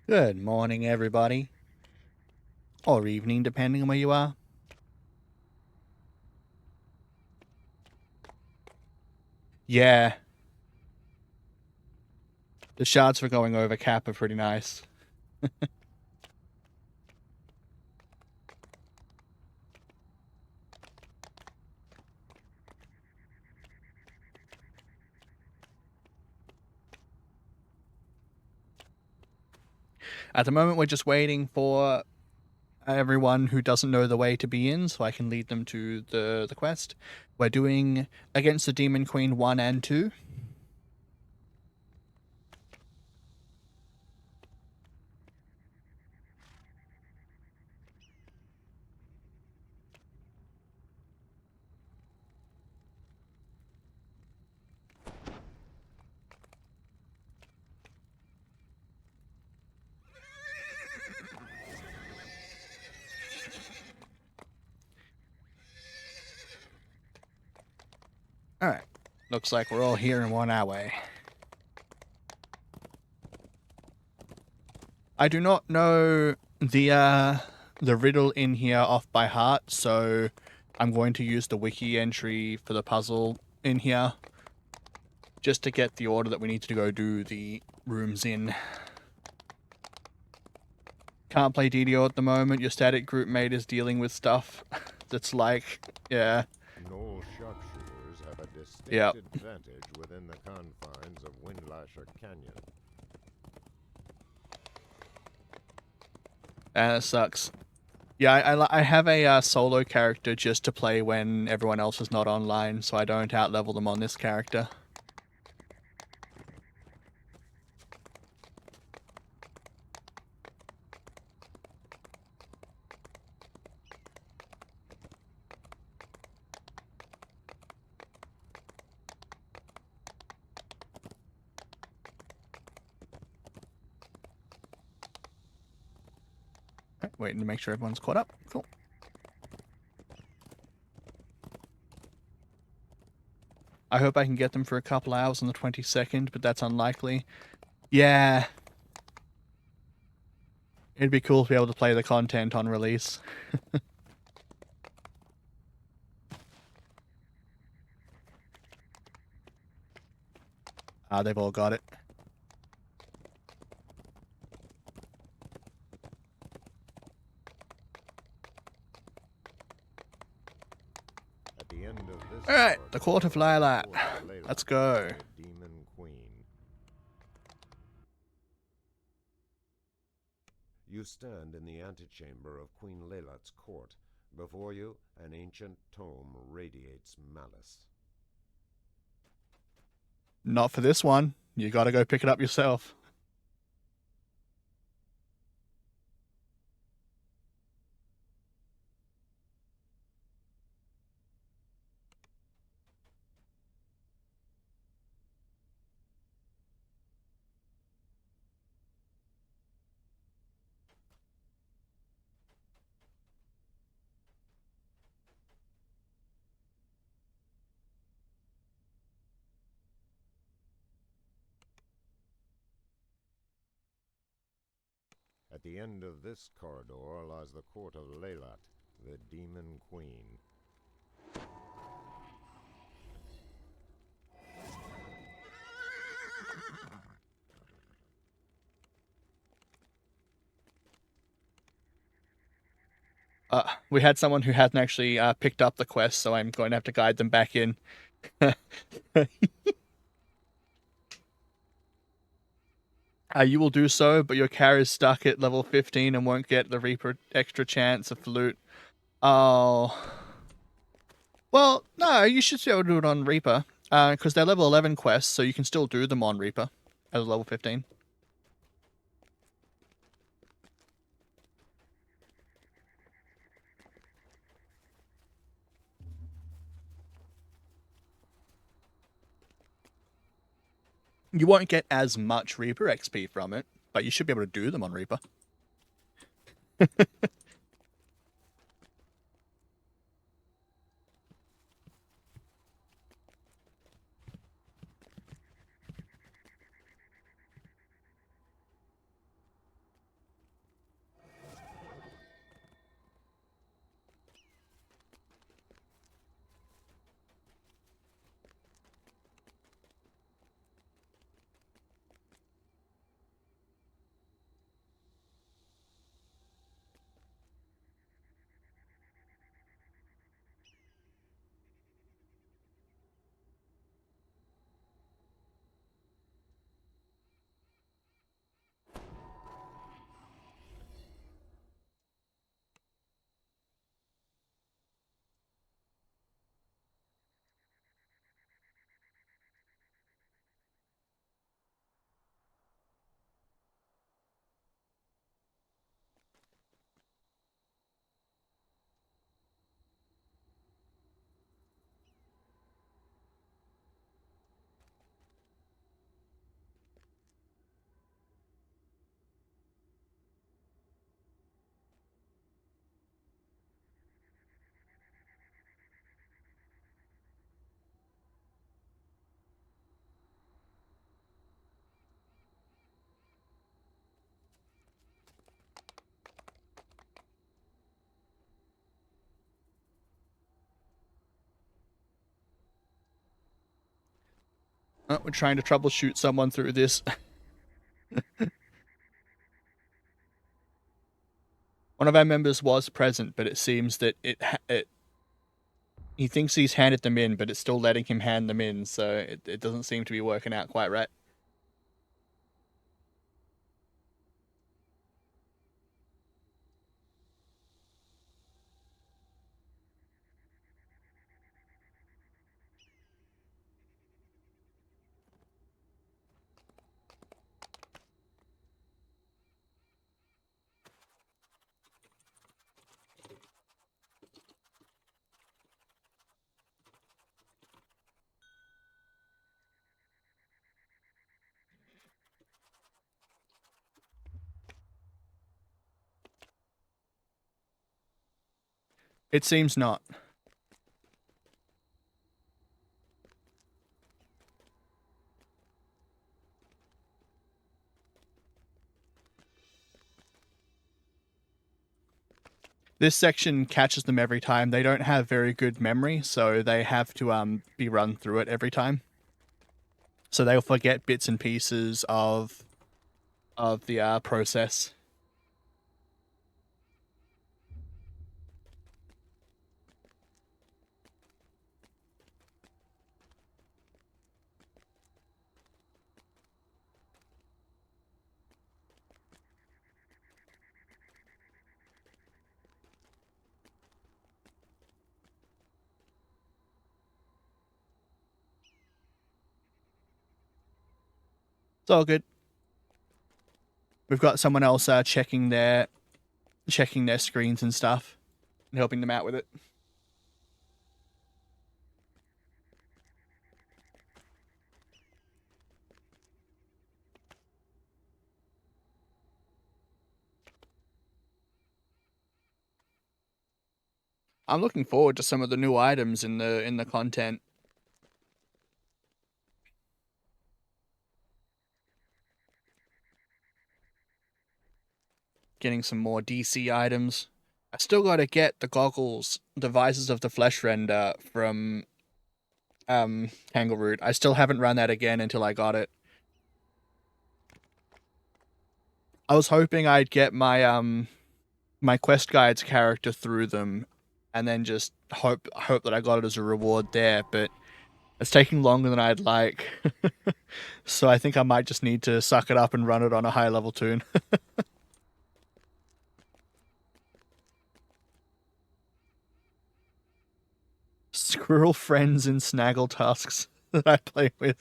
Good morning, everybody. Or evening, depending on where you are. Yeah. The shards for going over cap are pretty nice. At the moment, we're just waiting for everyone who doesn't know the way to be in, so I can lead them to the quest. We're doing against the Demon Queen 1 and 2. Alright. Looks like we're all here and we're on our way. I do not know the riddle in here off by heart, so I'm going to use the wiki entry for the puzzle in here just to get the order that we need to go do the rooms in. Can't play DDO at the moment. Your static group mate is dealing with stuff that's like, yeah. No sharpshooters have a distinct Yep. advantage within the confines of Windlasher Canyon. That sucks. Yeah, I have a solo character just to play when everyone else is not online, so I don't outlevel them on this character. Right, waiting to make sure everyone's caught up. Cool. I hope I can get them for a couple hours on the 22nd, but that's unlikely. Yeah. It'd be cool to be able to play the content on release. They've all got it. Alright, the Court of Laylat. Let's go. Demon Queen. You stand in the antechamber of Queen Laylat's court. Before you, an ancient tome radiates malice. Not for this one. You gotta go pick it up yourself. At the end of this corridor lies the court of Laylat, the Demon Queen. We had someone who hadn't actually picked up the quest, so I'm going to have to guide them back in. You will do so, but your car is stuck at level 15 and won't get the Reaper extra chance of loot. Oh. Well, no, you should be able to do it on Reaper, because they're level 11 quests, so you can still do them on Reaper as level 15. You won't get as much Reaper XP from it, but you should be able to do them on Reaper. Oh, we're trying to troubleshoot someone through this. One of our members was present, but it seems that he thinks he's handed them in, but it's still letting him hand them in, so it doesn't seem to be working out quite right. It seems not. This section catches them every time. They don't have very good memory, so they have to be run through it every time. So they'll forget bits and pieces of the process. It's all good. We've got someone else checking their screens and stuff and helping them out with it. I'm looking forward to some of the new items in the content. Getting some more DC items. I still got to get the goggles, Devices of the Flesh Render from Tangleroot. I still haven't run that again until I got it. I was hoping I'd get my quest guides character through them and then just hope that I got it as a reward there, but it's taking longer than I'd like. So I think I might just need to suck it up and run it on a high level tune. Squirrel friends in Snaggle tasks that I play with.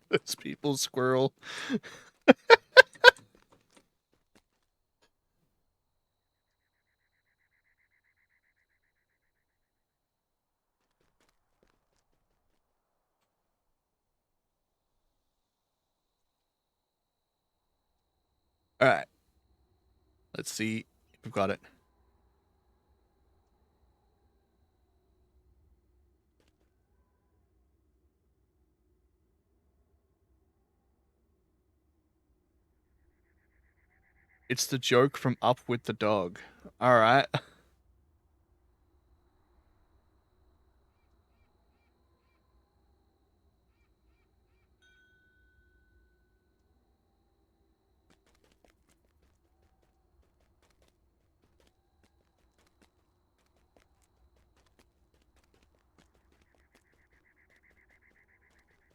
Those people squirrel. All right. Let's see if we've got it. It's the joke from Up with the Dog. All right.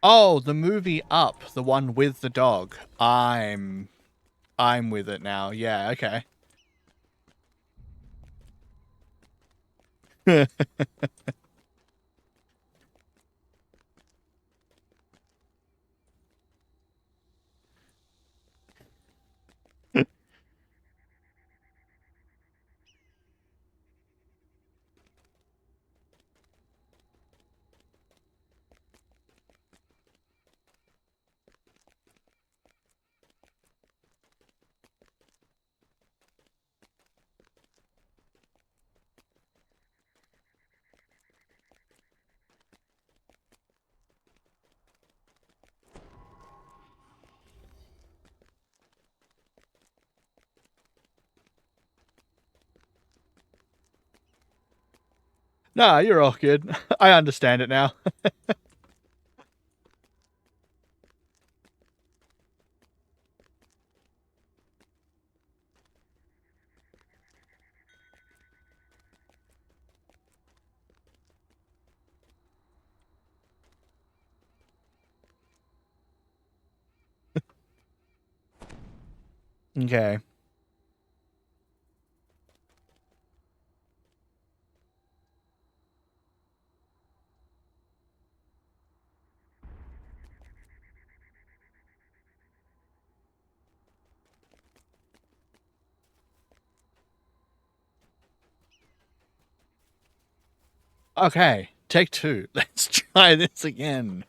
Oh, the movie Up, the one with the dog. I'm with it now. Yeah, okay. Nah, you're all good. I understand it now. Okay. Okay, take two. Let's try this again.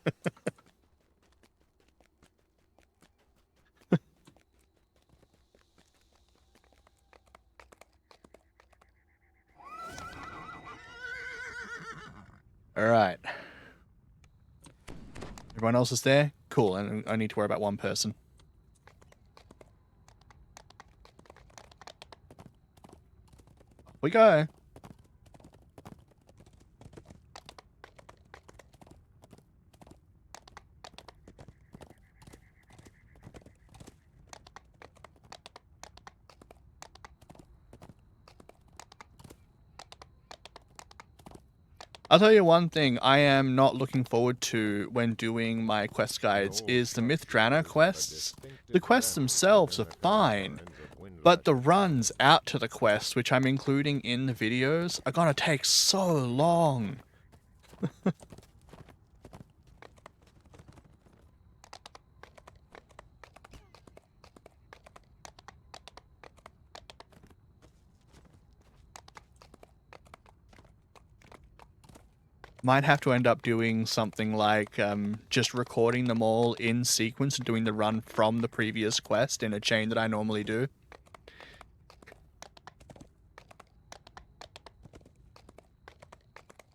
All right. Everyone else is there? Cool, and I need to worry about one person. Off we go. I'll tell you one thing I am not looking forward to when doing my quest guides is the Mythdrana quests. The quests themselves are fine, but the runs out to the quest, which I'm including in the videos, are gonna take so long. Might have to end up doing something like just recording them all in sequence and doing the run from the previous quest in a chain that I normally do.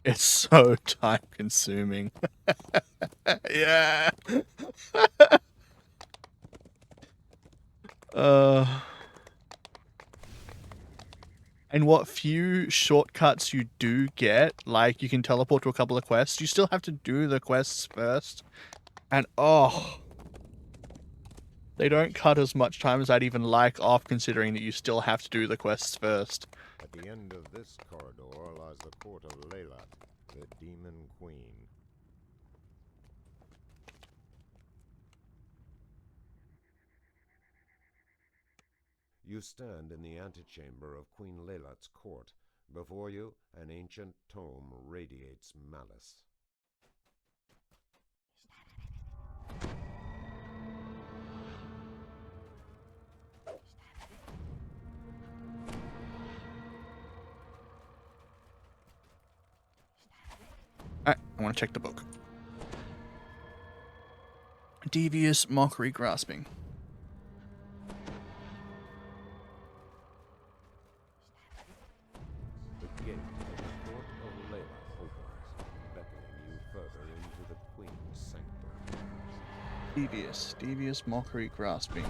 It's so time consuming. Yeah. And what few shortcuts you do get, like you can teleport to a couple of quests, you still have to do the quests first. And oh, they don't cut as much time as I'd even like off, considering that you still have to do the quests first. At the end of this corridor lies the court of Leylat, the Demon Queen. You stand in the antechamber of Queen Leylat's court. Before you, an ancient tome radiates malice. Alright, I want to check the book. Devious mockery grasping. The gate of the court of Leylat opens, beckoning you further into the Queen's sanctum. Devious mockery grasping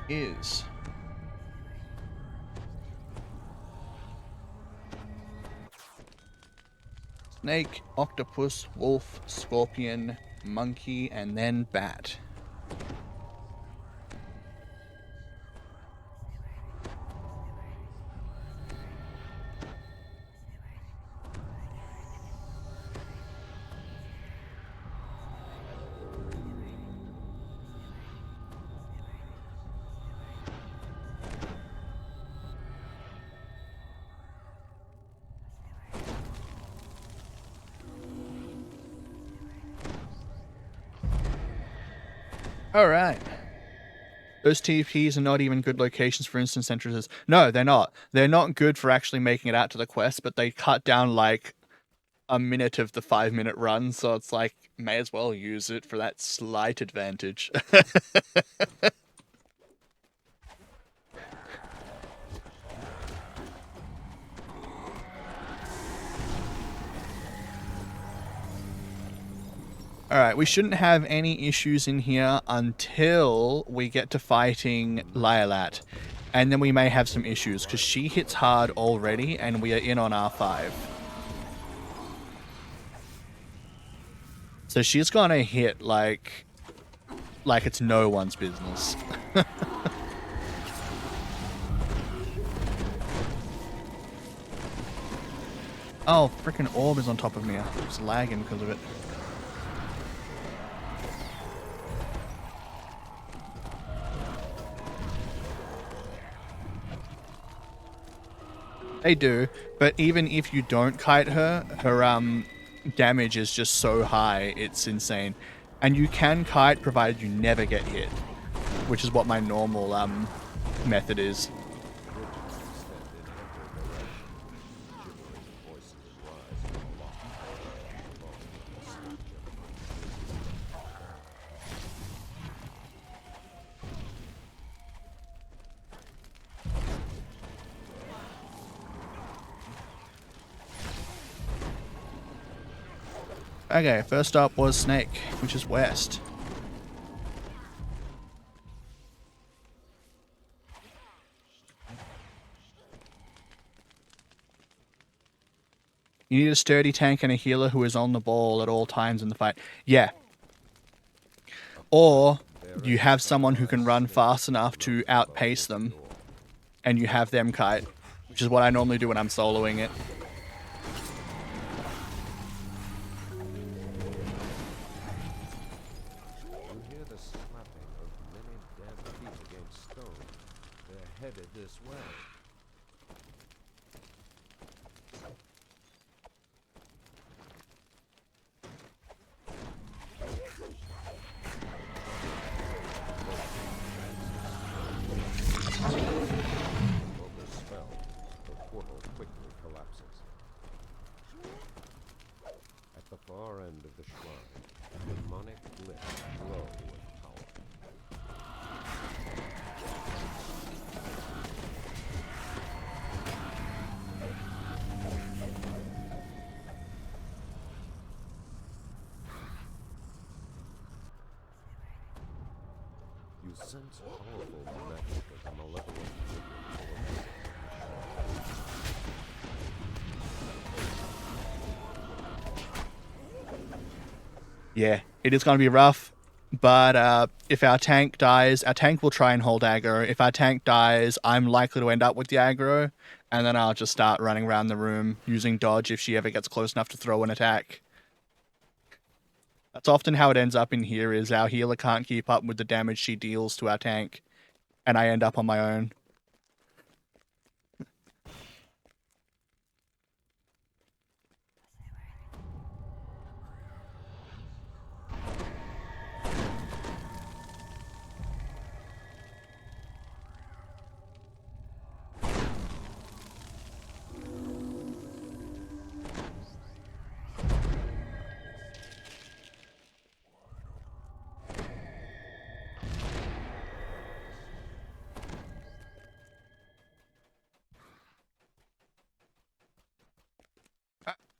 is snake, octopus, wolf, scorpion, monkey, and then bat. Alright. Those TPs are not even good locations for instance entrances. No, they're not. They're not good for actually making it out to the quest, but they cut down like a minute of the 5-minute run, so it's like, may as well use it for that slight advantage. Alright, we shouldn't have any issues in here until we get to fighting Leylat. And then we may have some issues, because she hits hard already, and we are in on R5. So she's gonna hit like it's no one's business. Oh, freaking orb is on top of me. I was lagging because of it. They do, but even if you don't kite her, her damage is just so high, it's insane. And you can kite provided you never get hit, which is what my normal method is. Okay, first up was Snake, which is west. You need a sturdy tank and a healer who is on the ball at all times in the fight. Yeah. Or you have someone who can run fast enough to outpace them, and you have them kite, which is what I normally do when I'm soloing it. Headed this way. Over spell, the portal quickly collapses. At the far end of the shrine, demonic glyphs glow with power. You sense powerful magic as a malevolent figure Yeah, it is going to be rough, but if our tank dies, our tank will try and hold aggro. If our tank dies, I'm likely to end up with the aggro, and then I'll just start running around the room using dodge if she ever gets close enough to throw an attack. That's often how it ends up in here, is our healer can't keep up with the damage she deals to our tank, and I end up on my own.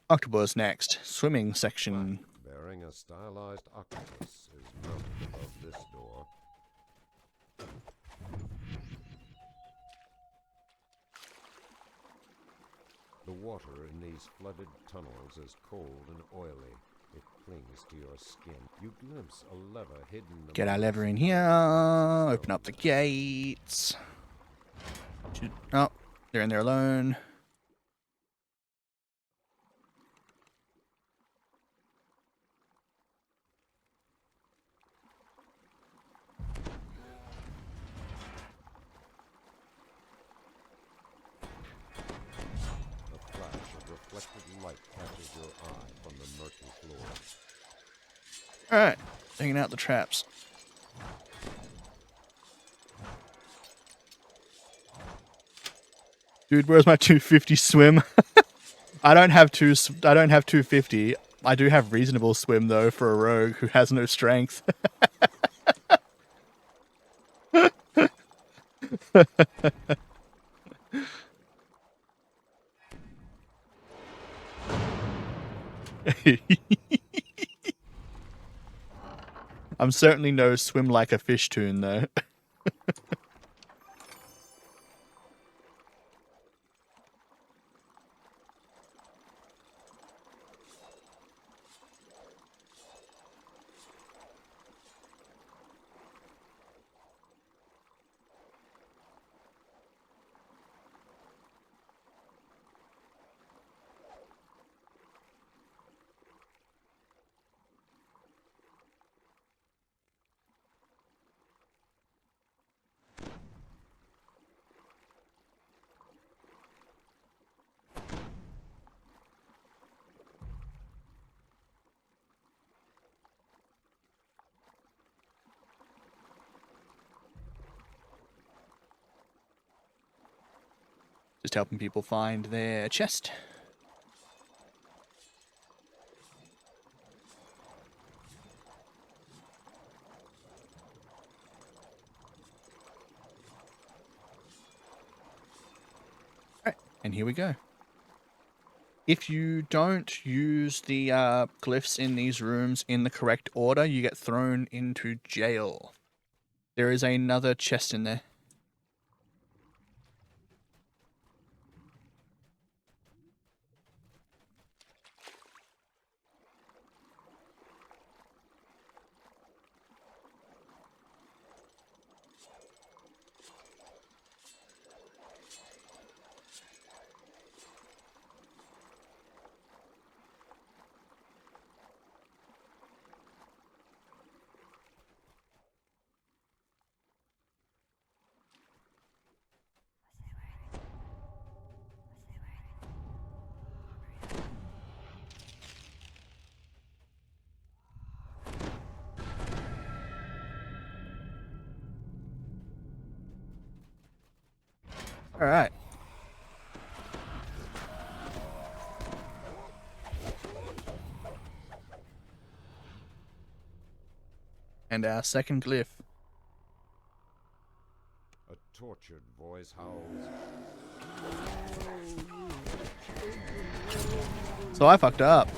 Octopus next. Swimming section. bearing a stylized octopus is mounted above this door. The water in these flooded tunnels is cold and oily. It clings to your skin. You glimpse a lever hidden. Get our lever in here. Open up the gates. Oh, they're in there alone. A flash of reflected light catches your eye from the murky floor. Alright, taking out the traps. Dude, where's my 250 swim? I don't have 250. I do have reasonable swim though for a rogue who has no strength. I'm certainly no swim like a fish tune though. Just helping people find their chest. Alright, and here we go. If you don't use the glyphs in these rooms in the correct order, you get thrown into jail. There is another chest in there. All right. And our second glyph. A tortured voice howls. So I fucked up.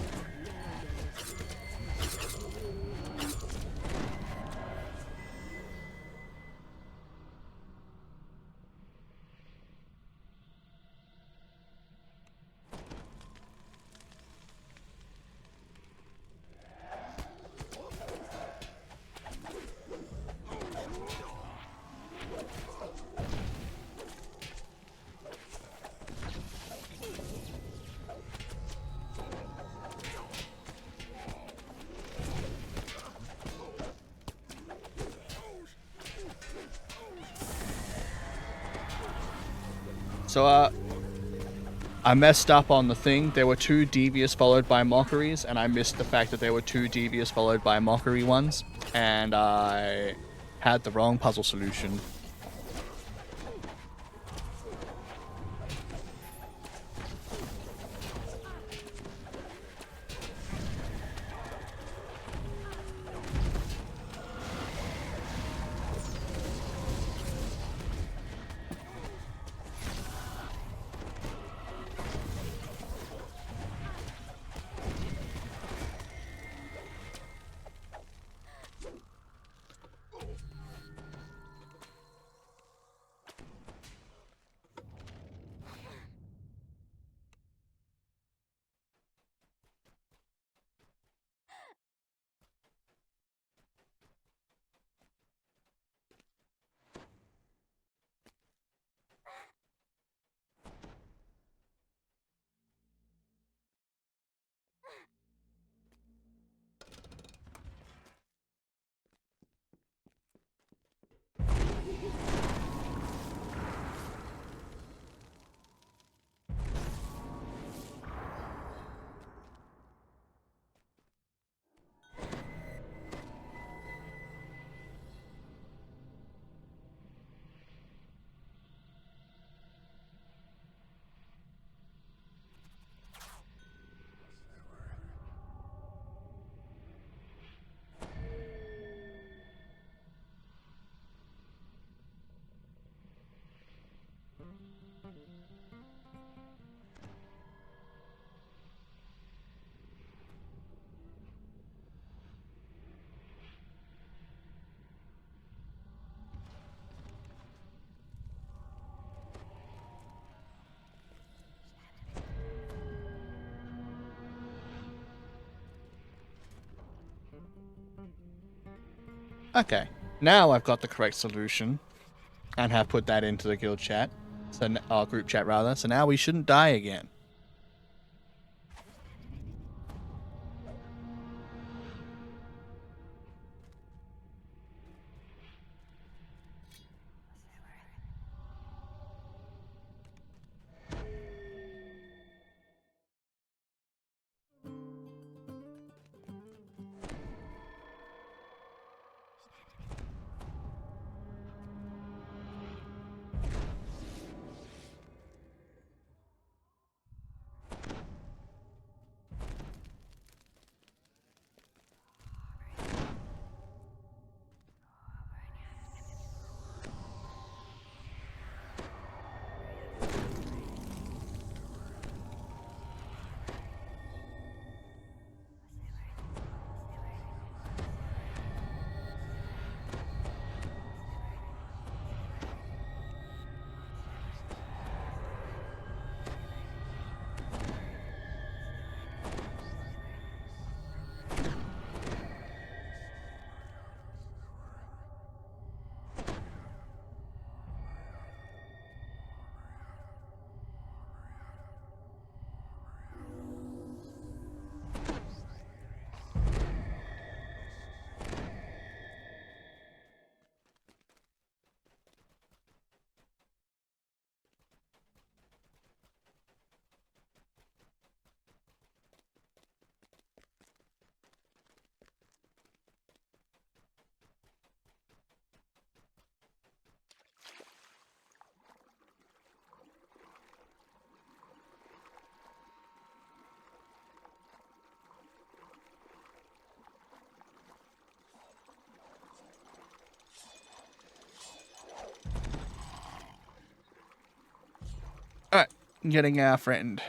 So, I messed up on the thing. There were 2 devious followed by mockeries, and I missed the fact that there were 2 devious followed by mockery ones, and I had the wrong puzzle solution. Okay, now I've got the correct solution, and have put that into the guild chat, so our group chat rather. So now we shouldn't die again. getting our friend.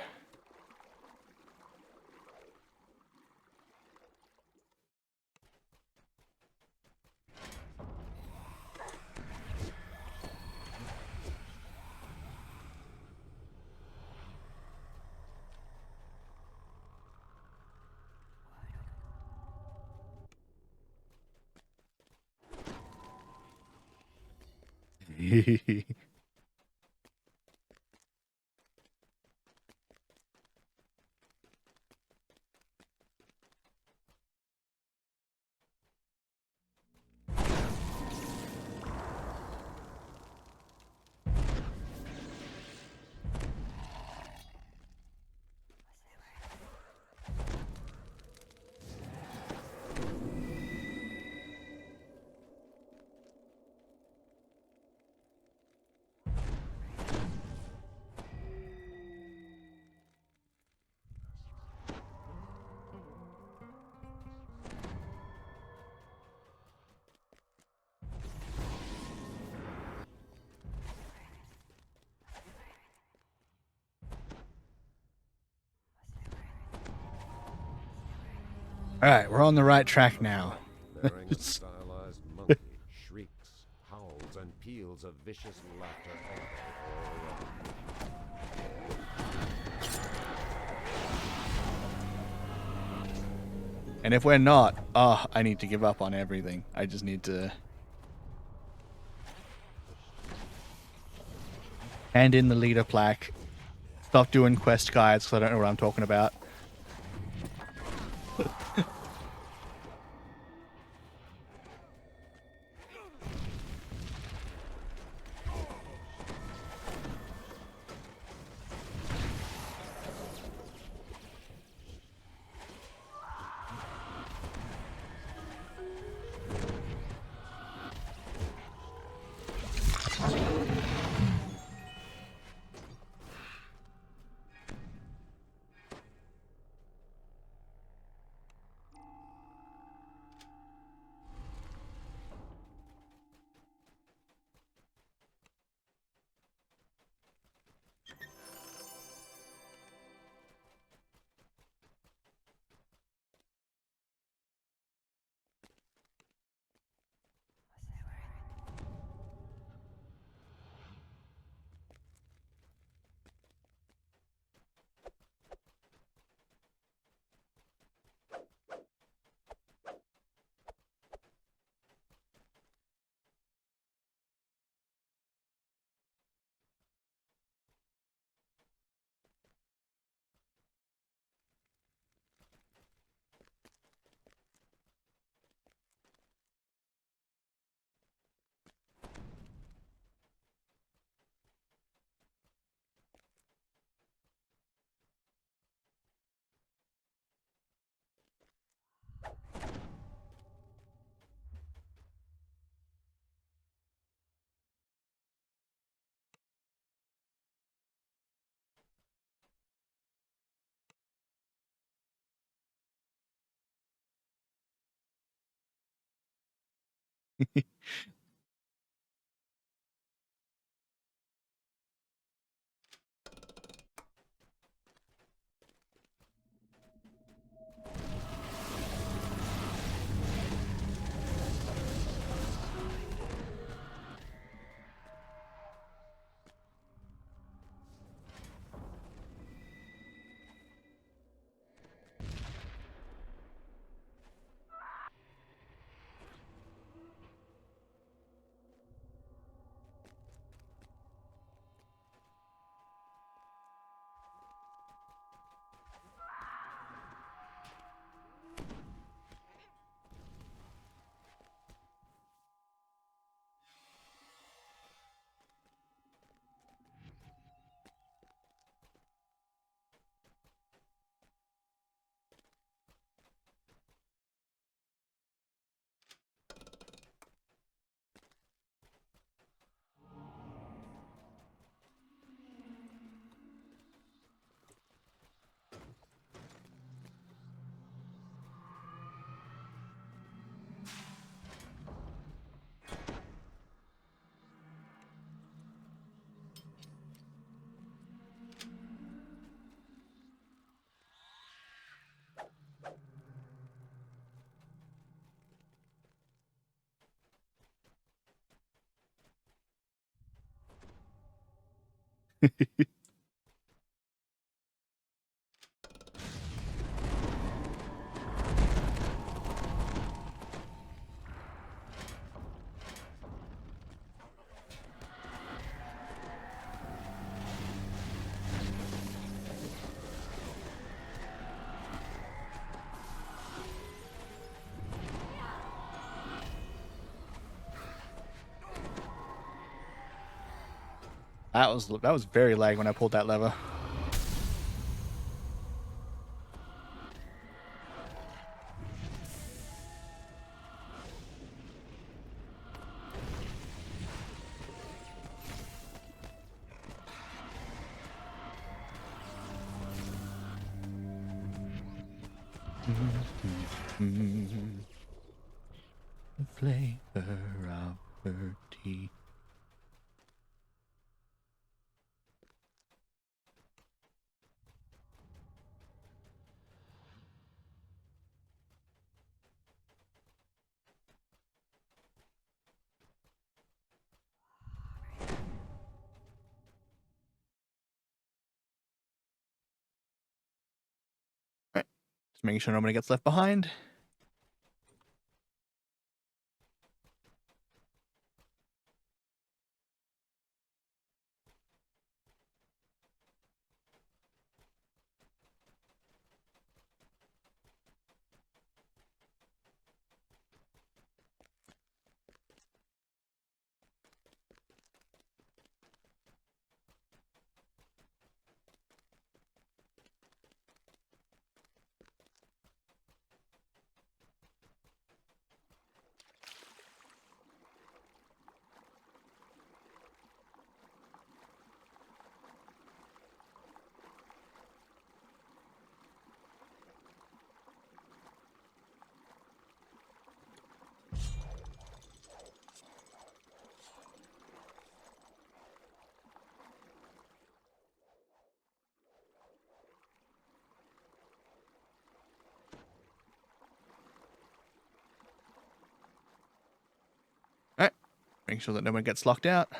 All right, we're on the right track now. Bearing a stylized monkey, shrieks, howls, and peals of vicious laughter echo all And if we're not, I need to give up on everything. I just need to hand in the leader plaque. Stop doing quest guides because I don't know what I'm talking about. That was very lag when I pulled that lever. The flavor of her tea. Alright. Just making sure nobody gets left behind. Alright. Make sure that no one gets locked out.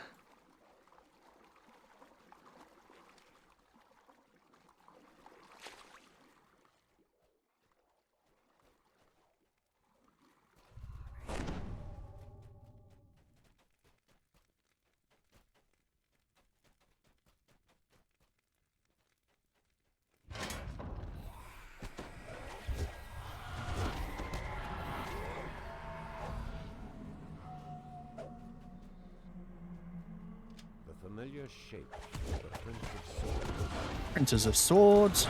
The familiar shape is the Prince of Swords. Princes of Swords.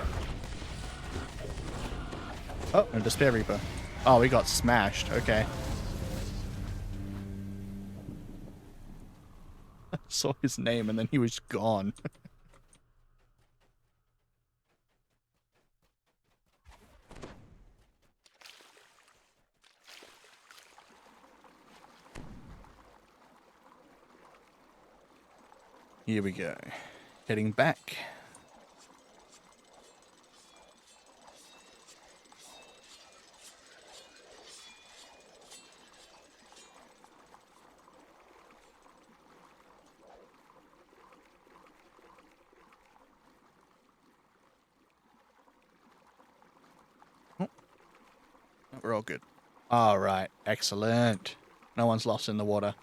Oh, and Despair Reaper. Oh, we got smashed. Okay. I saw his name and then he was gone. Here we go. Heading back. Oh, we're all good. All right. Excellent. No one's lost in the water.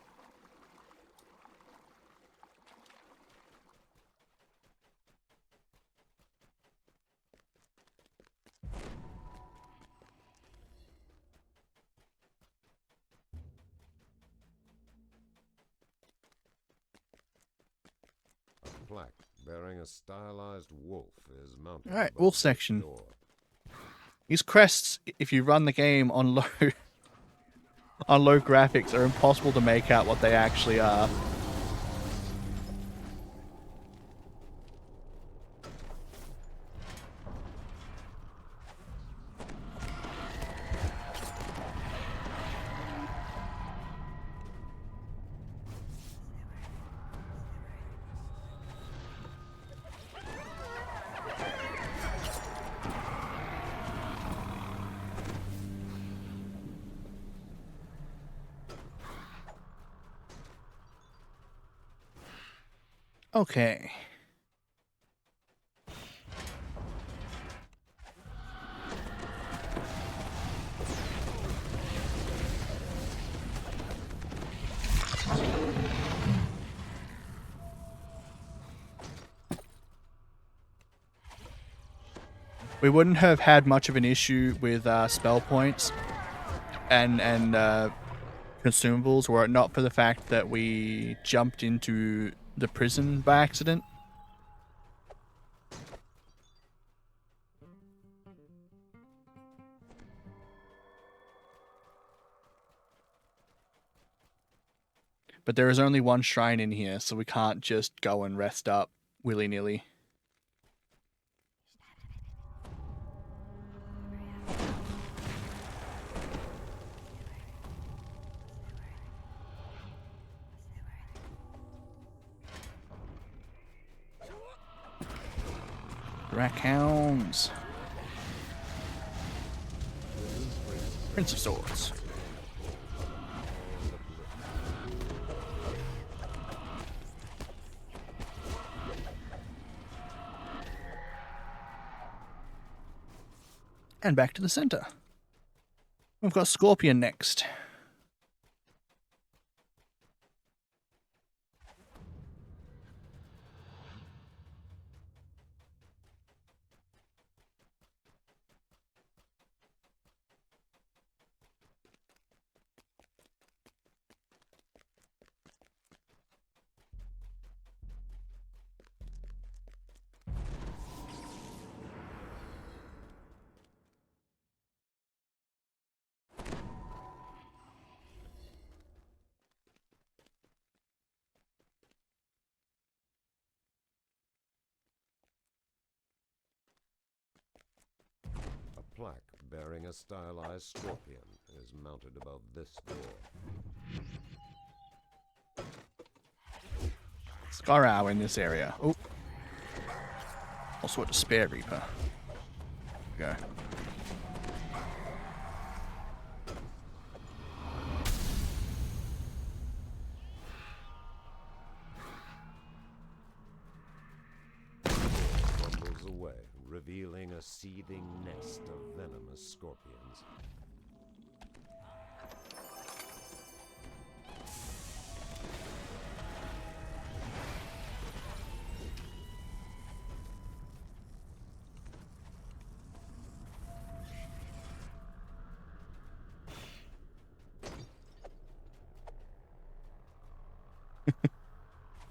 A plaque bearing a stylized wolf is mounted All right, above wolf this section. door. These crests, if you run the game on low on low graphics, are impossible to make out what they actually are. Okay. we wouldn't have had much of an issue with spell points and consumables were it not for the fact that we jumped into the prison by accident. But there is only one shrine in here, so we can't just go and rest up willy-nilly. Rackhounds. Prince of Swords. And back to the center. We've got Scorpion next. A plaque bearing a stylized scorpion is mounted above this door. Scarrow in this area. Oh. Also a Despair Reaper. There we go. Crumbles away, revealing a seething nest of venomous scorpions.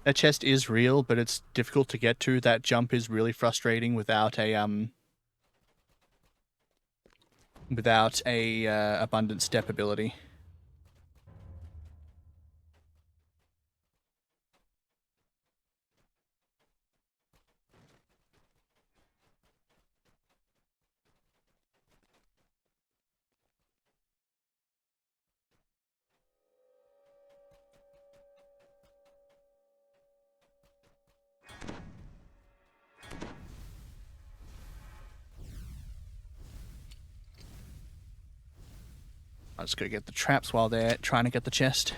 That chest is real, but it's difficult to get to. That jump is really frustrating without a abundant step ability. I just gotta get the traps while they're trying to get the chest.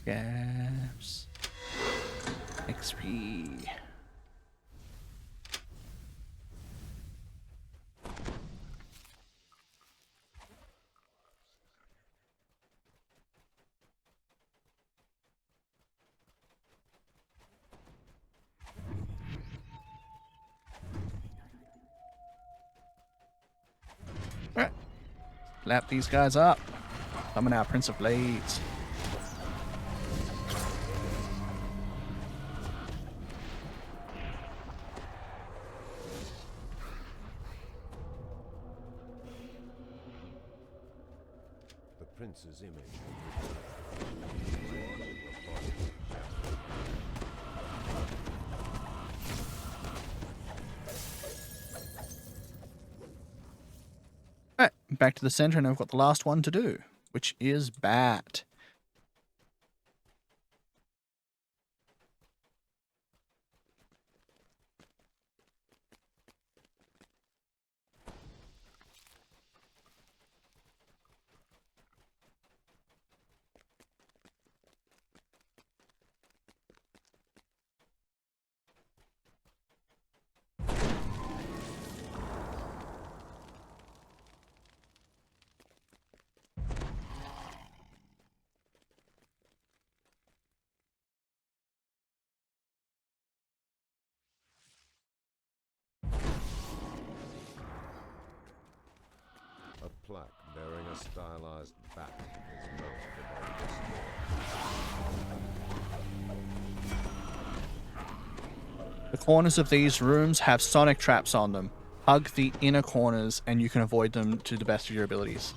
Gaps. XP. Alright. Lap these guys up. Summon our Prince of Blades. The prince's image. Alright, back to the center, and I've got the last one to do, which is Bat. plaque bearing a stylized bat is mounted above this door. The corners of these rooms have sonic traps on them. Hug the inner corners and you can avoid them to the best of your abilities.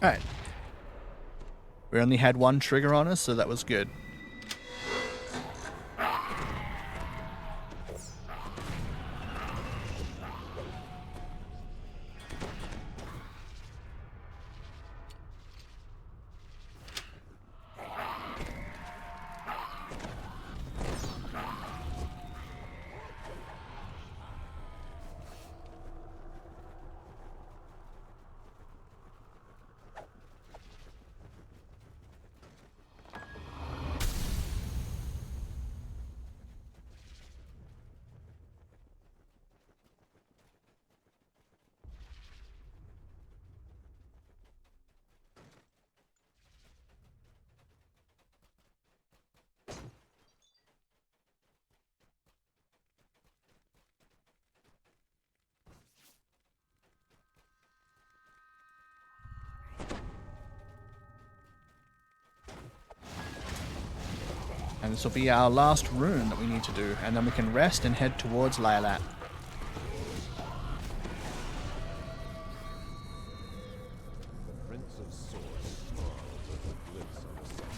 Alright. We only had one trigger on us, so that was good. And this will be our last rune that we need to do, and then we can rest and head towards Lylat. The Prince of Swords snarls at the glyphs on the sun.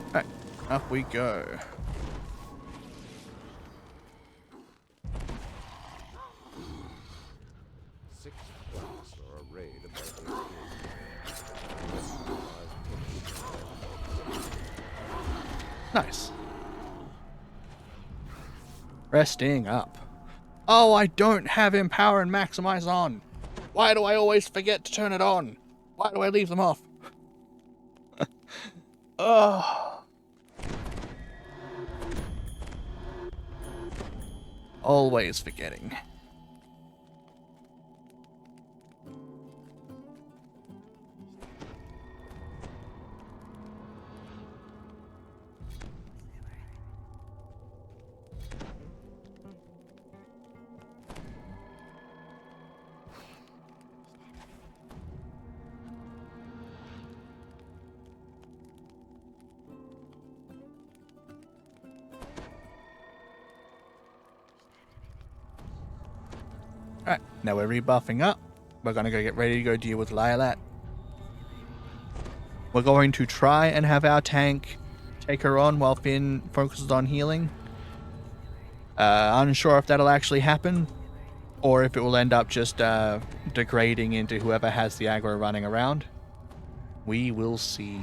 Alright, up we go. Six plaques are arrayed above the Nice. Resting up. Oh, I don't have Empower and Maximize on. Why do I always forget to turn it on? Why do I leave them off? Ugh. Always forgetting. Alright, now we're rebuffing up. We're gonna go get ready to go deal with Lylat. We're going to try and have our tank take her on while Finn focuses on healing. Unsure if that'll actually happen, or if it will end up just degrading into whoever has the aggro running around. We will see.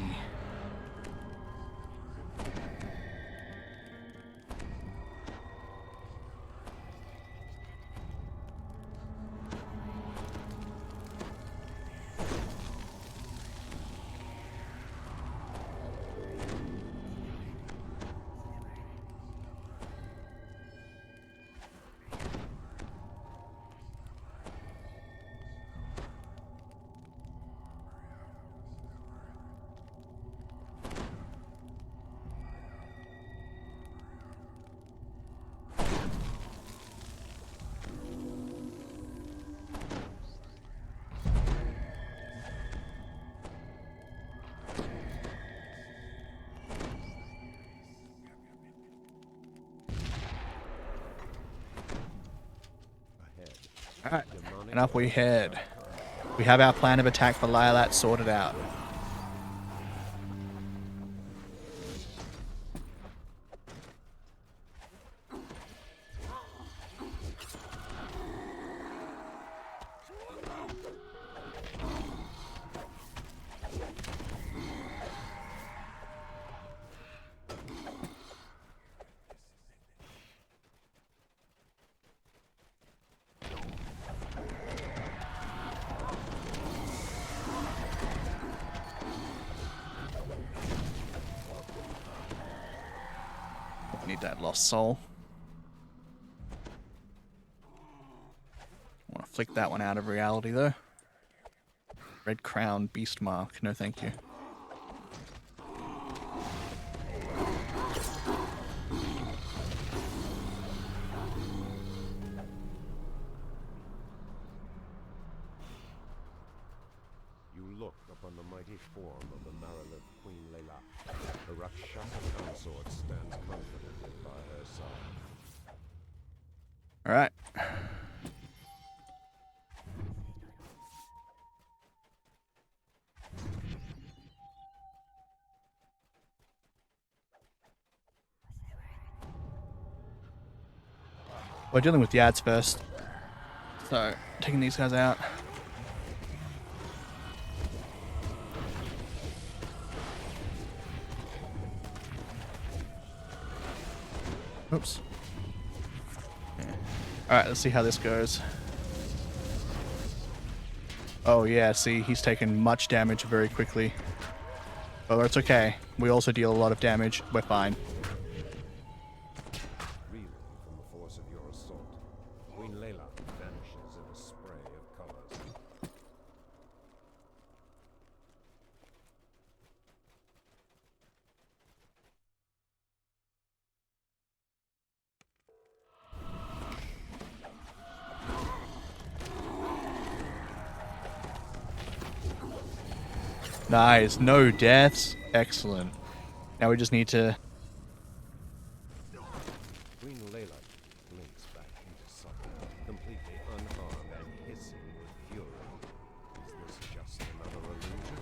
Alright, and up we head. We have our plan of attack for Lylat sorted out. Need that lost soul. I want to flick that one out of reality, though. Red Crown Beast Mark. No, thank you. You look upon the mighty form of the Marilith Queen Layla. The Rakshasa consort stands confidently by her side. All right. We're dealing with the ads first. So, taking these guys out. Oops. Yeah. Alright, let's see how this goes. Oh yeah, see, he's taken much damage very quickly. But it's okay. We also deal a lot of damage. We're fine. Reeling from the force of your assault, Queen Layla vanishes in a spray of colors. Nice. No deaths. Excellent. Now we just need to... Queen Layla blinks back into sight, completely unharmed and hissing with fury. Is this just another illusion?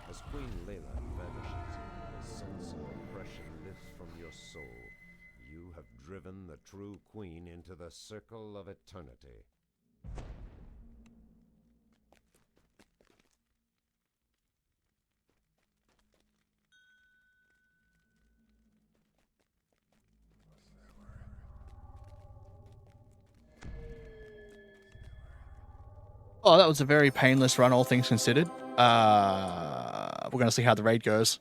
As Queen Layla vanishes, a sense of oppression lifts from your soul. You have driven the true queen into the circle of eternity. Oh, that was a very painless run, all things considered. We're going to see how the raid goes.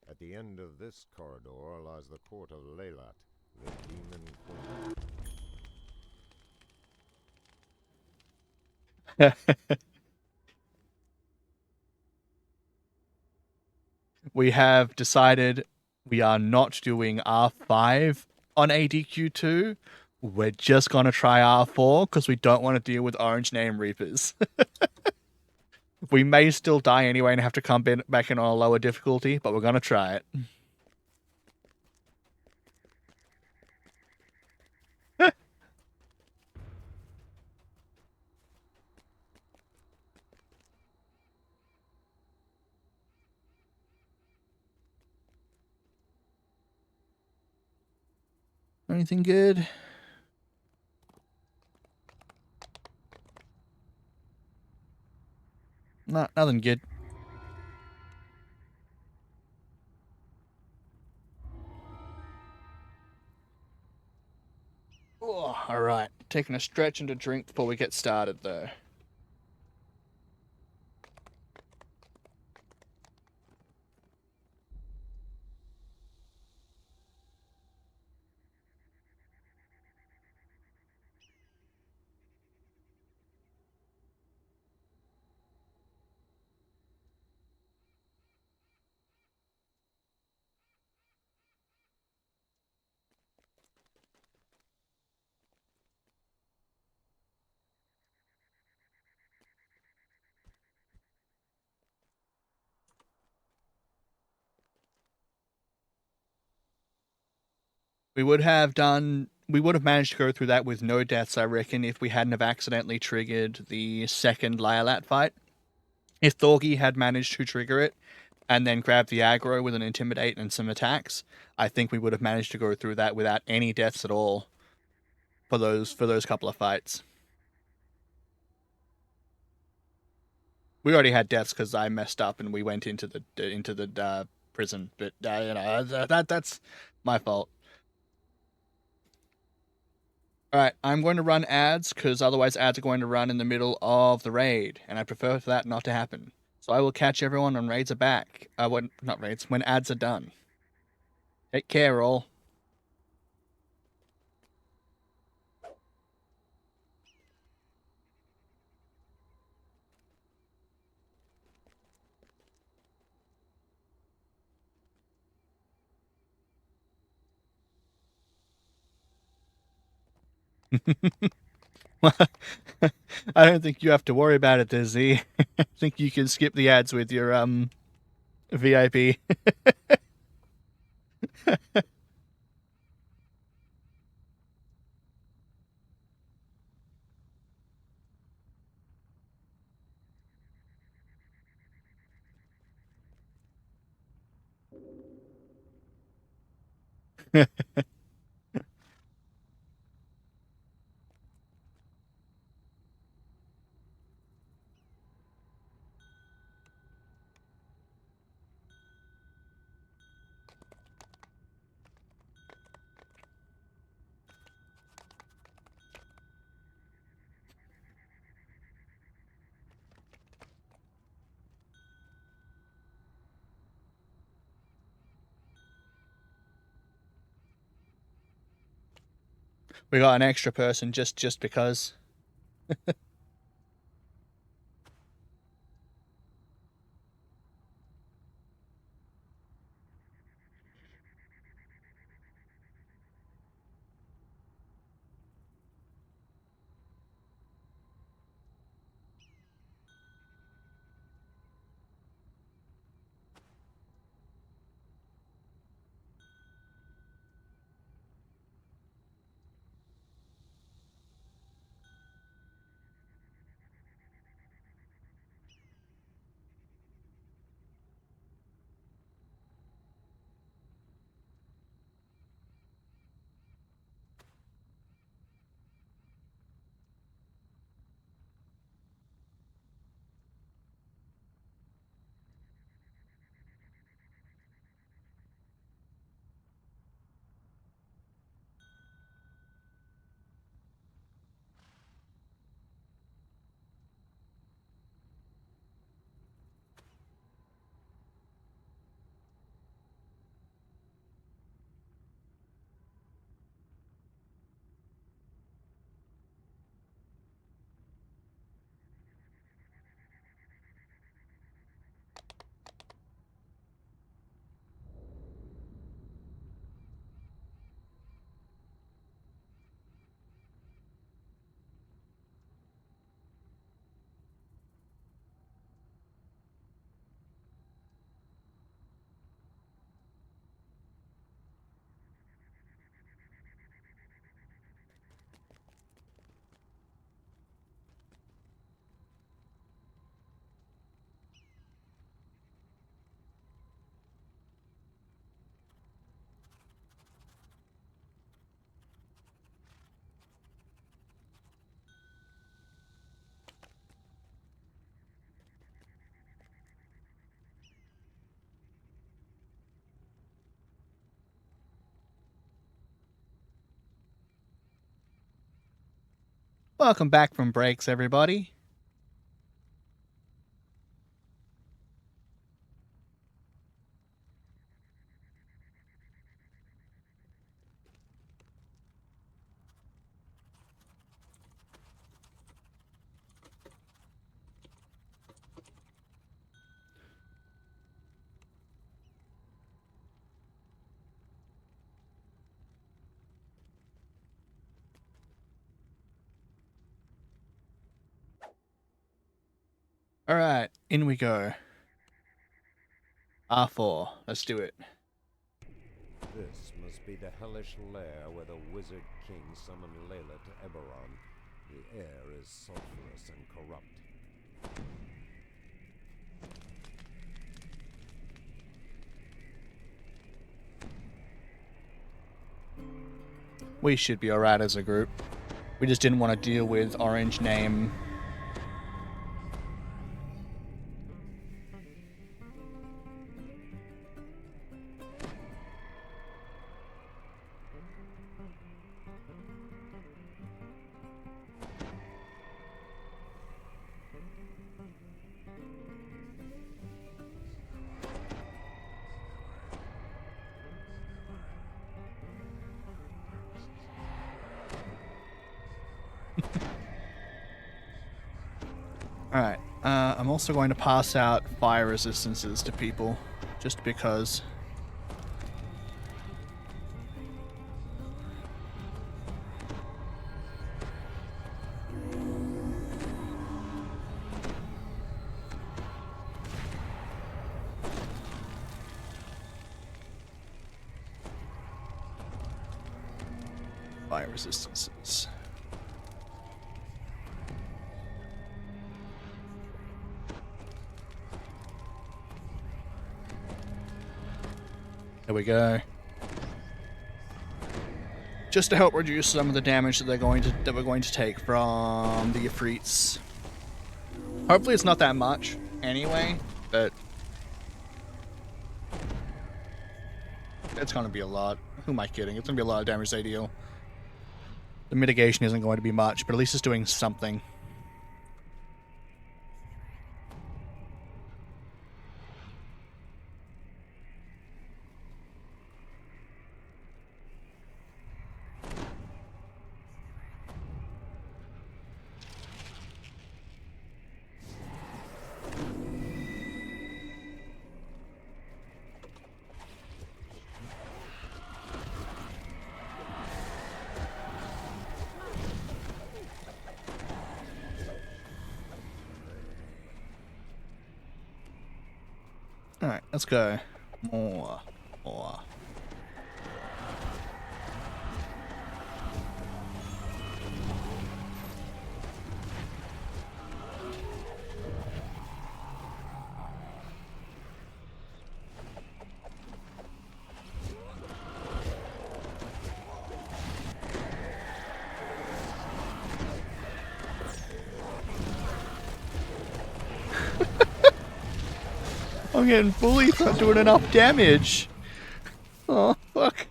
At the end of this corridor lies the court of Laylat, the demon queen. We have decided we are not doing R5 on ADQ2. We're just going to try R4 because we don't want to deal with Orange Name Reapers. We may still die anyway and have to come back in on a lower difficulty, but we're going to try it. Anything good? No, nothing good. Oh, all right. Taking a stretch and a drink before we get started, though. We would have done we would have managed to go through that with no deaths, I reckon, if we hadn't have accidentally triggered the second Lyalat fight. If Thorgy had managed to trigger it and then grab the aggro with an Intimidate and some attacks, I think we would have managed to go through that without any deaths at all for those couple of fights. We already had deaths because I messed up and we went into the prison, but that's my fault. All right, I'm going to run ads because otherwise ads are going to run in the middle of the raid, and I prefer for that not to happen. So I will catch everyone when raids are back. When not raids, when ads are done. Take care, all. I don't think you have to worry about it, Dizzy. I think you can skip the ads with your VIP. We got an extra person just because. Welcome back from breaks, everybody. All right, in we go. R4. Let's do it. This must must be the hellish lair where the wizard king summoned Layla to Eberron. The air is sulphurous and corrupt. We should be alright as a group. We just didn't want to deal with orange name. Alright, I'm also going to pass out fire resistances to people, just because. Fire resistances. There we go. Just to help reduce some of the damage that we're going to take from the Ifrits. Hopefully it's not that much anyway, but it's going to be a lot. Who am I kidding? It's going to be a lot of damage to ADL. The mitigation isn't going to be much, but at least it's doing something. Alright, let's go. More. I'm getting bullied for not doing enough damage. Oh, fuck.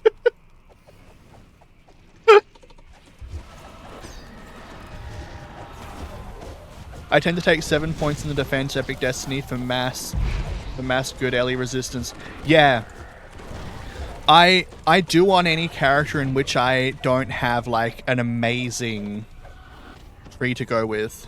I tend to take 7 points in the defense epic destiny for mass good Ellie resistance. Yeah. I do on any character in which I don't have like an amazing tree to go with.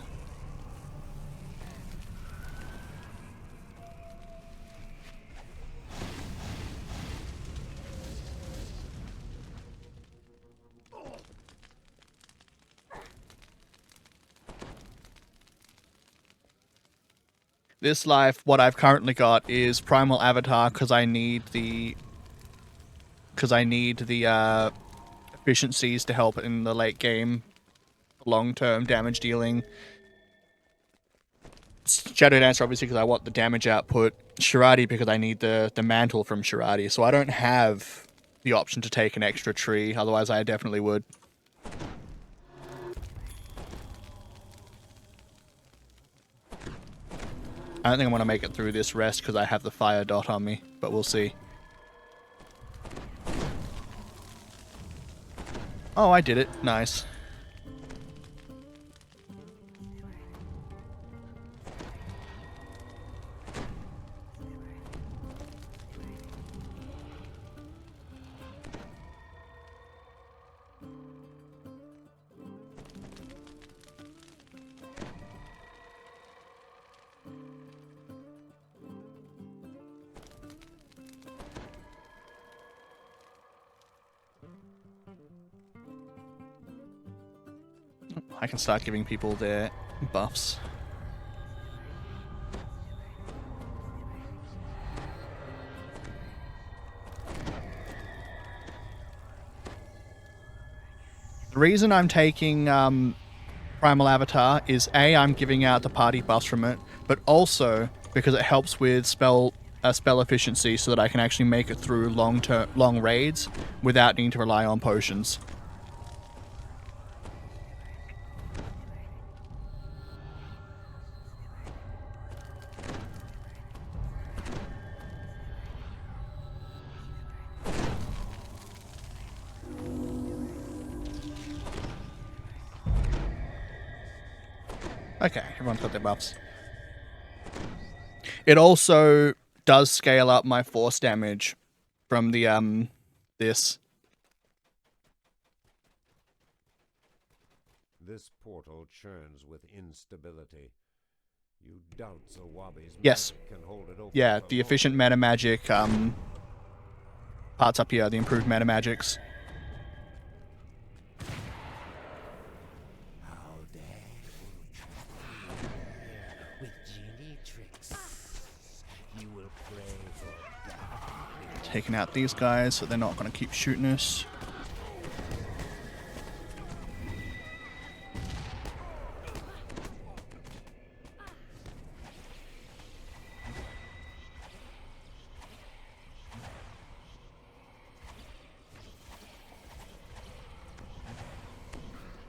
This life, what I've currently got is Primal Avatar because I need the efficiencies to help in the late game, long-term damage dealing. Shadow Dancer obviously because I want the damage output. Shirati because I need the mantle from Shirati. So I don't have the option to take an extra tree, otherwise I definitely would. I don't think I'm going to make it through this rest because I have the fire dot on me, but we'll see. Oh, I did it. Nice. I can start giving people their buffs. The reason I'm taking Primal Avatar is A, I'm giving out the party buffs from it, but also because it helps with spell efficiency so that I can actually make it through long raids without needing to rely on potions. Okay, everyone's got their buffs. It also does scale up my force damage from the this. This portal churns with instability. You doubt Zawabi's Yes. magic can hold it open. Yeah, for the long. efficient meta magic parts up here, the improved meta magics. How dare you with genie tricks? You will pray for darkness. Taking out these guys so they're not going to keep shooting us.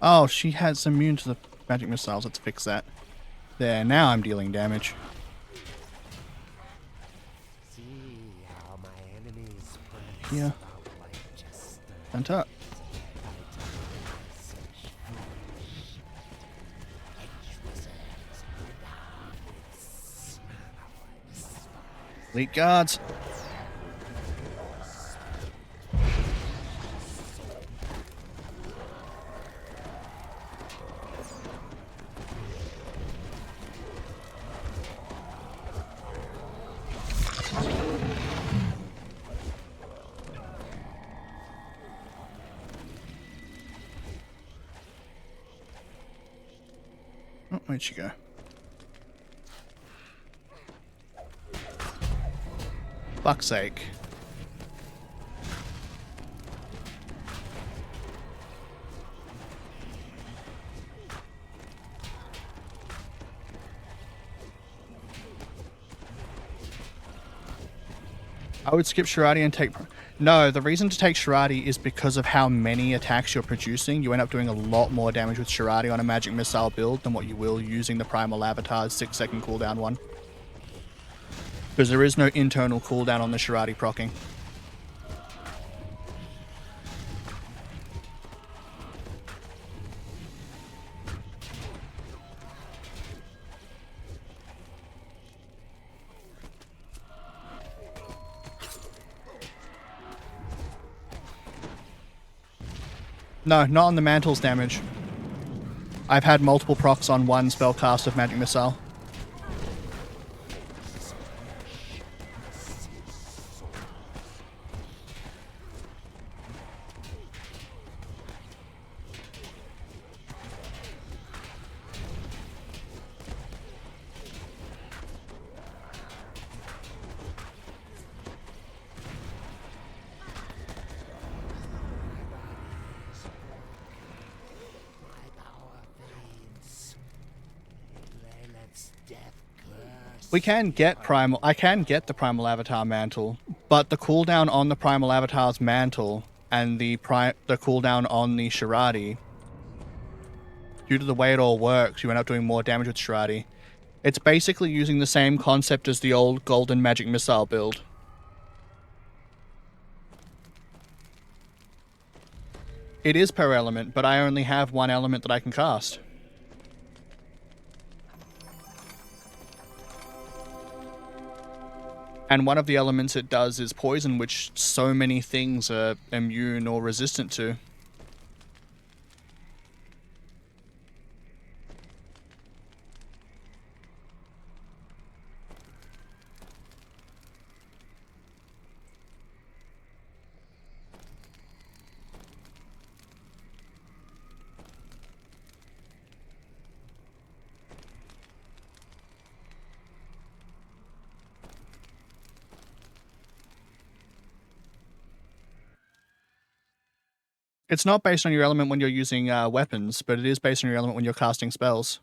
Oh, she has immune to the magic missiles. Let's fix that. There, now I'm dealing damage. See how my enemies Here. Vent up. Elite guards. Oh, where'd she go? Fuck's sake. I would skip Shirati and take... No, the reason to take Shirati is because of how many attacks you're producing. You end up doing a lot more damage with Shirati on a magic missile build than what you will using the Primal Avatar's 6-second cooldown one. Because there is no internal cooldown on the Shirati proccing. No, not on the Mantle's damage. I've had multiple procs on one spellcast of Magic Missile. We can get Primal... I can get the Primal Avatar Mantle, but the cooldown on the Primal Avatar's Mantle and the cooldown on the Shirati, due to the way it all works, you end up doing more damage with Shirati. It's basically using the same concept as the old Golden Magic Missile build. It is per element, but I only have one element that I can cast. And one of the elements it does is poison, which so many things are immune or resistant to. It's not based on your element when you're using weapons, but it is based on your element when you're casting spells.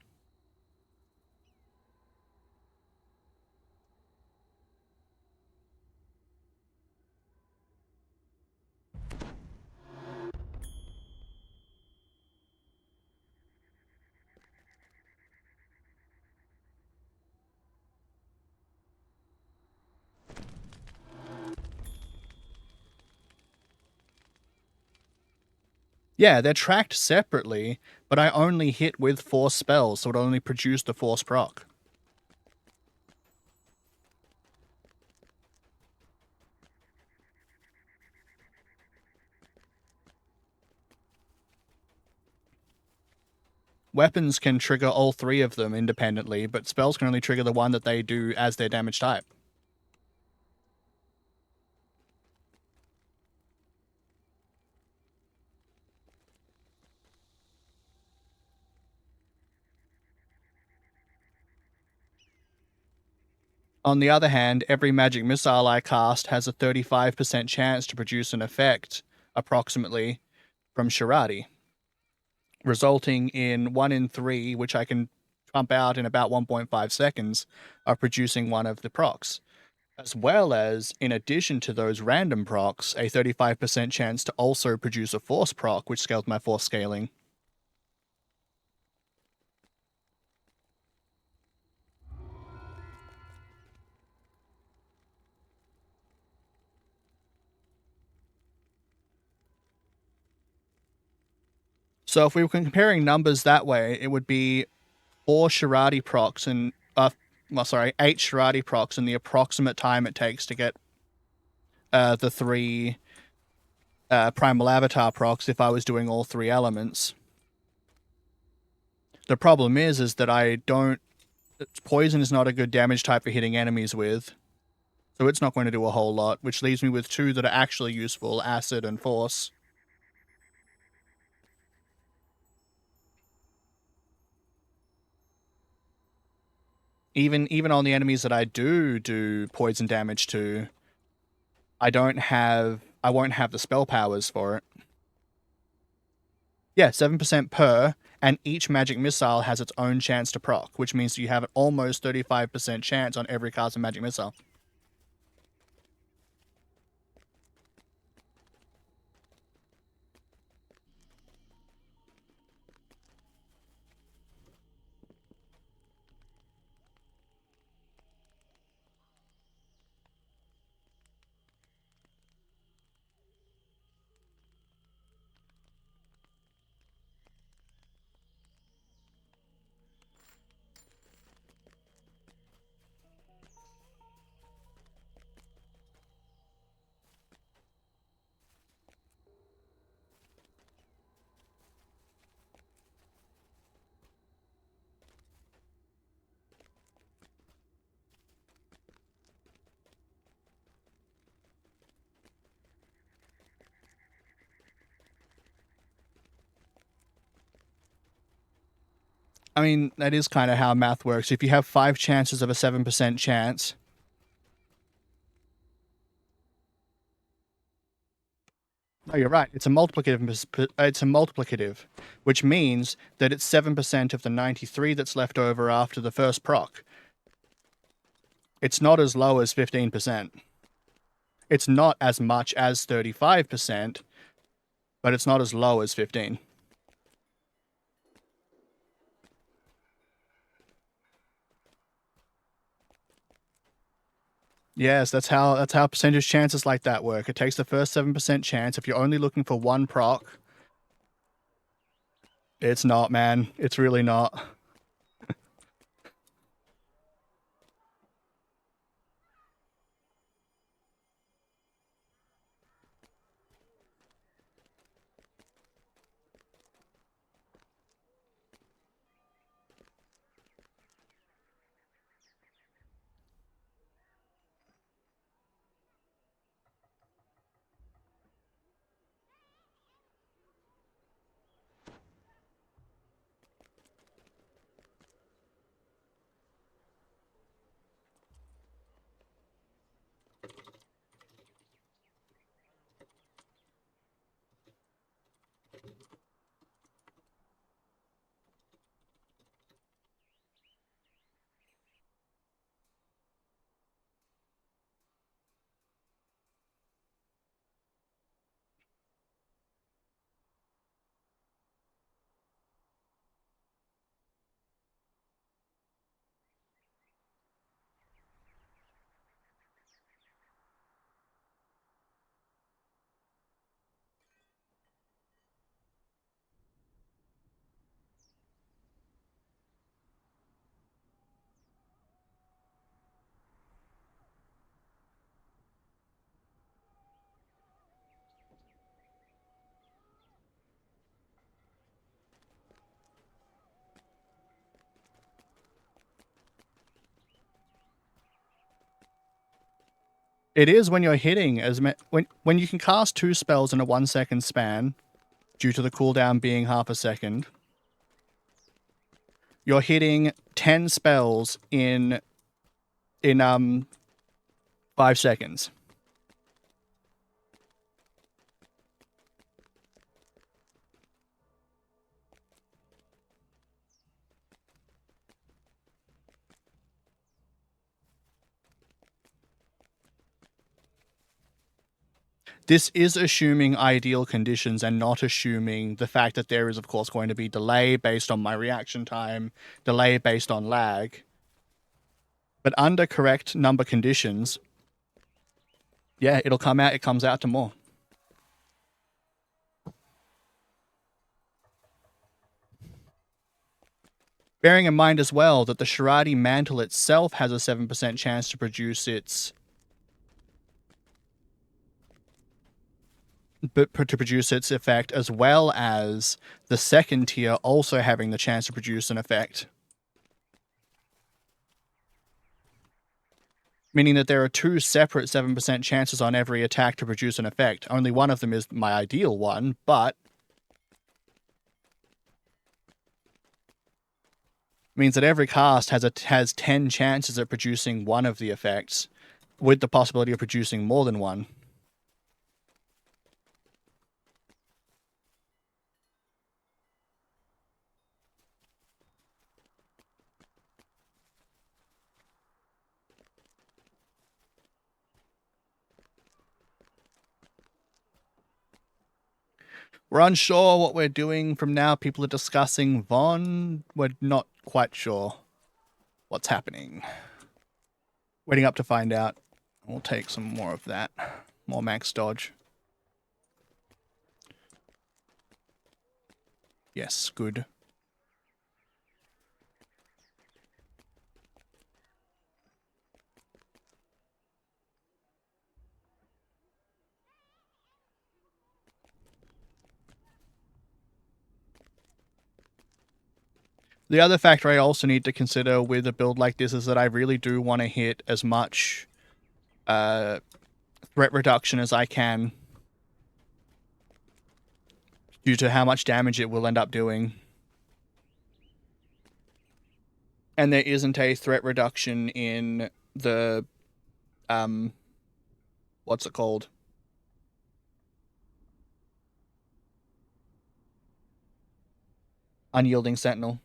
Yeah, they're tracked separately, but I only hit with force spells, so it only produced the force proc. Weapons can trigger all three of them independently, but spells can only trigger the one that they do as their damage type. On the other hand, every magic missile I cast has a 35% chance to produce an effect, approximately, from Shirati, resulting in 1 in 3, which I can pump out in about 1.5 seconds, of producing one of the procs. As well as, in addition to those random procs, a 35% chance to also produce a force proc, which scales my force scaling. So if we were comparing numbers that way, it would be 4 Shirati procs and 8 Shirati procs and the approximate time it takes to get the 3 Primal Avatar procs if I was doing all 3 elements. The problem is that I don't. Poison is not a good damage type for hitting enemies with, so it's not going to do a whole lot, which leaves me with 2 that are actually useful: Acid and Force. Even on the enemies that I do poison damage to, I won't have the spell powers for it. Yeah, 7% per, and each magic missile has its own chance to proc, which means you have an almost 35% chance on every cast of magic missile. I mean, that is kind of how math works. If you have 5 chances of a 7% chance. No, you're right. It's a multiplicative, which means that it's 7% of the 93 that's left over after the first proc. It's not as low as 15%. It's not as much as 35%, but it's not as low as 15. Yes, that's how percentage chances like that work. It takes the first 7% chance. If you're only looking for one proc, it's not, man. It's really not. It is when you're hitting when you can cast 2 spells in a 1 second span, due to the cooldown being half a second. You're hitting 10 spells in 5 seconds. This is assuming ideal conditions and not assuming the fact that there is, of course, going to be delay based on my reaction time, delay based on lag. But under correct number conditions, yeah, it'll come out. It comes out to more. Bearing in mind as well that the Shirati mantle itself has a 7% chance to produce its effect, as well as the second tier also having the chance to produce an effect. Meaning that there are 2 separate 7% chances on every attack to produce an effect. Only one of them is my ideal one, but means that every cast has 10 chances at producing one of the effects, with the possibility of producing more than one. We're unsure what we're doing from now. People are discussing Von. We're not quite sure what's happening. Waiting up to find out. We'll take some more of that. More max dodge. Yes, good. The other factor I also need to consider with a build like this is that I really do want to hit as much threat reduction as I can, due to how much damage it will end up doing. And there isn't a threat reduction in the what's it called? Unyielding Sentinel.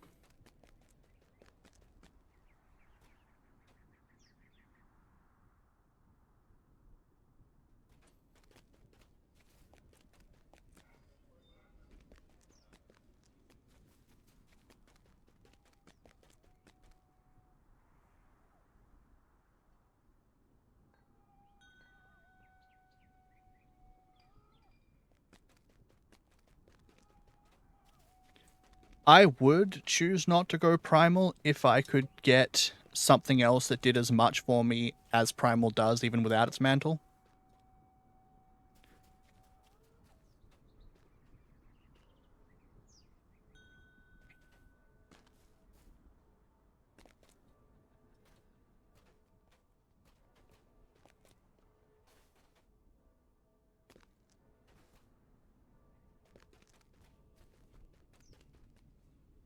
I would choose not to go Primal if I could get something else that did as much for me as Primal does, even without its mantle.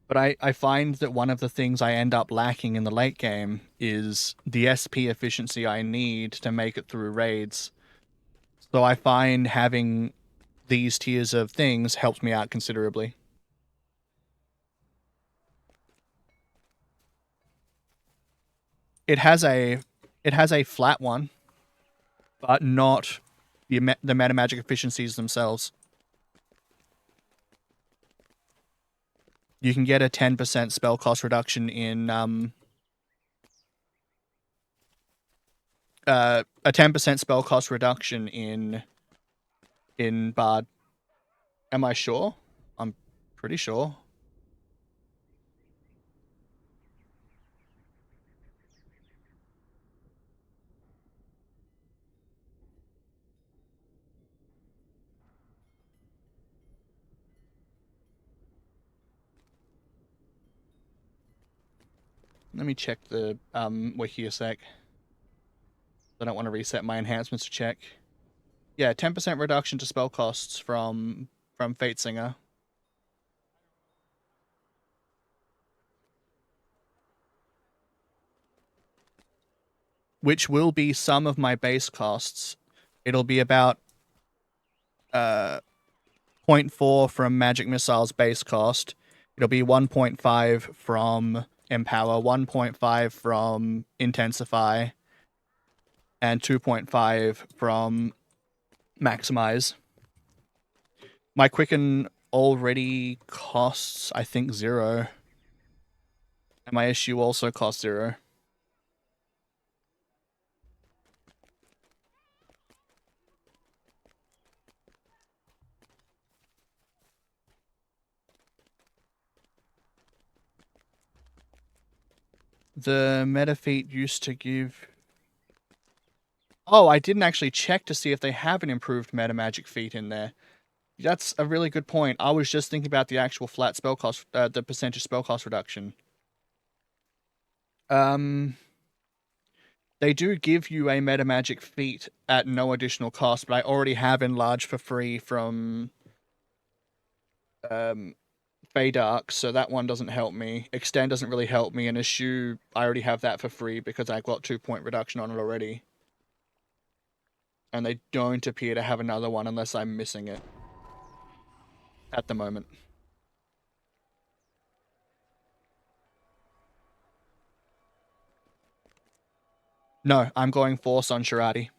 But I find that one of the things I end up lacking in the late game is the SP efficiency I need to make it through raids. So I find having these tiers of things helps me out considerably. It has a flat one, but not the meta magic efficiencies themselves. You can get a 10% spell cost reduction in a 10% spell cost reduction in Bard. Am I sure? I'm pretty sure. Let me check the wiki a sec. I don't want to reset my enhancements to check. Yeah, 10% reduction to spell costs from Fate Singer. Which will be some of my base costs. It'll be about 0.4 from Magic Missile's base cost. It'll be 1.5 from Empower, 1.5 from Intensify, and 2.5 from Maximize. My Quicken already costs, I think, 0. And my issue also costs 0. The meta feat used to give... Oh, I didn't actually check to see if they have an improved meta magic feat in there. That's a really good point. I was just thinking about the actual flat spell cost, the percentage spell cost reduction. They do give you a meta magic feat at no additional cost, but I already have Enlarge for free from Fey Dark, so that one doesn't help me. Extend doesn't really help me, and Eschew, I already have that for free because I got 2-point reduction on it already. And they don't appear to have another one unless I'm missing it at the moment. No, I'm going Force on Shirati.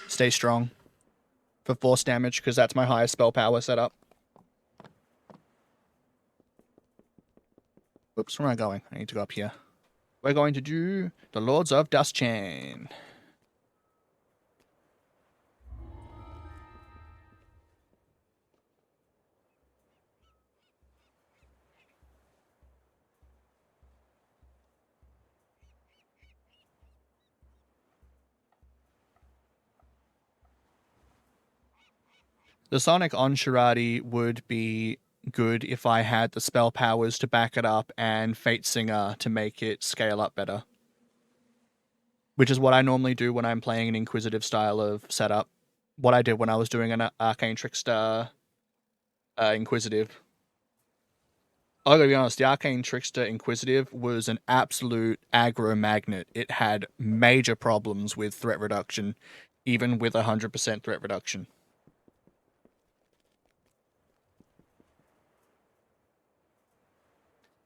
Stay strong for force damage because that's my highest spell power setup. Oops, where am I going? I need to go up here. We're going to do the Lords of Dustchain. The Sonic on Shirati would be good if I had the spell powers to back it up and Fate Singer to make it scale up better. Which is what I normally do when I'm playing an Inquisitive style of setup. What I did when I was doing an Arcane Trickster Inquisitive. I gotta be honest, the Arcane Trickster Inquisitive was an absolute aggro magnet. It had major problems with threat reduction, even with 100% threat reduction.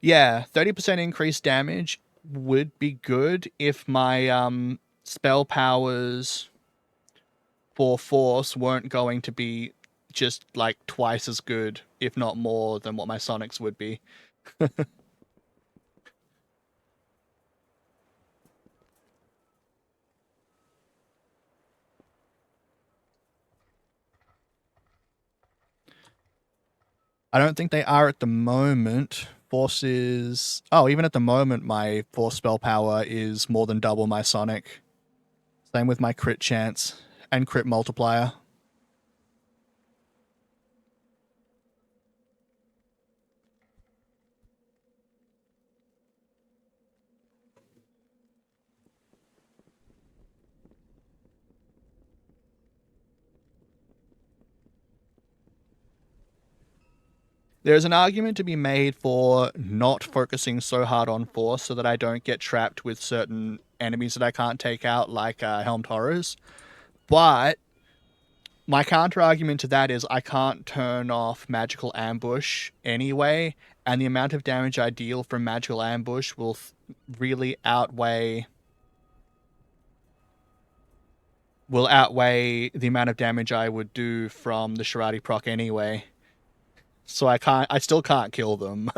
Yeah, 30% increased damage would be good if my spell powers for Force weren't going to be just like twice as good, if not more, than what my Sonics would be. I don't think they are at the moment. Force is... Oh, even at the moment, my Force spell power is more than double my Sonic. Same with my crit chance and crit multiplier. There's an argument to be made for not focusing so hard on Force so that I don't get trapped with certain enemies that I can't take out, like Helmed Horrors. But my counter argument to that is I can't turn off magical ambush anyway, and the amount of damage I deal from magical ambush will really outweigh the amount of damage I would do from the Sharati proc anyway. So I still can't kill them.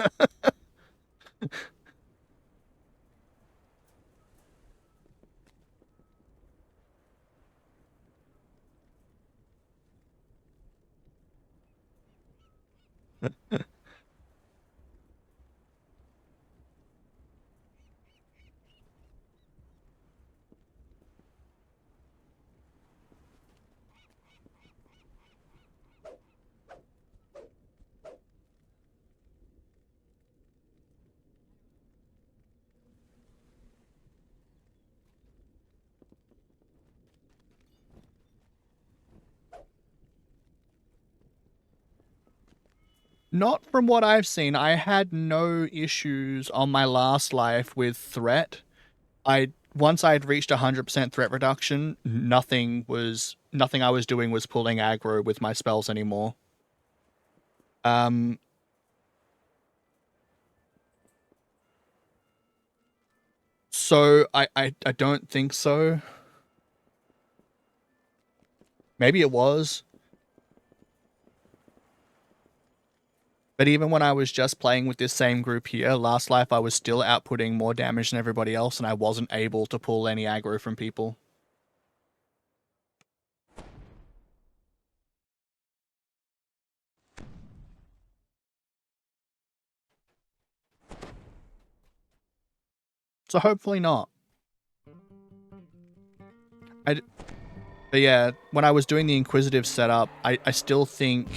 Not from what I've seen. I had no issues on my last life with threat. Once I'd reached 100% threat reduction, nothing I was doing was pulling aggro with my spells anymore. So I don't think so. Maybe it was. But even when I was just playing with this same group here, last life I was still outputting more damage than everybody else, and I wasn't able to pull any aggro from people. So hopefully not. But yeah, when I was doing the Inquisitive setup, I still think,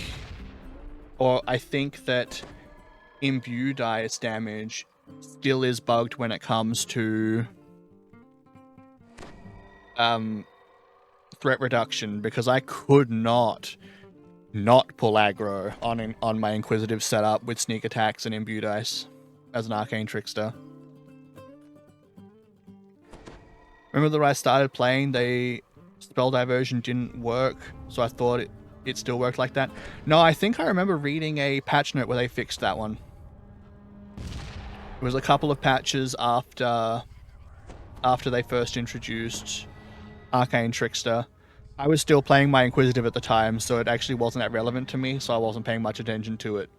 or I think that Imbue dice damage still is bugged when it comes to threat reduction, because I could not pull aggro on my Inquisitive setup with sneak attacks and Imbue dice as an Arcane Trickster. Remember that I started playing, the spell diversion didn't work, so I thought it still worked like that. No, I think I remember reading a patch note where they fixed that one. It was a couple of patches after they first introduced Arcane Trickster. I was still playing my Inquisitive at the time, so it actually wasn't that relevant to me, so I wasn't paying much attention to it.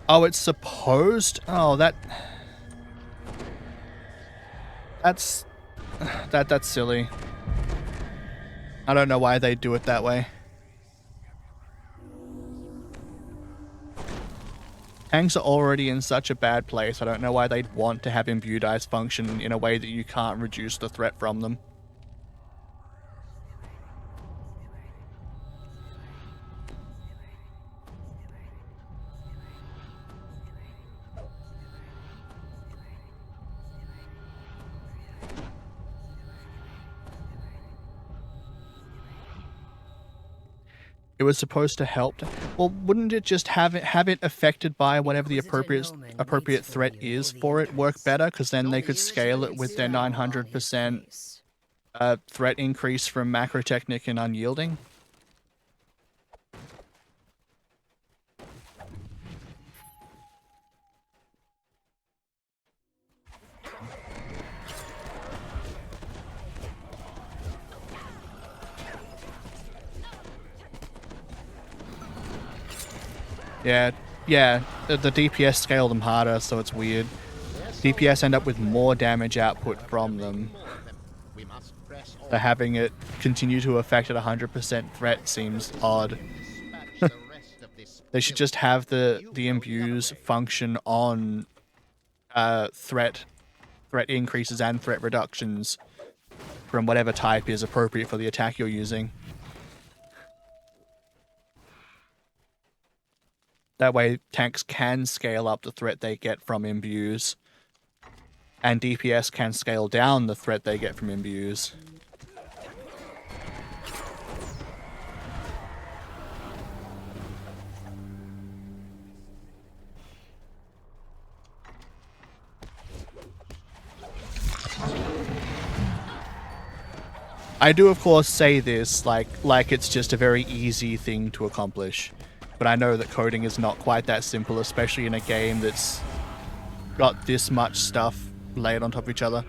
Oh, it's supposed... Oh, that's silly. I don't know why they do it that way. Tanks are already in such a bad place. I don't know why they'd want to have Imbue dice function in a way that you can't reduce the threat from them. It was supposed to help. Well, wouldn't it just have it affected by whatever the appropriate threat is for it work better? Because then they could scale it with their 900% threat increase from Macrotechnic and Unyielding. Yeah, the DPS scale them harder, so it's weird. DPS end up with more damage output from them. So having it continue to affect at 100% threat seems odd. They should just have the imbues function on threat increases and threat reductions from whatever type is appropriate for the attack you're using. That way, tanks can scale up the threat they get from imbues, and DPS can scale down the threat they get from imbues. I do, of course, say this like it's just a very easy thing to accomplish. But I know that coding is not quite that simple, especially in a game that's got this much stuff laid on top of each other.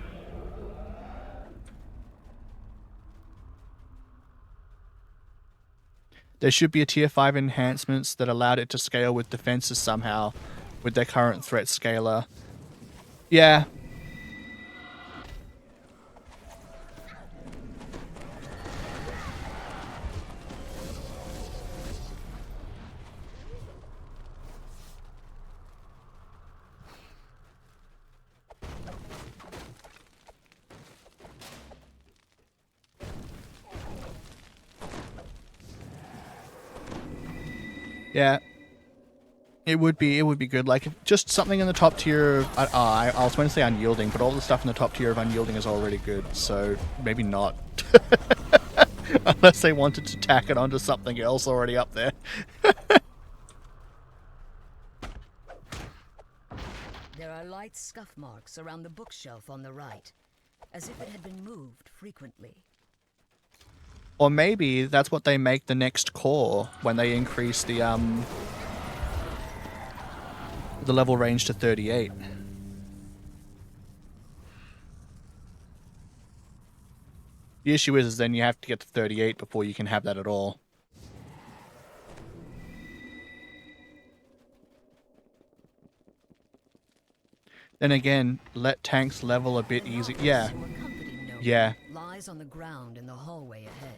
There should be a tier 5 enhancements that allowed it to scale with defenses somehow with their current threat scaler. Yeah. Yeah. It would be good. Like, just something in the top tier of, I was going to say unyielding, but all the stuff in the top tier of unyielding is already good, so maybe not. Unless they wanted to tack it onto something else already up there. There are light scuff marks around the bookshelf on the right, as if it had been moved frequently. Or maybe that's what they make the next core when they increase the level range to 38. The issue is then you have to get to 38 before you can have that at all. Then again, let tanks level a bit easy. Yeah. Yeah. Lies on the ground in the hallway ahead.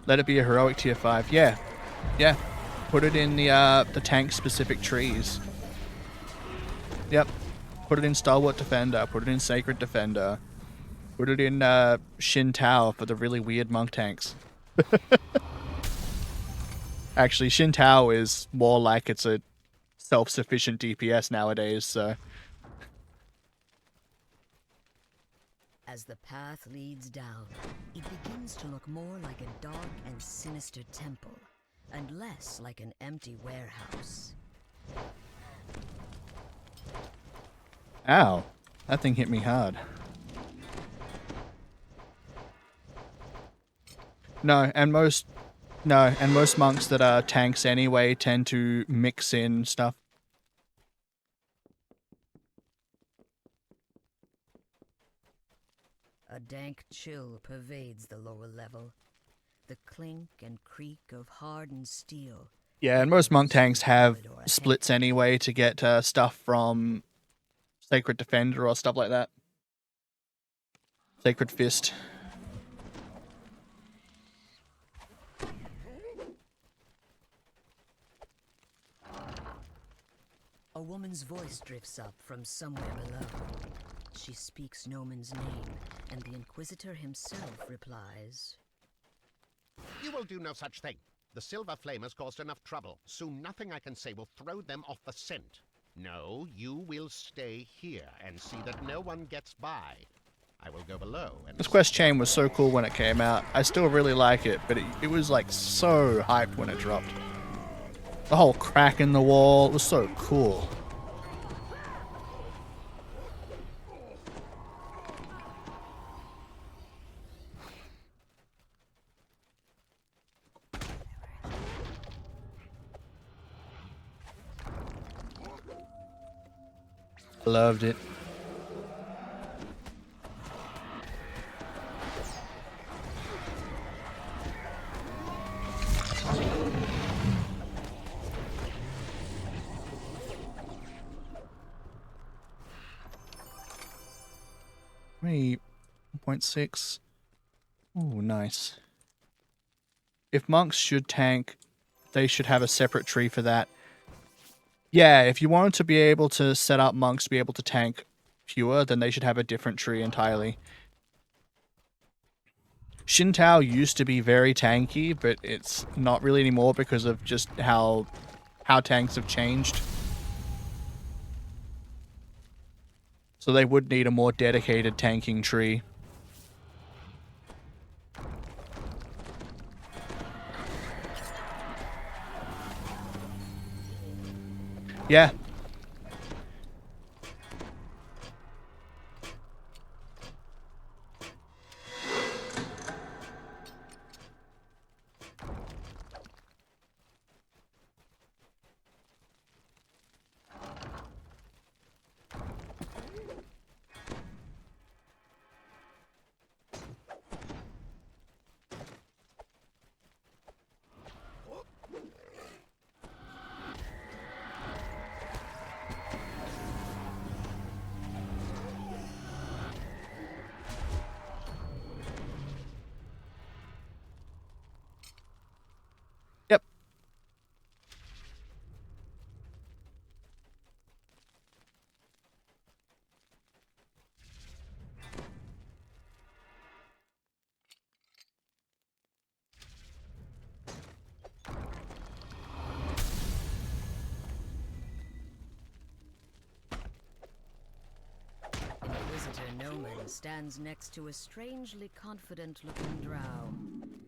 Let it be a heroic tier 5. Yeah. Yeah. Put it in the tank specific trees. Yep. Put it in Stalwart Defender. Put it in Sacred Defender. Put it in Shin Tao for the really weird monk tanks. Actually, Shin Tao is more like it's a self-sufficient DPS nowadays, so... As the path leads down, it begins to look more like a dark and sinister temple, and less like an empty warehouse. Ow. That thing hit me hard. And most monks that are tanks anyway tend to mix in stuff. A dank chill pervades the lower level. The clink and creak of hardened steel. Yeah, and most monk tanks have splits anyway to get stuff from Sacred Defender or stuff like that. Sacred Fist. A woman's voice drifts up from somewhere below. She speaks Noman's name, and the Inquisitor himself replies. You will do no such thing. The Silver Flame has caused enough trouble. Soon nothing I can say will throw them off the scent. No, you will stay here and see that no one gets by. I will go below and... This quest chain was so cool when it came out. I still really like it, but it was like so hyped when it dropped. The whole crack in the wall was so cool. Loved it. Wait, 1.6. Ooh, nice. If monks should tank, they should have a separate tree for that. Yeah, if you wanted to be able to set up monks to be able to tank pure, then they should have a different tree entirely. Shin Tao used to be very tanky, but it's not really anymore because of just how how tanks have changed. So they would need a more dedicated tanking tree. Yeah. Yep. Inquisitor Noman stands next to a strangely confident-looking drow.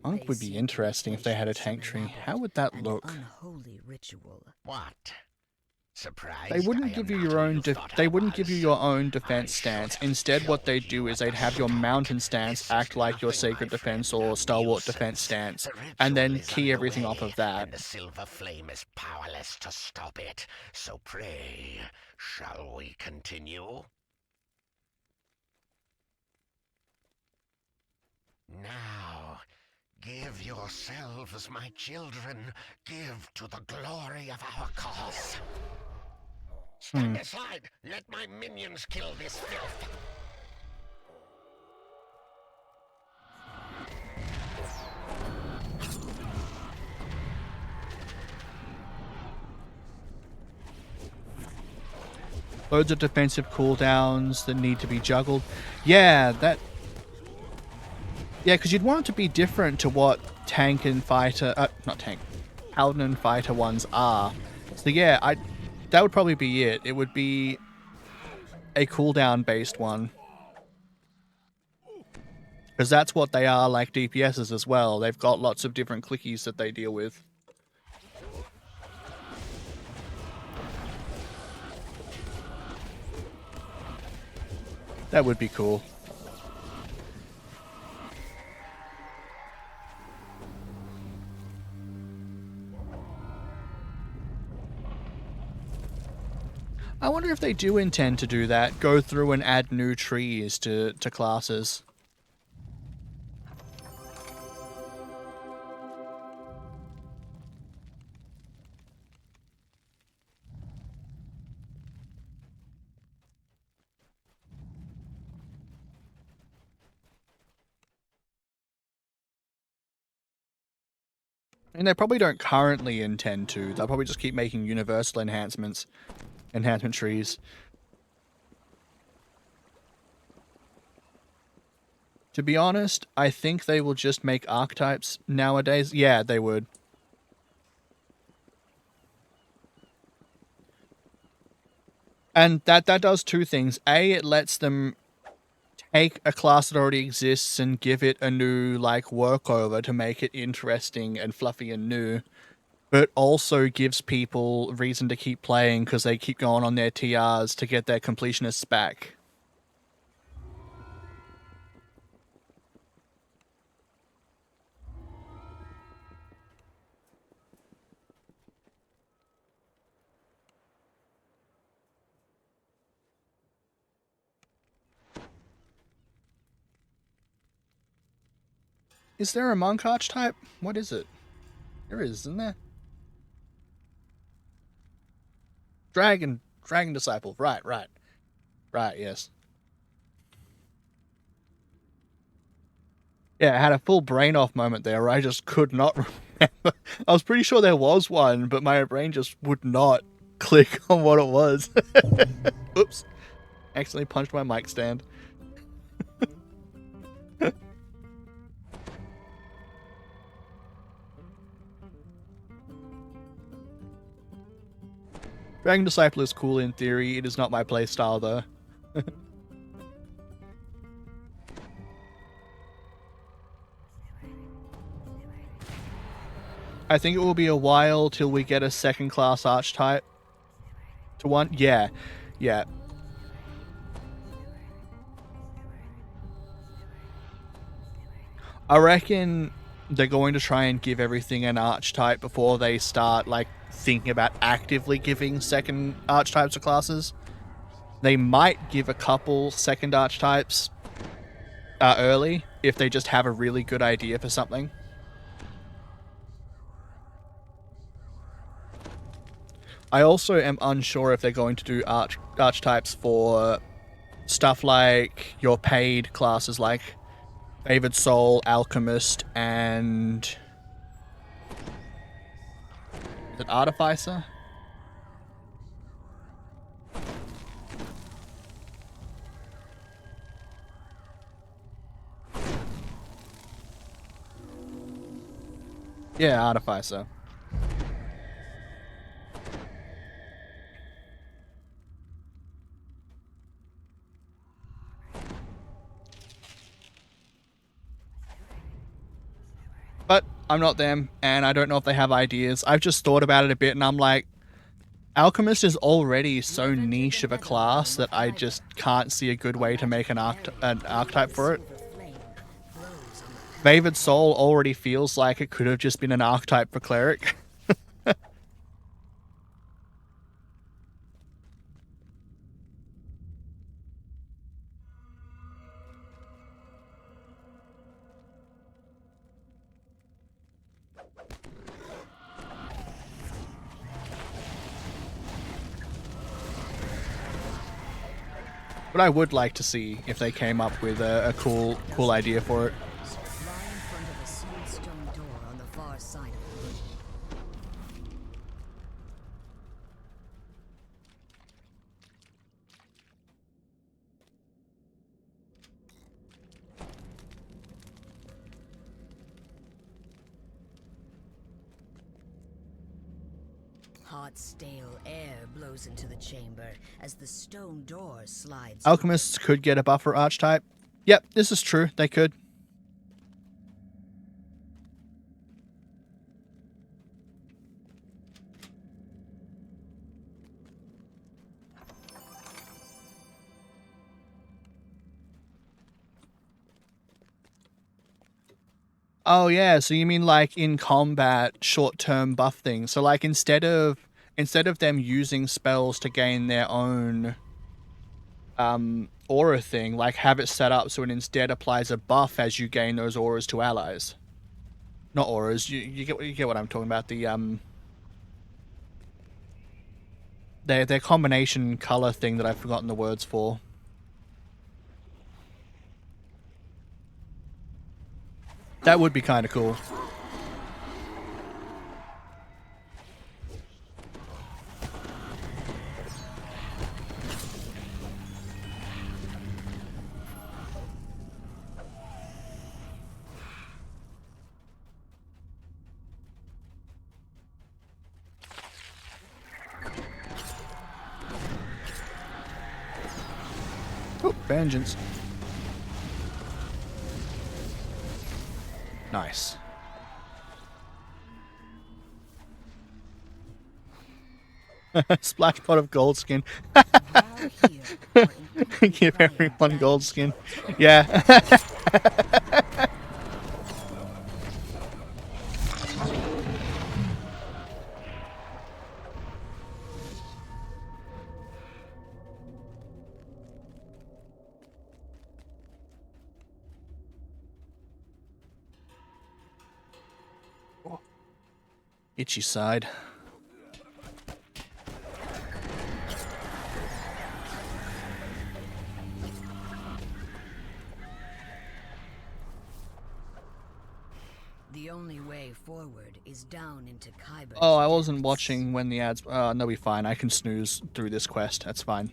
Monk would be interesting if they had a tank tree. How would that An look? unholy ritual. What? Surprised? They wouldn't give you your own. They wouldn't give you your own defense stance. Instead, what they'd do is they'd have your mountain stance act like your sacred defense or stalwart defense stance, and then key everything off of that. And the silver flame is powerless to stop it. So pray, shall we continue? Now, give yourselves, my children. Give to the glory of our cause. Stand aside! Let my minions kill this filth! Loads of defensive cooldowns that need to be juggled. Yeah, that... Yeah, because you'd want it to be different to what tank and fighter... not tank. Paladin and fighter ones are. So yeah, that would probably be it. It would be a cooldown-based one. Because that's what they are like DPSs as well. They've got lots of different clickies that they deal with. That would be cool. I wonder if they do intend to do that, go through and add new trees to classes. And they probably don't currently intend to. They'll probably just keep making universal enhancement trees. To be honest, I think they will just make archetypes nowadays. Yeah, they would. And that does two things. A, it lets them take a class that already exists and give it a new, like, workover to make it interesting and fluffy and new. But also gives people reason to keep playing because they keep going on their TRs to get their completionists back. Is there a monk archetype? What is it? There is, isn't there? Dragon Disciple. Right, yes. Yeah, I had a full brain off moment there where I just could not remember. I was pretty sure there was one, but my brain just would not click on what it was. Oops. Accidentally punched my mic stand. Dragon Disciple is cool in theory. It is not my playstyle though. I think it will be a while till we get a second class archetype to one. Yeah. Yeah. I reckon they're going to try and give everything an archetype before they start like thinking about actively giving second archetypes or classes. They might give a couple second archetypes early if they just have a really good idea for something. I also am unsure if they're going to do archetypes for stuff like your paid classes like Favored Soul, Alchemist, and is it Artificer? Yeah, Artificer. But I'm not them, and I don't know if they have ideas. I've just thought about it a bit, and I'm like, Alchemist is already so niche of a class that I just can't see a good way to make an archetype for it. Favored Soul already feels like it could have just been an archetype for Cleric. But I would like to see if they came up with a cool idea for it. Lie in front of a smooth stone door on the far side of the room. Hot, stale air blows into the chamber as the stone door slides. Alchemists could get a buffer archetype. Yep, this is true. They could. Oh yeah, so you mean like in combat short-term buff things. So like instead of them using spells to gain their own aura thing, like have it set up so it instead applies a buff as you gain those auras to allies. Not auras, you get what I'm talking about. The their combination color thing that I've forgotten the words for. That would be kind of cool. Oh, vengeance. Nice. Splash pot of gold skin. Give everyone gold skin. Yeah. Itchy side. The only way forward is down into Kyber's Oh, I wasn't depths. watching when the ads. No, be fine. I can snooze through this quest. That's fine.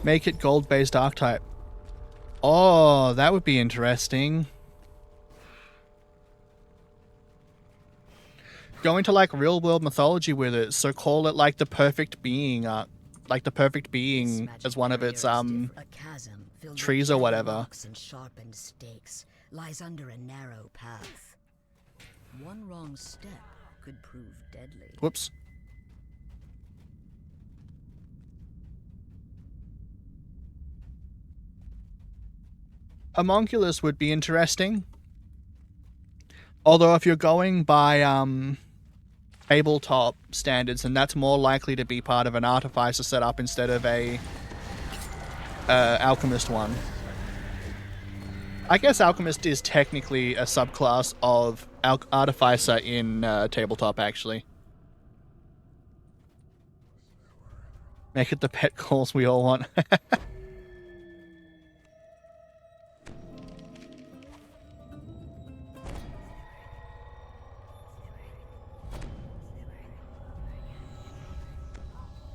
Make it gold-based archetype. Oh, that would be interesting. Go into like real-world mythology with it, so call it like the perfect being, like the perfect being as one of its trees or whatever. And sharpened stakes lies under a narrow path. One wrong step could prove deadly. Whoops. Homunculus would be interesting. Although if you're going by tabletop standards, then that's more likely to be part of an artificer setup instead of a alchemist one. I guess alchemist is technically a subclass of artificer in tabletop, actually. Make it the pet calls we all want.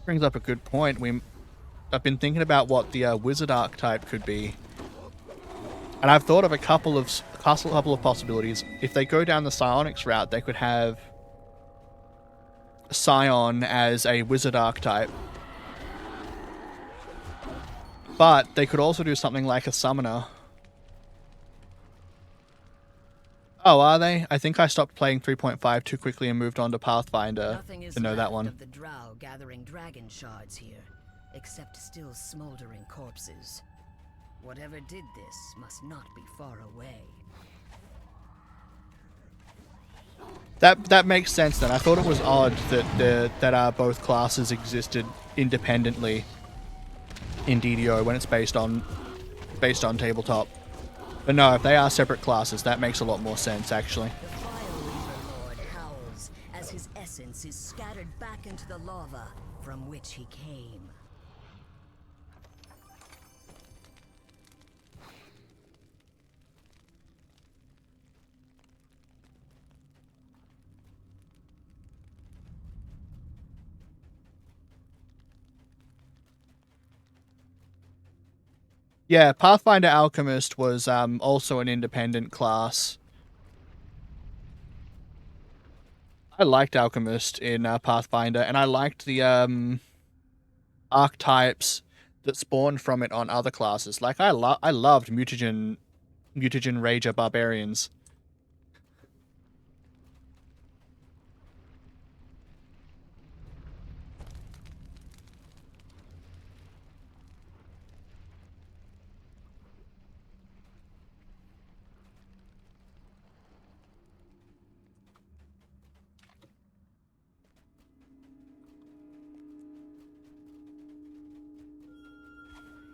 Brings up a good point. I've been thinking about what the wizard archetype could be, and I've thought of a couple of possibilities. If they go down the psionics route, they could have Scion as a wizard archetype, but they could also do something like a summoner. Oh, are they? I think I stopped playing 3.5 too quickly and moved on to Pathfinder to know that one. Of the drow gathering dragon shards here, except still smoldering corpses. Whatever did this must not be far away. That makes sense then. I thought it was odd that both classes existed independently in DDO when it's based on tabletop. But no, if they are separate classes, that makes a lot more sense, actually. The fire Overlord howls as his essence is scattered back into the lava from which he came. Yeah, Pathfinder Alchemist was also an independent class. I liked Alchemist in Pathfinder, and I liked the archetypes that spawned from it on other classes. Like I loved Mutagen Rager Barbarians.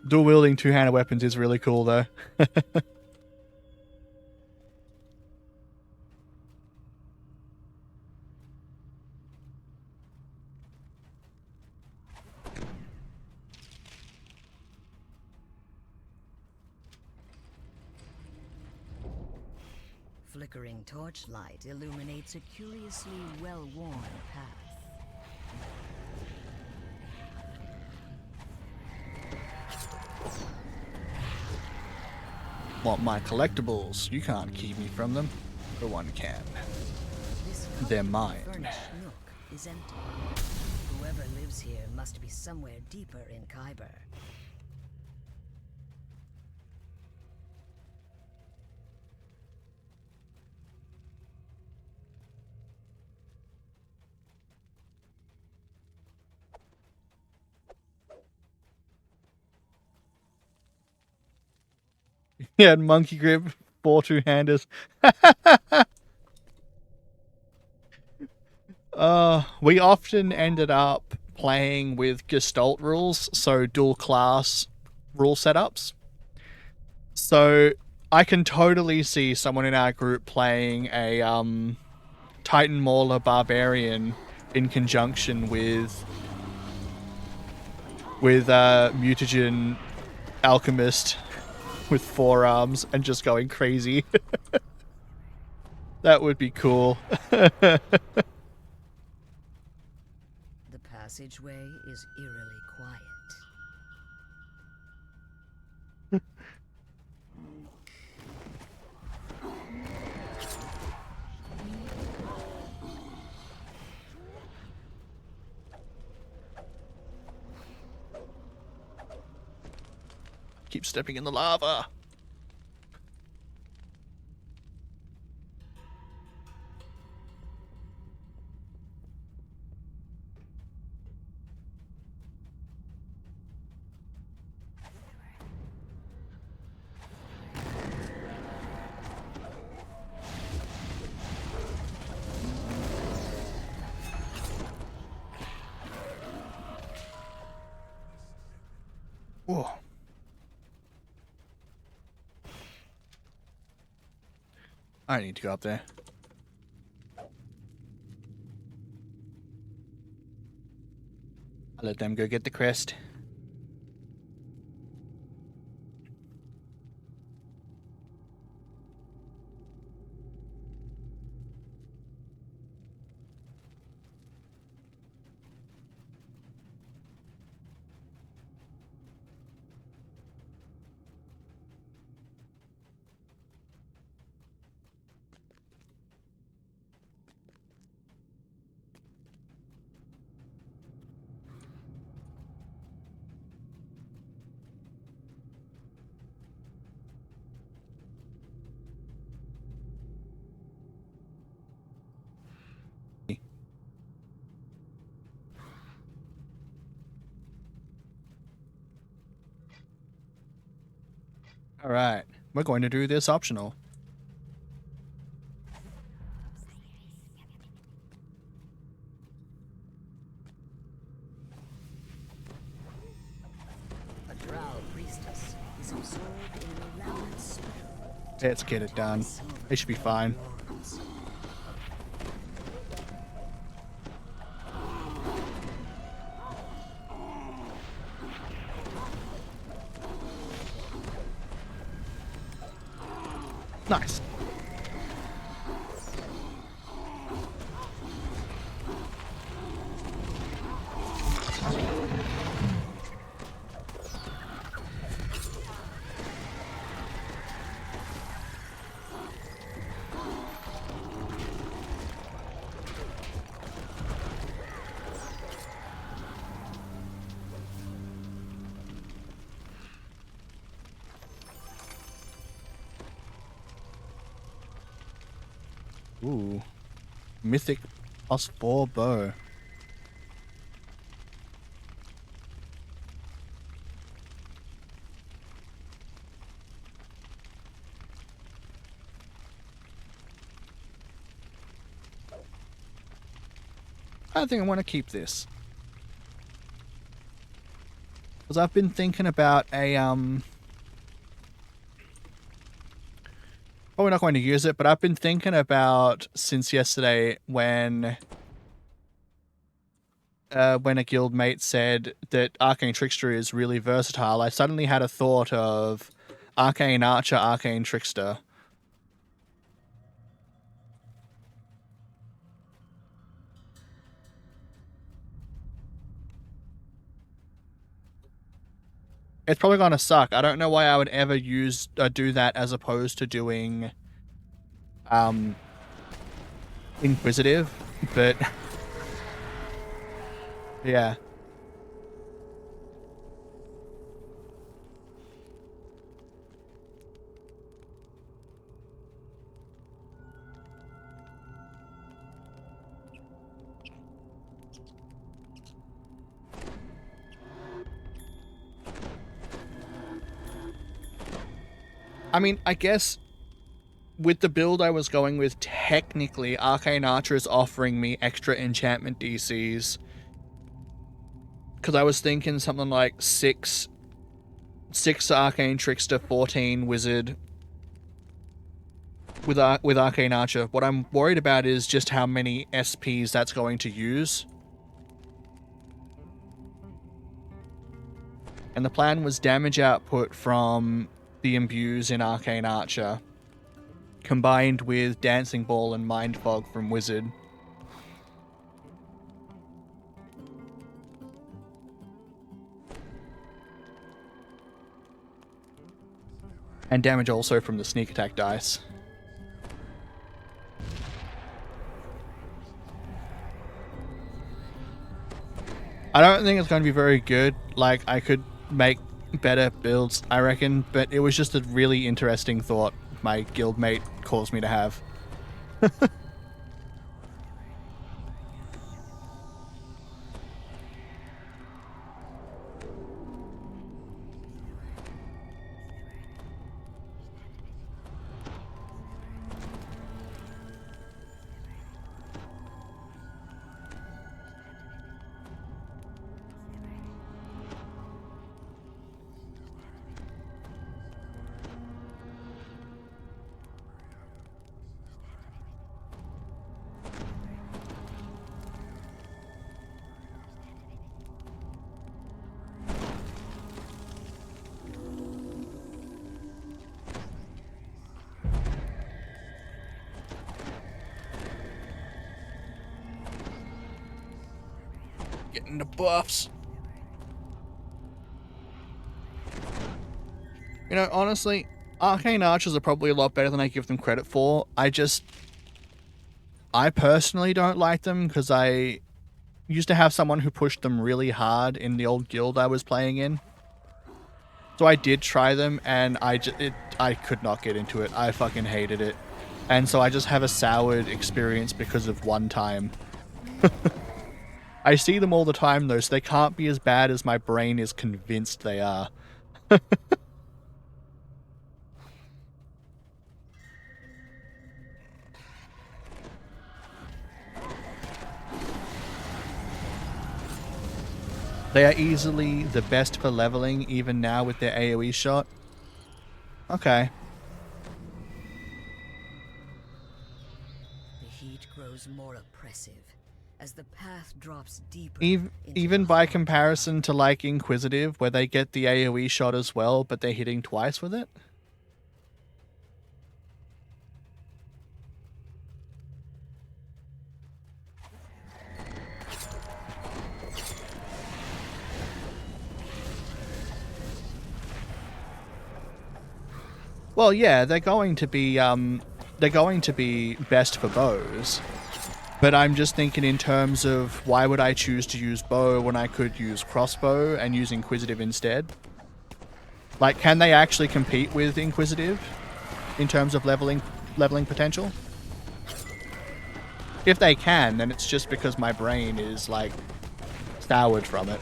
Dual wielding two-handed weapons is really cool, though. Flickering torchlight illuminates a curiously well-worn path. Want my collectibles? You can't keep me from them. No one can. They're mine. Furnished nook is empty. Whoever lives here must be somewhere deeper in Khyber. Yeah, monkey grip, 4 two-handers. We often ended up playing with Gestalt rules, so dual class rule setups. So I can totally see someone in our group playing a Titan Mauler Barbarian in conjunction with Mutagen Alchemist with 4 arms and just going crazy. That would be cool. The passageway is eerily quiet. Keep stepping in the lava. Whoa. I need to go up there. I'll let them go get the crest. Alright, we're going to do this optional. A drow priestess is absorbed in an elaborate spell. Let's get it done. It should be fine. Nice. Ooh. Mythic +4 bow. I think I want to keep this. Because I've been thinking about a, probably not going to use it, but I've been thinking about since yesterday when a guildmate said that Arcane Trickster is really versatile, I suddenly had a thought of Arcane Archer, Arcane Trickster. It's probably gonna suck. I don't know why I would ever do that as opposed to doing Inquisitive, but yeah. I mean, I guess with the build I was going with, technically, Arcane Archer is offering me extra enchantment DCs. Because I was thinking something like 6 Arcane Trickster, 14 Wizard with Arcane Archer. What I'm worried about is just how many SPs that's going to use. And the plan was damage output from the imbues in Arcane Archer, combined with Dancing Ball and Mind Fog from Wizard. And damage also from the sneak attack dice. I don't think it's going to be very good. Like, I could make better builds, I reckon, but it was just a really interesting thought my guildmate caused me to have. Getting the buffs. You know, honestly, Arcane Archers are probably a lot better than I give them credit for. I personally don't like them because I used to have someone who pushed them really hard in the old guild I was playing in. So I did try them, and I could not get into it. I fucking hated it. And so I just have a soured experience because of one time. I see them all the time though, so they can't be as bad as my brain is convinced they are. They are easily the best for leveling, even now with their AoE shot. Okay. The heat grows more oppressive as the path drops deeper. Even by comparison to like Inquisitive, where they get the AoE shot as well, but they're hitting twice with it. Well, yeah, they're going to be best for bows. But I'm just thinking in terms of why would I choose to use bow when I could use crossbow and use Inquisitive instead? Like, can they actually compete with Inquisitive in terms of leveling potential? If they can, then it's just because my brain is, like, soured from it.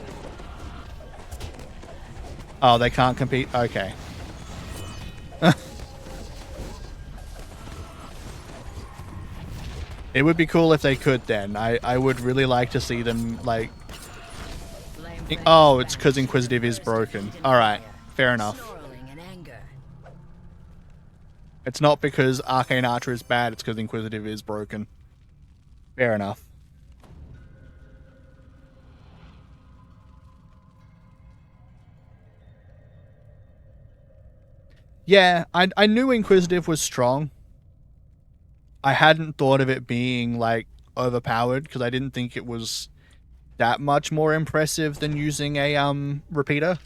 Oh, they can't compete? Okay. It would be cool if they could then. I would really like to see them, like... Oh, it's because Inquisitive is broken. Alright, fair enough. It's not because Arcane Archer is bad, it's because Inquisitive is broken. Fair enough. Yeah, I knew Inquisitive was strong. I hadn't thought of it being, like, overpowered, because I didn't think it was that much more impressive than using a, repeater.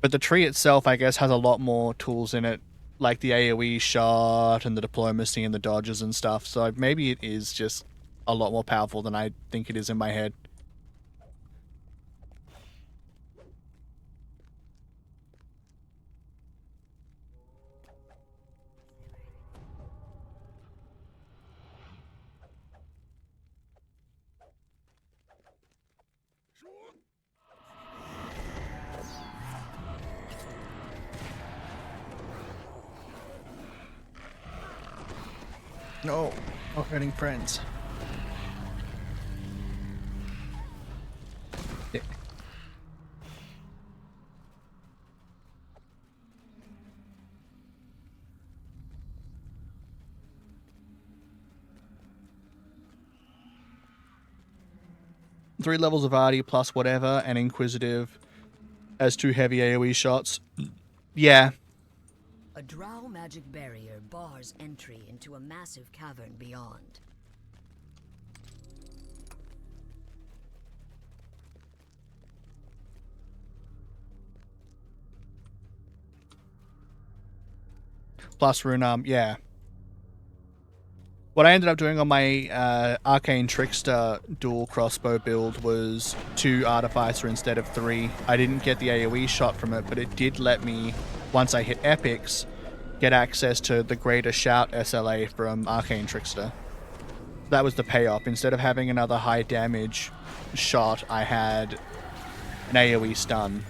But the tree itself, I guess, has a lot more tools in it, like the AoE shot and the diplomacy and the dodges and stuff, so maybe it is just a lot more powerful than I think it is in my head. No, not hurting friends. Yeah. Three levels of Artie plus whatever, and Inquisitive as 2 heavy AoE shots. Yeah. A drow magic barrier bars entry into a massive cavern beyond. Plus rune arm, yeah. What I ended up doing on my Arcane Trickster dual crossbow build was 2 Artificer instead of 3. I didn't get the AoE shot from it, but it did let me, once I hit Epics, get access to the Greater Shout SLA from Arcane Trickster. That was the payoff. Instead of having another high damage shot, I had an AoE stun.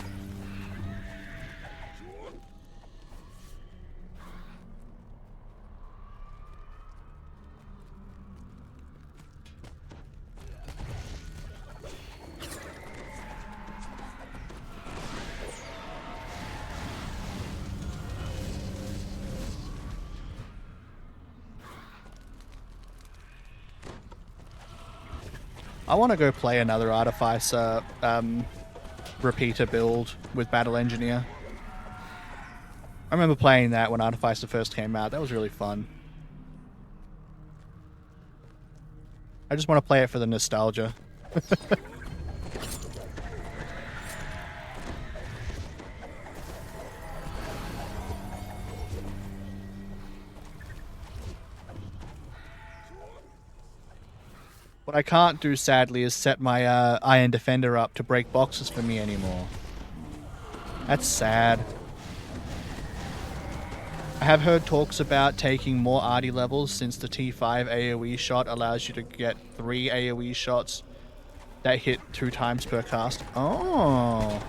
I want to go play another Artificer repeater build with Battle Engineer. I remember playing that when Artificer first came out. That was really fun. I just want to play it for the nostalgia. What I can't do, sadly, is set my Iron Defender up to break boxes for me anymore. That's sad. I have heard talks about taking more Arty levels since the T5 AoE shot allows you to get 3 AoE shots that hit 2 times per cast. Oh.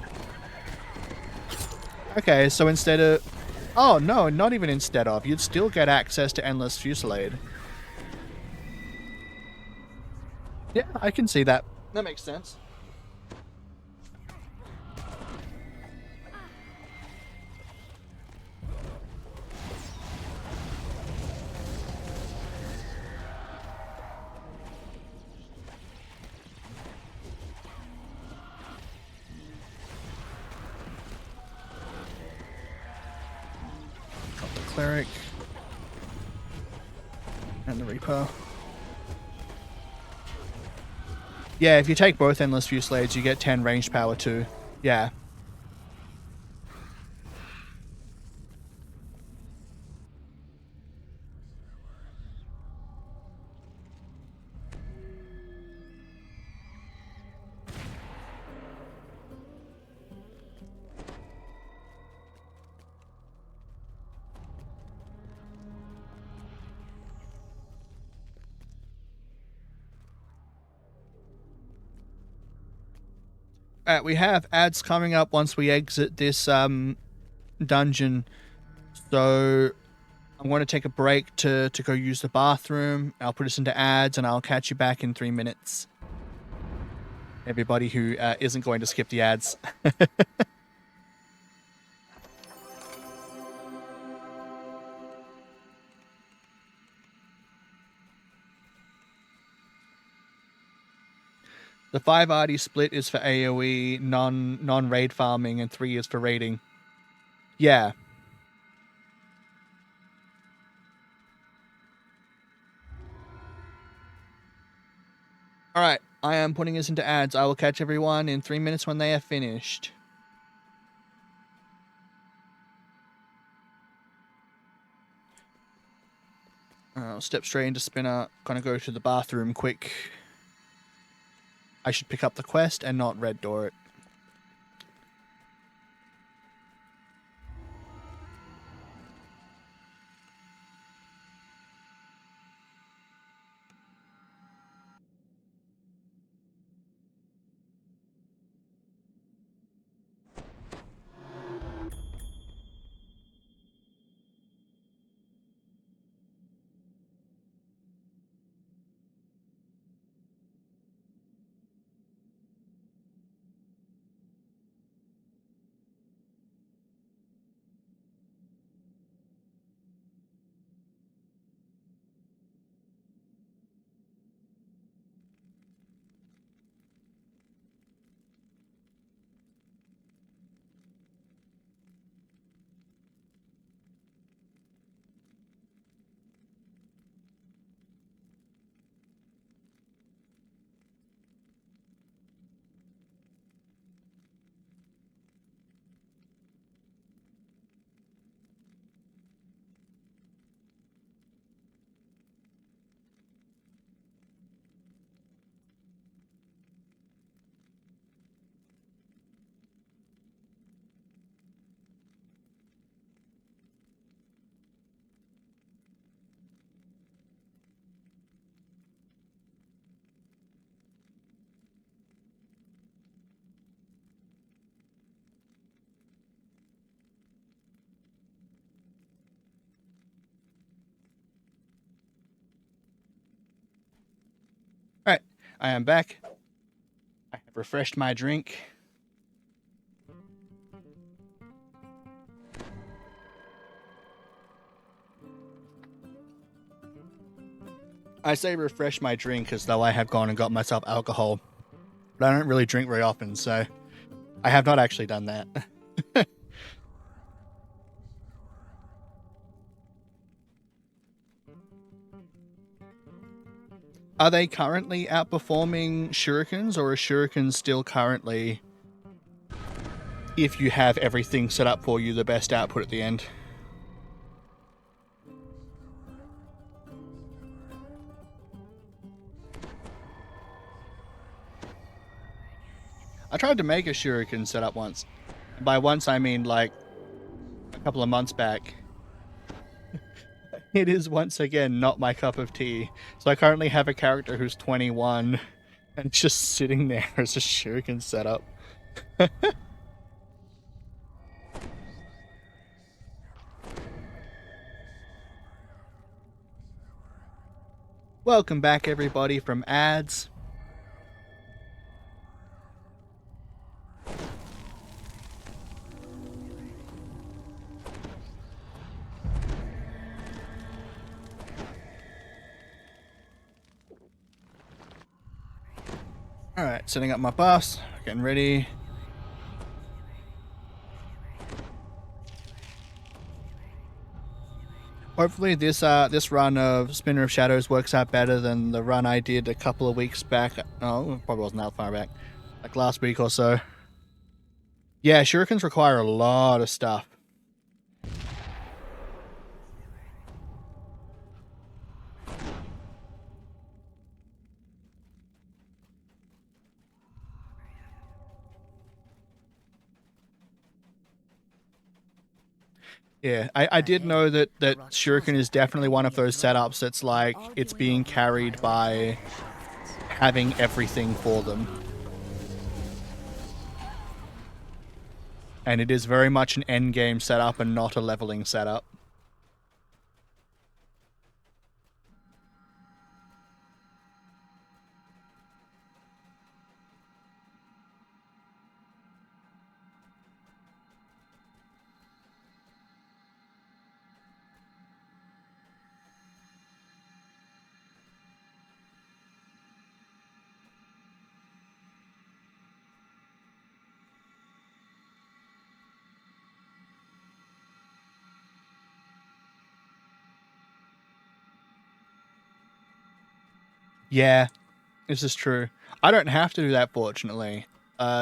Okay, so instead of... Oh, no, not even instead of. You'd still get access to Endless Fusillade. Yeah, I can see that. That makes sense. Got the Cleric. And the Reaper. Yeah, if you take both Endless Fusillades, you get 10 ranged power too. Yeah. Alright, we have ads coming up once we exit this dungeon. So I'm going to take a break to go use the bathroom. I'll put us into ads and I'll catch you back in 3 minutes. Everybody who isn't going to skip the ads. The 5 RD split is for AoE, non-raid farming, and 3 is for raiding. Yeah. Alright, I am putting this into ads. I will catch everyone in 3 minutes when they are finished. I'll step straight into Spinner. Gonna go to the bathroom quick. I should pick up the quest and not red door it. I am back. I have refreshed my drink. I say refresh my drink as though I have gone and got myself alcohol. But I don't really drink very often, so I have not actually done that. Are they currently outperforming shurikens, or are shurikens still currently, if you have everything set up for you, the best output at the end? I tried to make a shuriken setup once. By once, I mean like a couple of months back. It is once again not my cup of tea. So I currently have a character who's 21 and it's just sitting there as a shuriken setup. Welcome back, everybody, from ads. Alright, setting up my buffs, getting ready. Hopefully this run of Spinner of Shadows works out better than the run I did a couple of weeks back. Oh, probably wasn't that far back. Like last week or so. Yeah, shurikens require a lot of stuff. Yeah, I did know that shuriken is definitely one of those setups that's like, it's being carried by having everything for them. And it is very much an endgame setup and not a leveling setup. Yeah, this is true. I don't have to do that, fortunately.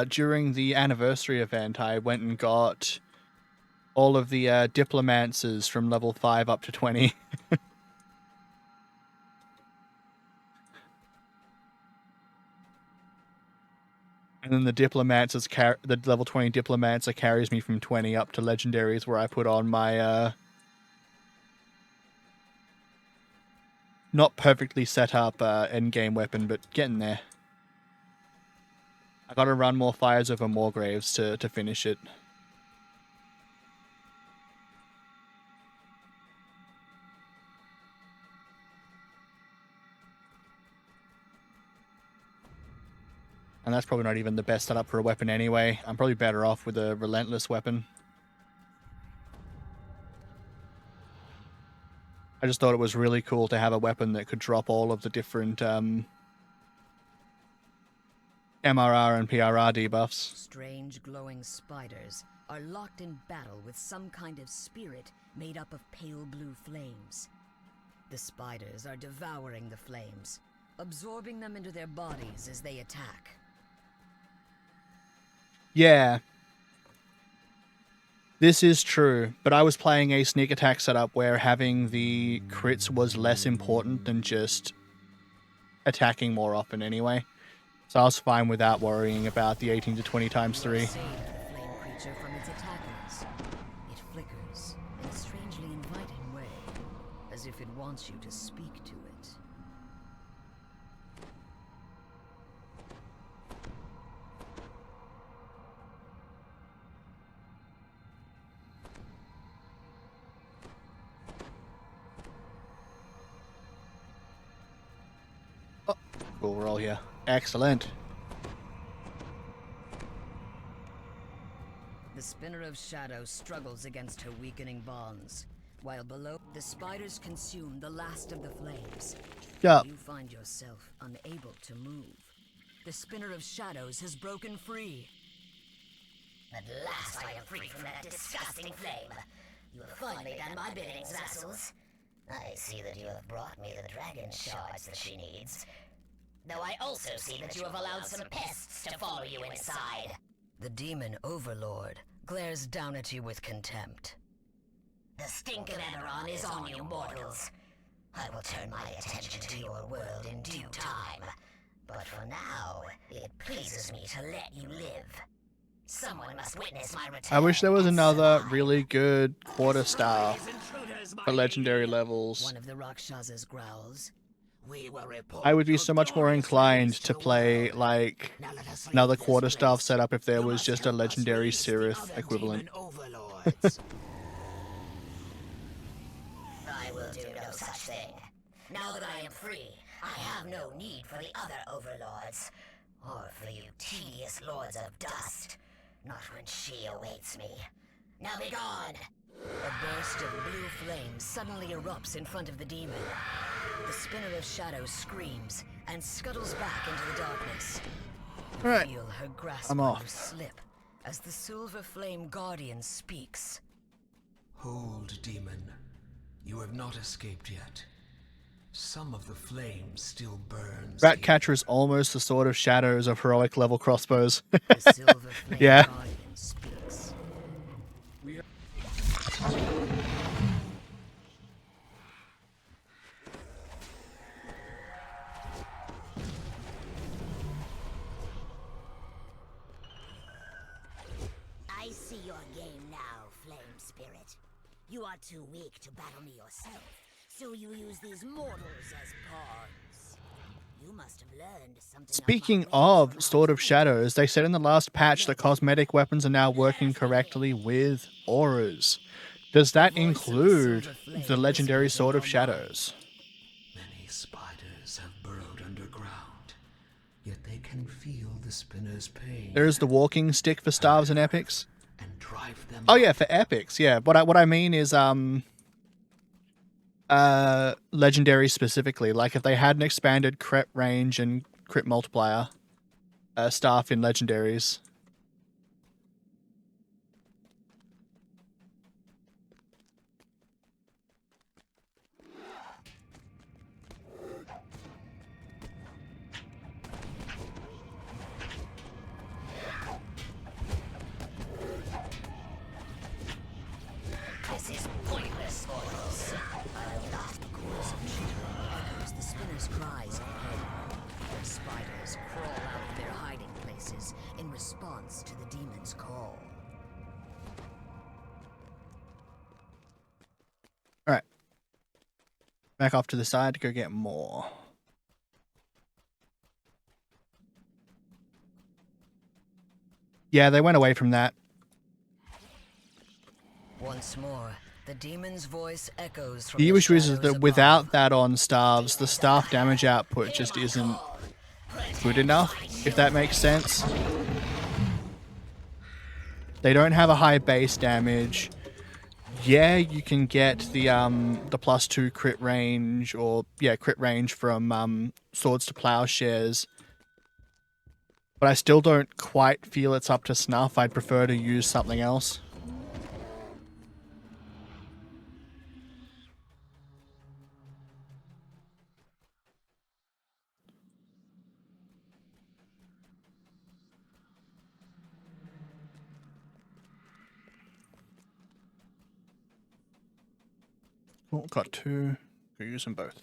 During the anniversary event, I went and got all of the diplomancers from level 5 up to 20. And then the diplomancers the level 20 diplomancer carries me from 20 up to legendaries, where I put on my not perfectly set up endgame weapon, but getting there. I gotta run more fires over more graves to finish it. And that's probably not even the best setup for a weapon anyway. I'm probably better off with a relentless weapon. I just thought it was really cool to have a weapon that could drop all of the different MRR and PRR debuffs. Strange glowing spiders are locked in battle with some kind of spirit made up of pale blue flames. The spiders are devouring the flames, absorbing them into their bodies as they attack. Yeah. This is true, but I was playing a sneak attack setup where having the crits was less important than just attacking more often anyway. So I was fine without worrying about the 18 to 20 times 3. Save the flame creature from its attackers. It flickers in a strangely inviting way, as if it wants you to speak to it. Oh, cool, we're all here. Excellent. The Spinner of Shadow struggles against her weakening bonds, while below, the spiders consume the last of the flames. Yeah. You find yourself unable to move. The Spinner of Shadows has broken free. At last I am free from that disgusting flame. You have finally done my bidding, vassals. I see that you have brought me the dragon shards that she needs. Though I also see that you have allowed some pests to follow you inside. The demon Overlord glares down at you with contempt. The stink of Eberron is on you, mortals. I will turn my attention to your world in due time. But for now, it pleases me to let you live. Someone must witness my return. I wish there was and another survive. really good quarterstaff Intruders, my for legendary lady. levels. One of the Rakshasas growls. We will report I would be your so much more glorious inclined deeds to the play world. like Now let us leave another this quarterstaff place. setup if there You was must just a help us legendary release the Sirith other equivalent. demon overlords. I will do no such thing. Now that I am free, I have no need for the other overlords, or for you tedious lords of dust. Not when she awaits me. Now be gone! A burst of blue flame suddenly erupts in front of the demon. The Spinner of Shadow screams and scuttles back into the darkness. You Alright, feel her grasp I'm on off. you slip as the Silver Flame Guardian speaks. Hold, demon. You have not escaped yet. Some of the flame still burns. Ratcatcher is almost the Sword of Shadows of heroic level crossbows. The Silver Flame Yeah. Guardian speaks. I see your game now, Flame Spirit. You are too weak to battle me yourself, so you use these mortals as pawns. You must have learned something. Speaking of my ways of Sword of from Shadows, they said in the last patch that cosmetic weapons are now working correctly with auras. Does that The voice of the include Silver Flame the legendary whispers in Sword your of Shadows? Many spiders have burrowed underground, yet they can feel the spinner's pain There is the walking stick for staves and epics. and drive them. Oh yeah, for epics, yeah. What I mean is legendary specifically. Like if they had an expanded crit range and crit multiplier staff in legendaries. This is pointless, mortals. I'll not Echoes the Spinner's cries of pain. The spiders crawl out of their hiding places in response to the demon's call. Alright. Back off to the side to go get more. Yeah, they went away from that. Once more, the demon's voice echoes from The the issue is shadows that above. without that on staves, the staff damage output just isn't good enough, if that makes sense. They don't have a high base damage. Yeah, you can get the +2 crit range, or yeah, crit range from swords to plowshares. But I still don't quite feel it's up to snuff. I'd prefer to use something else. Oh, got two. Go use them both.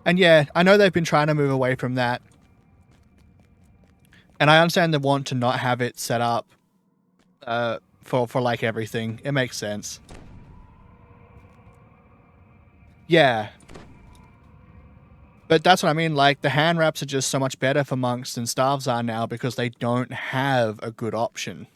And yeah, I know they've been trying to move away from that. And I understand the want to not have it set up for like everything. It makes sense. Yeah. But that's what I mean, like, the hand wraps are just so much better for monks than staves are now because they don't have a good option.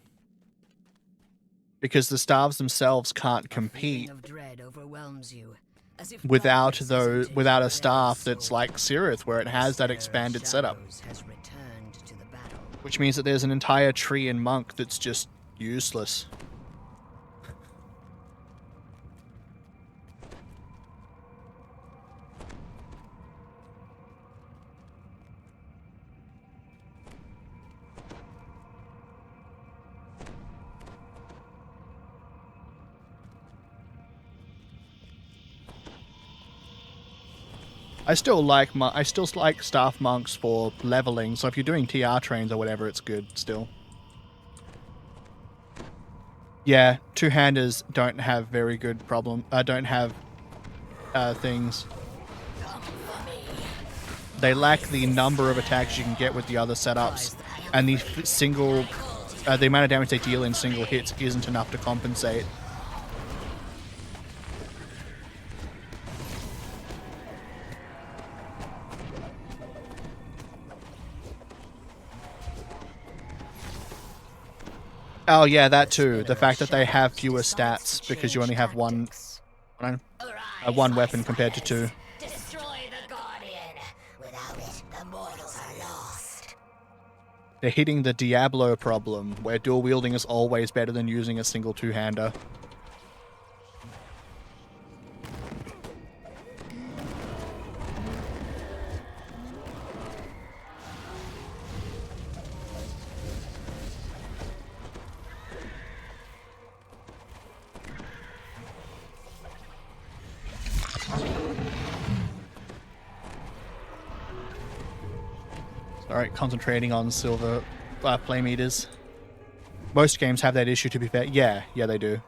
Because the staves themselves can't compete Of dread overwhelms you, as if without darkness has entered without your a very staff that's soul. like Sirith, where it has that Slayer of expanded setup. Shadows has returned to the battle. Which means that there's an entire tree in monk that's just useless. I still like staff monks for leveling. So if you're doing TR trains or whatever, it's good still. Yeah, two-handers don't have very good don't have things. They lack the number of attacks you can get with the other setups, and the the amount of damage they deal in single hits isn't enough to compensate. Oh yeah, that too. The fact that they have fewer stats because you only have one weapon compared to two. Destroy the Guardian. Without it, the mortals are lost. They're hitting the Diablo problem, where dual wielding is always better than using a single two-hander. Alright, concentrating on silver flame eaters. Most games have that issue, to be fair. Yeah, they do.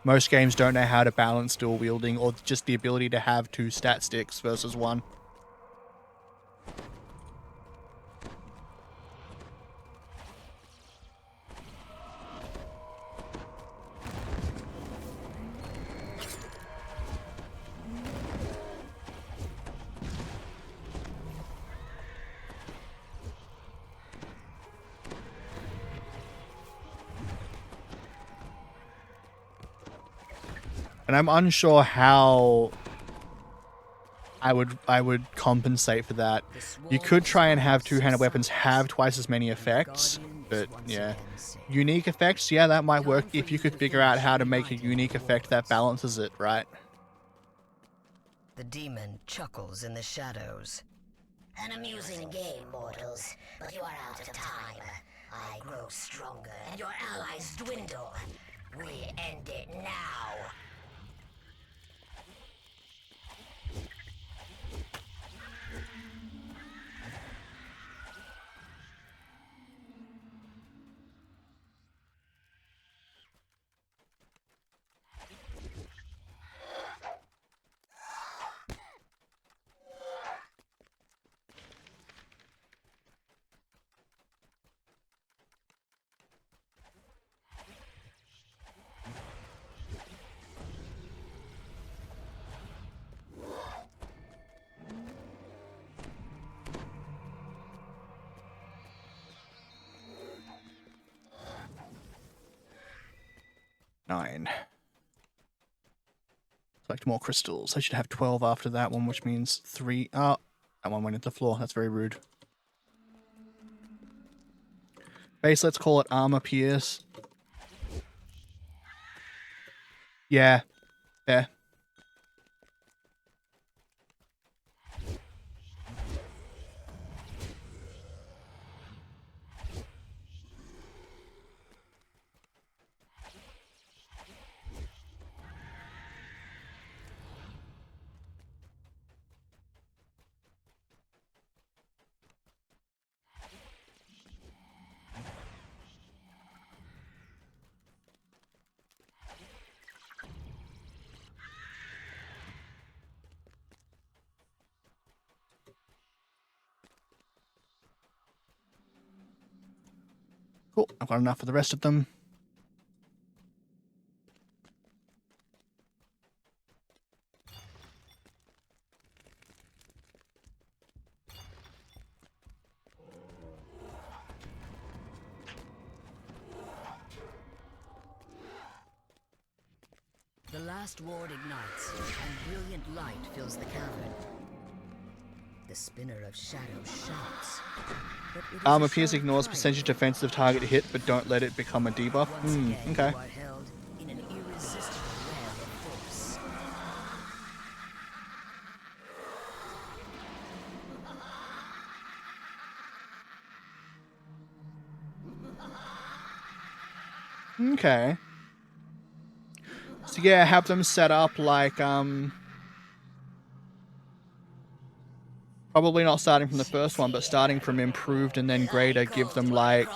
Most games don't know how to balance dual wielding or just the ability to have two stat sticks versus one. And I'm unsure how I would compensate for that. You could try and have two-handed weapons have twice as many effects, but yeah. Unique effects, yeah, that might work if you could figure out how to make a unique effect that balances it, right? The demon chuckles in the shadows. An amusing game, mortals, but you are out of time. I grow stronger, and your allies dwindle. We end it now. Nine. Collect more crystals. I should have 12 after that one, which means 3. Oh, that one went into the floor. That's very rude. Base, let's call it armor pierce. Yeah. Yeah. Cool. I've got enough for the rest of them. The last ward ignites, and brilliant light fills the cavern. The spinner of shadows shouts. But it is a Armor shout Pierce of ignores triumph. percentage defensive target hit, but don't let it become a debuff. Once again, Okay. you are held in an irresistible web of force. Okay. So yeah, have them set up like probably not starting from the first one, but starting from improved and then greater, give them like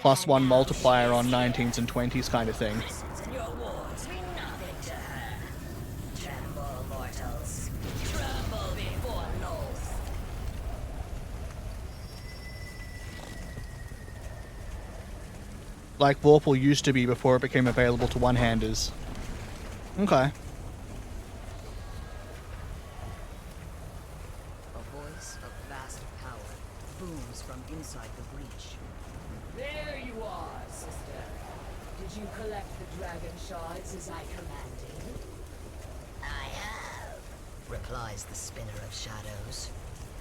+1 multiplier on 19s and 20s kind of thing. And your wards mean nothing to her. Tremble, mortals. Tremble before Loth. Like Vorpal used to be before it became available to one-handers. Okay. A voice of vast power booms from inside the breach. There you are, sister. Did you collect the dragon shards as I commanded? I have, Replies the spinner of shadows.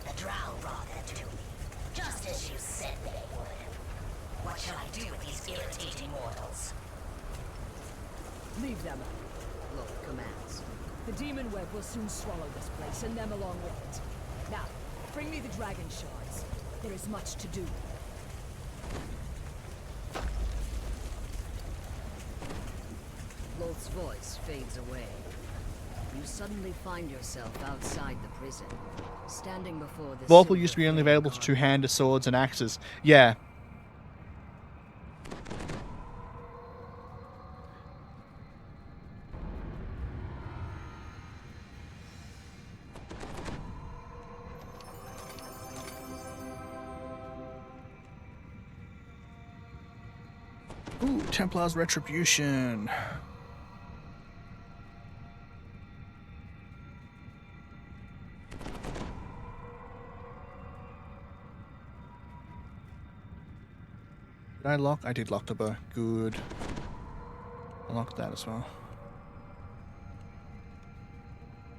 the drow brought them to me, just as you said they would. What shall I do with these irritating mortals? Leave them. Loth commands. The demon web will soon swallow this place, and them along with it. Now, bring me the dragon shards. There is much to do. Loth's voice fades away. You suddenly find yourself outside the prison, standing before the Vorpal silver used to be only flame available to guard. two-hander swords and axes. Yeah. Ooh, Templar's Retribution. Did I lock? I did lock the bow. Good. I locked that as well.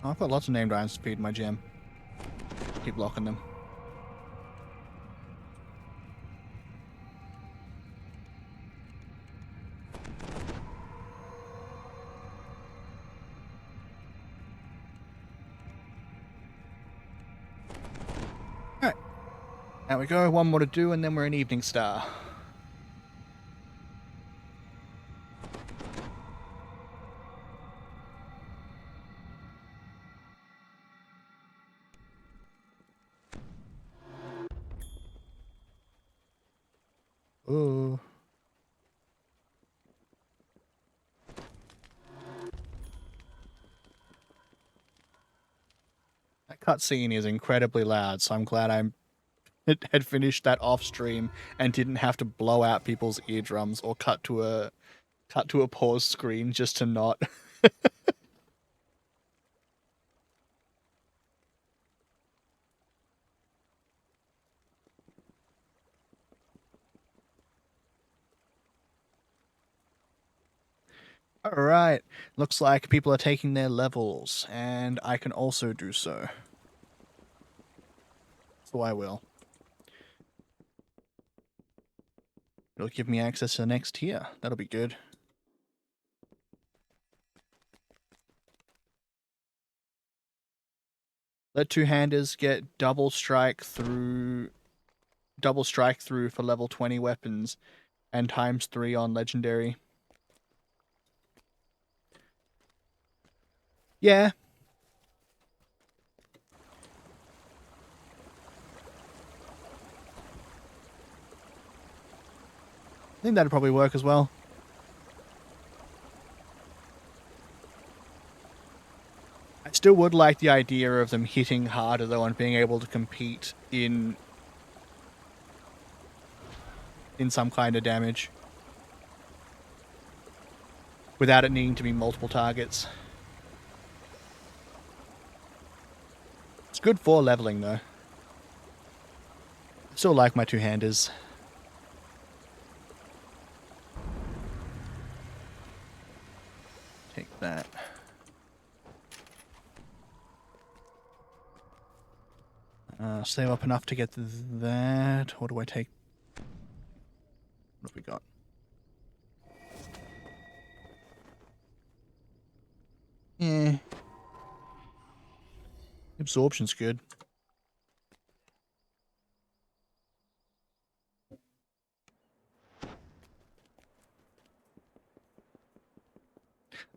Oh, I've got lots of named irons to feed my gem. Keep locking them. Alright. There we go. One more to do and then we're in Eveningstar. Ooh. That cutscene is incredibly loud, so I'm glad I had finished that off stream and didn't have to blow out people's eardrums or cut to a pause screen just to not. Alright, looks like people are taking their levels, and I can also do so. So I will. It'll give me access to the next tier. That'll be good. Let two-handers get double strike through for level 20 weapons and ×3 on legendary. Yeah. I think that'd probably work as well. I still would like the idea of them hitting harder though and being able to compete in some kind of damage. Without it needing to be multiple targets. It's good for leveling though. I still like my two-handers. Take that. Save up enough to get that. What do I take? What have we got? Yeah. Absorption's good.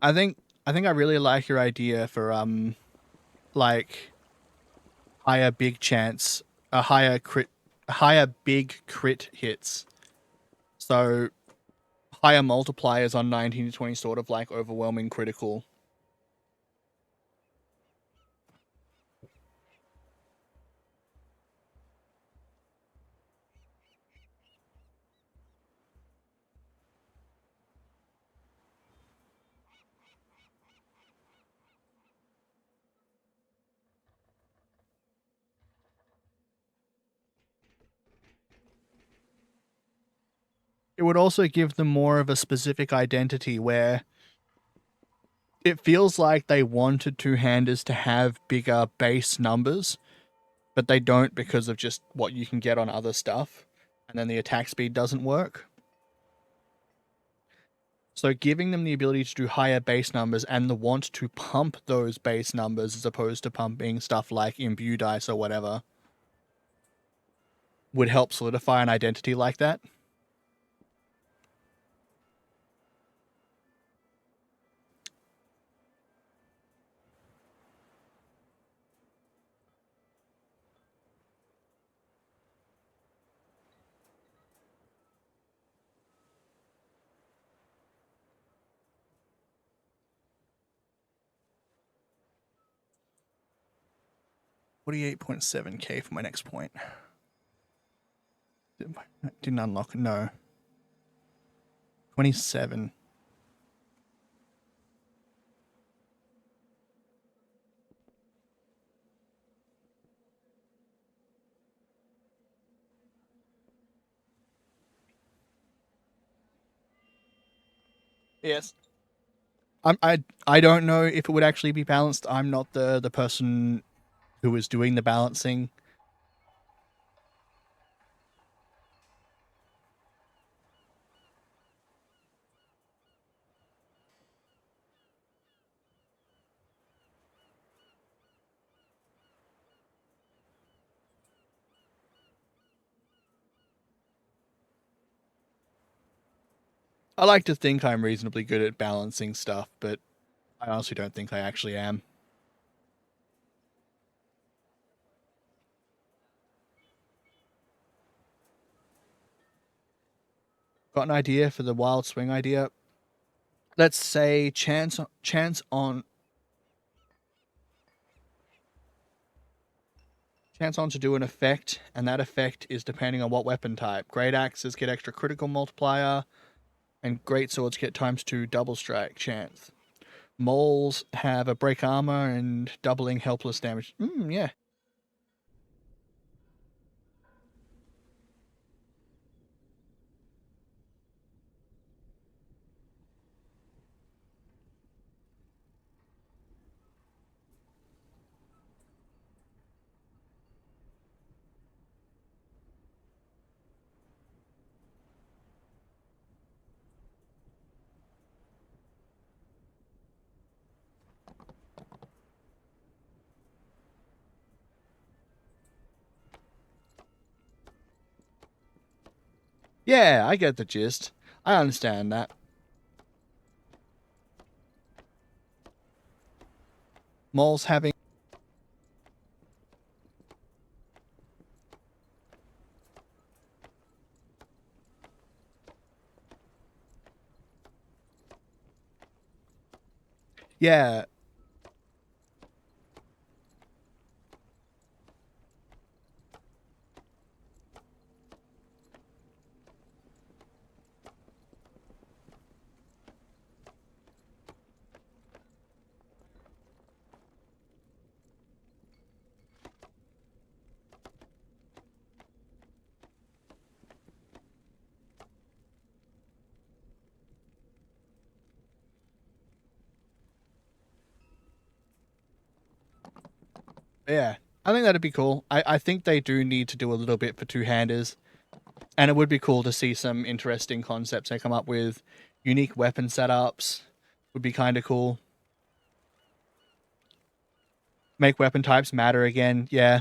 I think I really like your idea for like higher big chance, a higher big crit hits. So higher multipliers on 19 to 20, sort of like overwhelming critical. It would also give them more of a specific identity where it feels like they wanted two-handers to have bigger base numbers, but they don't because of just what you can get on other stuff, and then the attack speed doesn't work. So giving them the ability to do higher base numbers and the want to pump those base numbers as opposed to pumping stuff like imbue dice or whatever would help solidify an identity like that. $48.7k for my next point. Didn't unlock, no. 27. Yes. I don't know if it would actually be balanced. I'm not the person who is doing the balancing. I like to think I'm reasonably good at balancing stuff, but I honestly don't think I actually am. Got an idea for the wild swing idea? Let's say chance on to do an effect, and that effect is depending on what weapon type. Great axes get extra critical multiplier, and great swords get ×2 double strike chance. Moles have a break armor and doubling helpless damage. Yeah. Yeah, I get the gist. I understand that. Moles having... Yeah. Yeah, I think that'd be cool. I think they do need to do a little bit for two-handers. And it would be cool to see some interesting concepts they come up with. Unique weapon setups would be kind of cool. Make weapon types matter again. Yeah.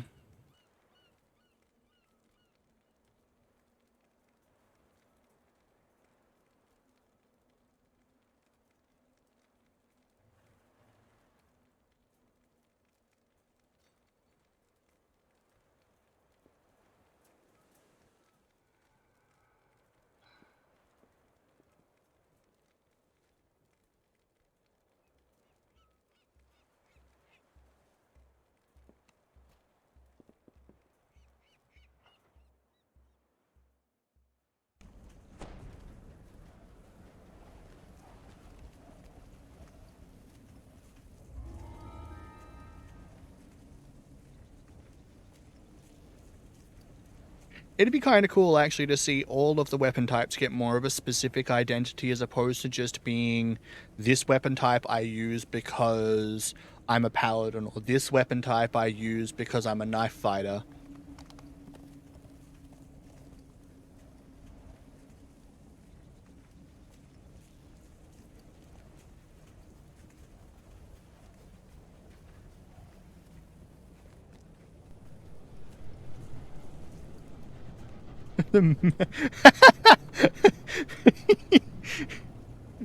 It'd be kind of cool, actually, to see all of the weapon types get more of a specific identity as opposed to just being this weapon type I use because I'm a paladin, or this weapon type I use because I'm a knife fighter.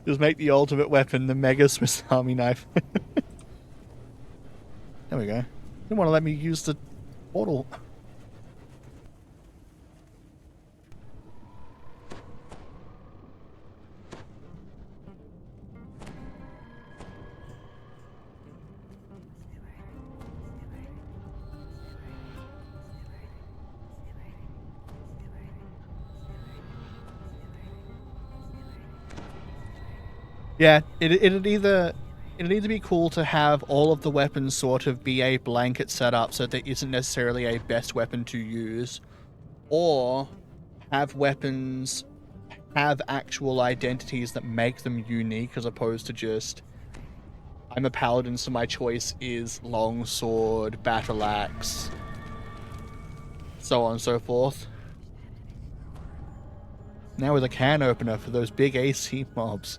Just make the ultimate weapon the Mega Swiss Army knife. There we go. Didn't want to let me use the portal. Yeah, it'd either be cool to have all of the weapons sort of be a blanket setup so there isn't necessarily a best weapon to use, or have weapons have actual identities that make them unique as opposed to just I'm a paladin so my choice is longsword, battle axe, so on and so forth. Now with a can opener for those big AC mobs.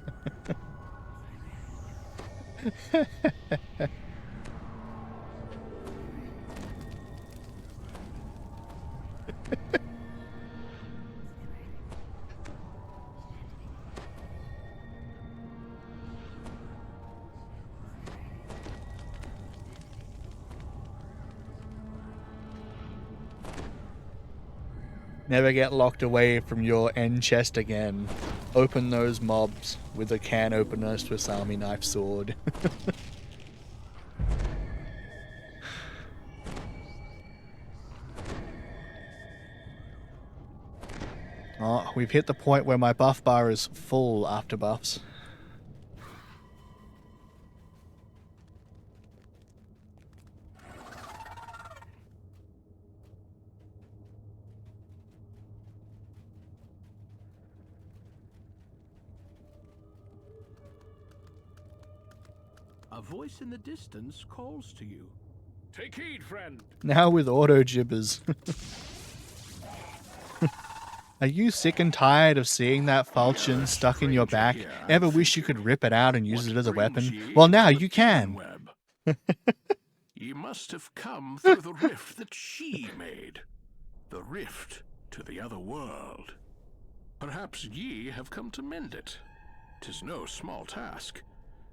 Never get locked away from your end chest again. Open those mobs with a can opener, Swiss Army knife sword. Oh, we've hit the point where my buff bar is full after buffs. A voice in the distance calls to you. Take heed, friend. Now with auto gibbers. Are you sick and tired of seeing that falchion stuck in your back? Ever wish you could rip it out and use it as a weapon? Well, now you can. Ye must have come through the rift that she made. The rift to the other world. Perhaps ye have come to mend it. 'Tis no small task.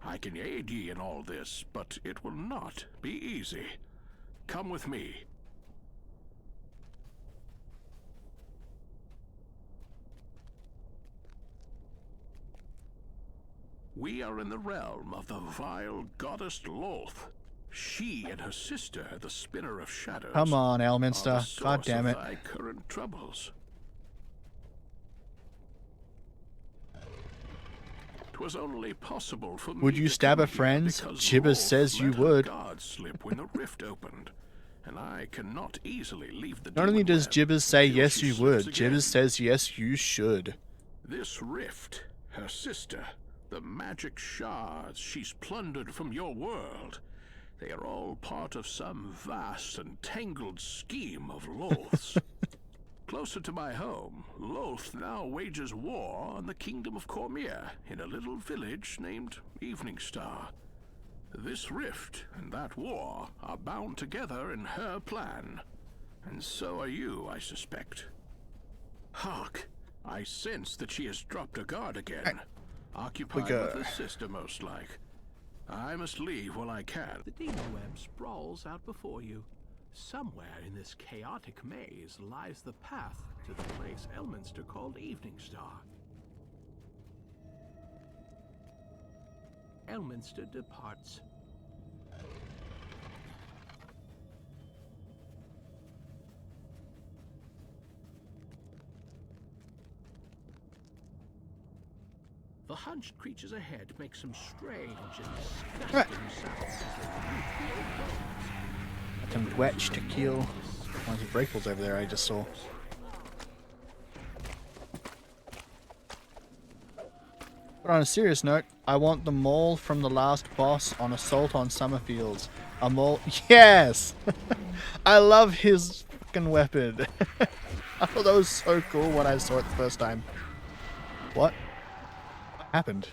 I can aid ye in all this, but it will not be easy. Come with me. We are in the realm of the vile goddess Loth. She and her sister, the Spinner of Shadows, Come on, Eveningstar. are the God source damn of it. thy current troubles. 'Twas only possible for Would me you to stab come a here friend? because Jibbers Loth says you let her would. guard slip when the rift opened, and I cannot easily leave the Not only demon does web Jibbers say till yes she you slips would, again. Jibbers says yes you should. This rift, her sister, the magic shards she's plundered from your world, They are all part of some vast and tangled scheme of Lolth's. Closer to my home, Lolth now wages war on the kingdom of Cormier in a little village named Eveningstar. This rift and that war are bound together in her plan. And so are you, I suspect. Hark! I sense that she has dropped her guard again. Occupied with her sister, most like. I must leave while I can. The demon web sprawls out before you. Somewhere in this chaotic maze lies the path to the place Elminster called Eveningstar. Elminster departs. The hunched creatures ahead make some strange and disgusting sounds as they leap the old bones. Some wedge to kill. One of the breakables over there I just saw. But on a serious note, I want the mole from the last boss on Assault on Summerfields. A mole. Yes! I love his fucking weapon. I thought that was so cool when I saw it the first time. What happened?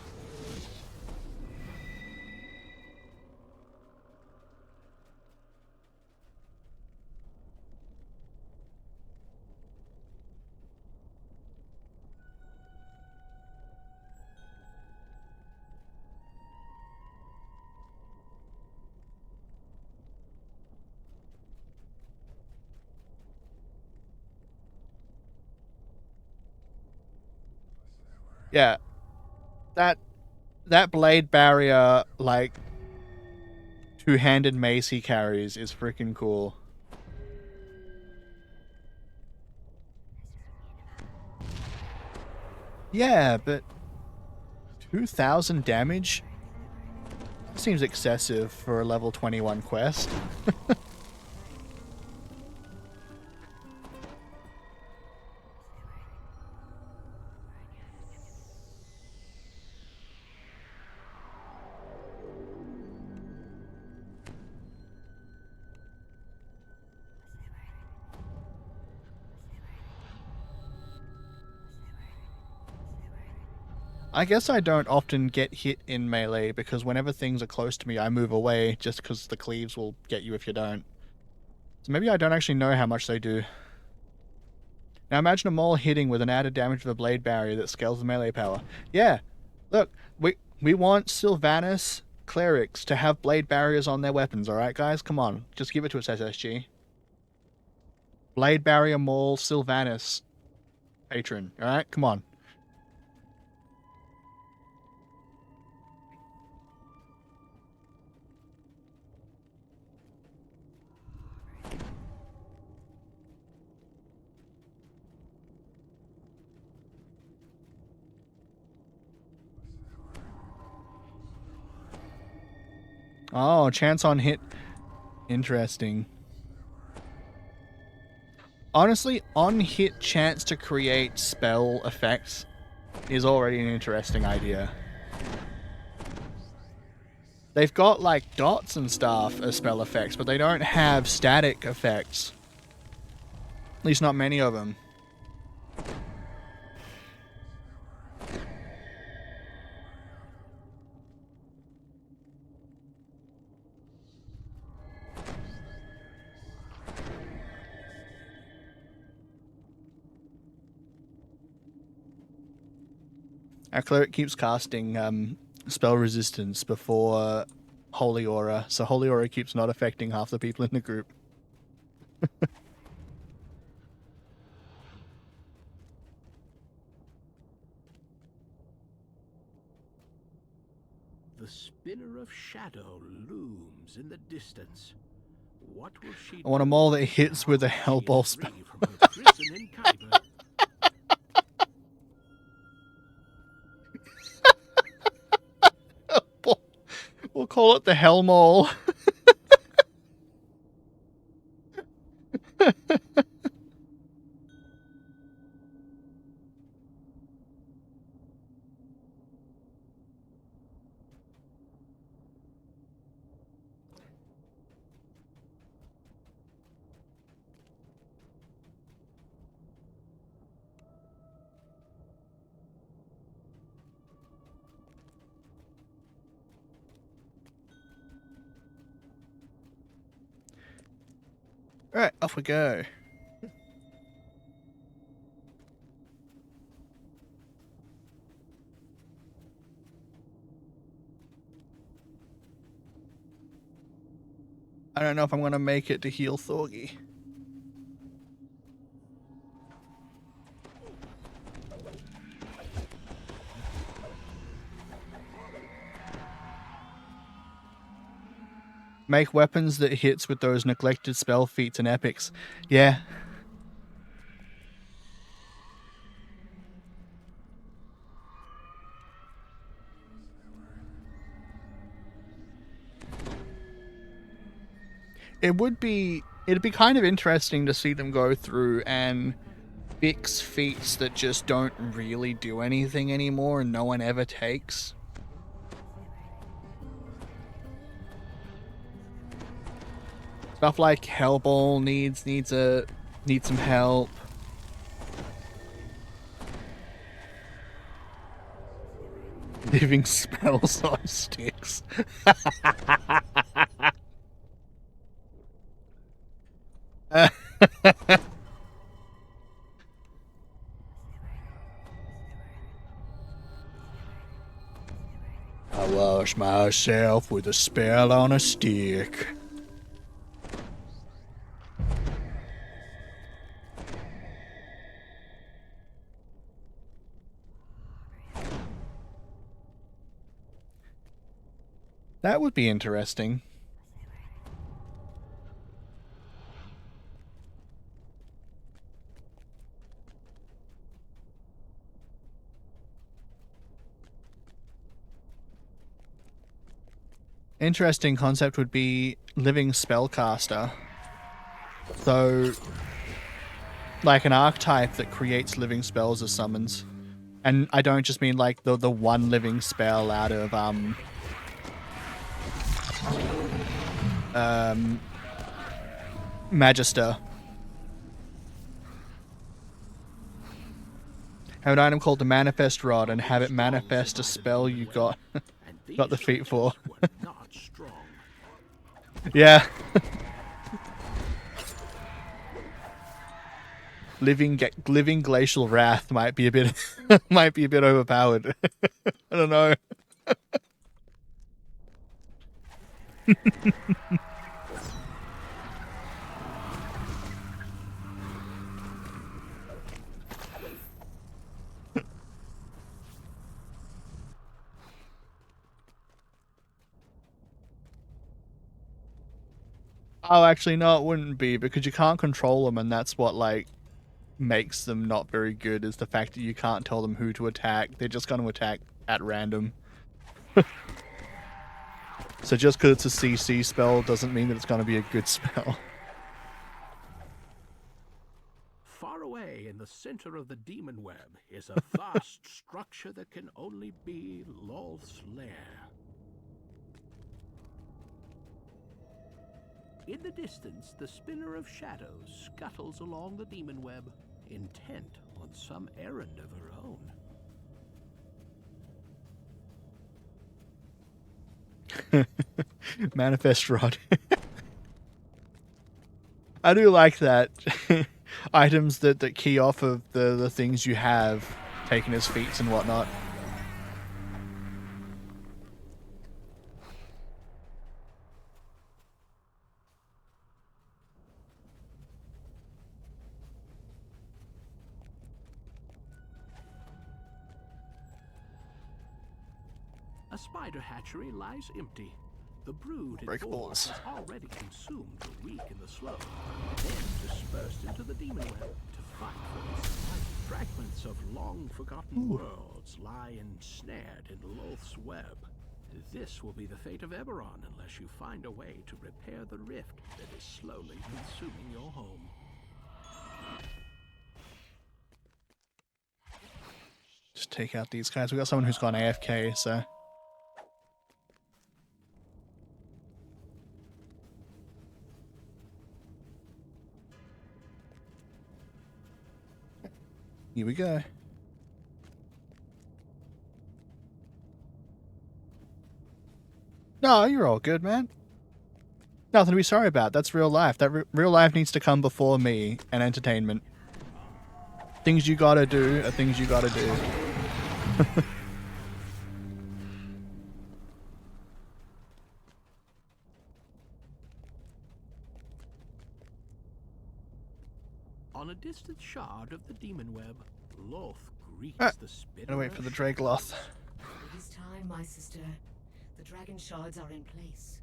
Yeah, that blade barrier, like, two-handed mace he carries is freaking cool. Yeah, but 2,000 damage seems excessive for a level 21 quest. I guess I don't often get hit in melee because whenever things are close to me, I move away just because the cleaves will get you if you don't. So maybe I don't actually know how much they do. Now imagine a mole hitting with an added damage of a blade barrier that scales the melee power. Yeah, look, we want Sylvanas clerics to have blade barriers on their weapons, alright guys? Come on, just give it to us, SSG. Blade barrier mole Sylvanas patron, alright? Come on. Oh, chance on hit. Interesting. Honestly, on hit chance to create spell effects is already an interesting idea. They've got like dots and stuff as spell effects, but they don't have static effects. At least not many of them. Our cleric keeps casting spell resistance before Holy Aura, so Holy Aura keeps not affecting half the people in the group. The spinner of shadow looms in the distance. What will she I want a mole that hits with a Hellball spell. We'll call it the Hell Mole. Alright, off we go. I don't know if I'm gonna make it to heal Thorgy. Make weapons that hits with those neglected spell feats and epics. Yeah. It'd be kind of interesting to see them go through and fix feats that just don't really do anything anymore and no one ever takes. Stuff like Hellball needs some help. Living spells on sticks. I wash myself with a spell on a stick. That would be interesting. Interesting concept would be living spellcaster. So, like an archetype that creates living spells as summons. And I don't just mean like the one living spell out of Magister. Have an item called the Manifest Rod and have it manifest a spell you got the feat for. Yeah. Living glacial wrath might be a bit overpowered. I don't know. Oh, actually, no, it wouldn't be, because you can't control them, and that's what, like, makes them not very good, is the fact that you can't tell them who to attack. They're just going to attack at random. So just because it's a CC spell doesn't mean that it's going to be a good spell. Far away in the center of the demon web is a vast structure that can only be Lolth's lair. In the distance, the Spinner of Shadows scuttles along the demon web, intent on some errand of her own. Manifest Rod. I do like that. Items that key off of the things you have taken as feats and whatnot. A spider hatchery lies empty. The brood it Break bore balls. has already consumed the weak and the slow, then dispersed into the demon web to fight for its life. Fragments of long-forgotten worlds lie ensnared in Lolth's web. This will be the fate of Eberron unless you find a way to repair the rift that is slowly consuming your home. Just take out these guys. We got someone who's gone AFK, so... Here we go. No, you're all good, man. Nothing to be sorry about. That's real life. That real life needs to come before me and entertainment. Things you gotta do are things you gotta do. On a distant shard of the demon web, Loth greets the spitter. Gotta wait for the Dragloth. It is time, my sister. The dragon shards are in place.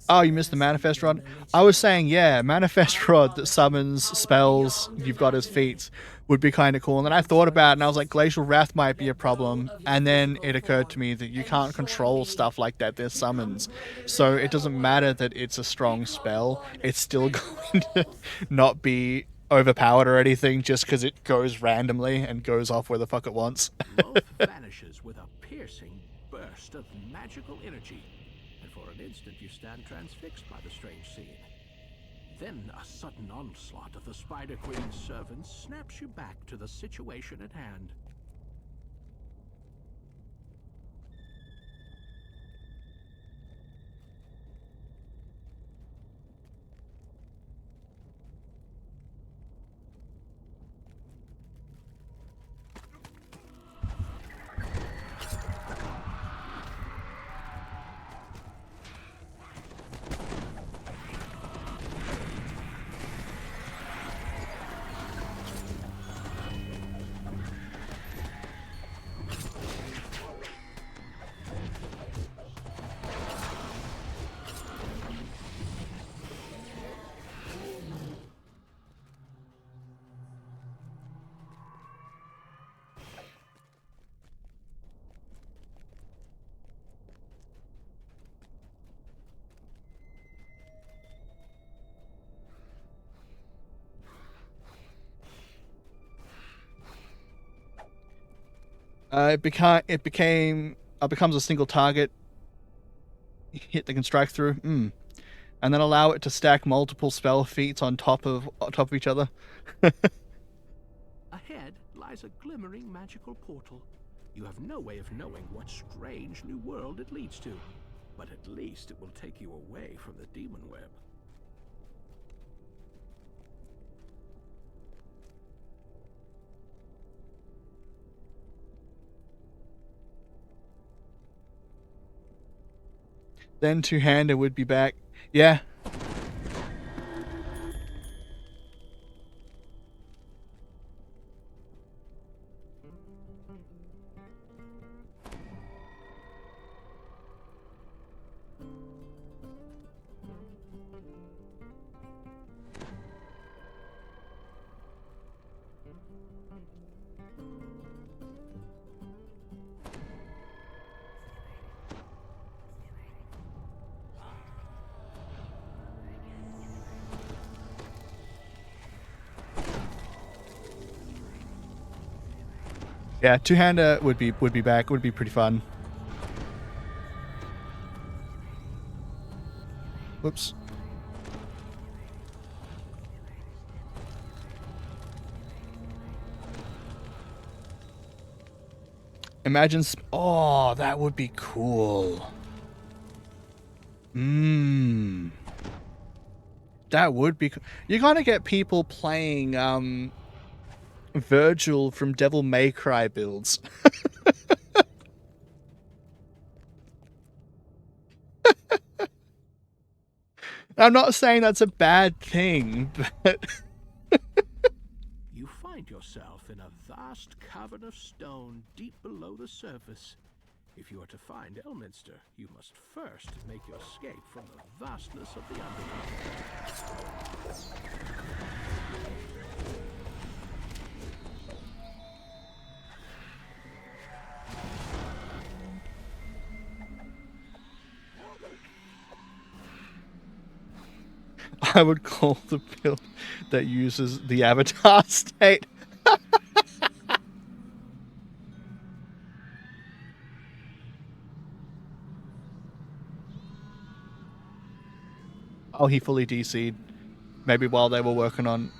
Oh, you missed the Manifest Rod? I was saying, yeah, Manifest Rod that summons spells you've got as feats would be kind of cool. And then I thought about it and I was like, Glacial Wrath might be a problem. And then it occurred to me that you can't control stuff like that. There's summons. So it doesn't matter that it's a strong spell. It's still going to not be overpowered or anything just because it goes randomly and goes off where the fuck it wants. Loth vanishes with a piercing burst of magical energy. For an instant, you stand transfixed by the strange scene. Then a sudden onslaught of the Spider Queen's servants snaps you back to the situation at hand. It becomes a single target hit that can strike through. And then allow it to stack multiple spell feats on top of each other. Ahead lies a glimmering magical portal. You have no way of knowing what strange new world it leads to, but at least it will take you away from the demon web. Then two-hander would be back. Yeah. Yeah, two-hander would be back. Would be pretty fun. Whoops. Imagine. Oh, that would be cool. That would be. You're gonna get people playing Virgil from Devil May Cry builds. I'm not saying that's a bad thing, but You find yourself in a vast cavern of stone deep below the surface. If you are to find Elminster, you must first make your escape from the vastness of the underworld. I would call the build that uses the avatar state. Oh, he fully DC'd. Maybe while they were working on...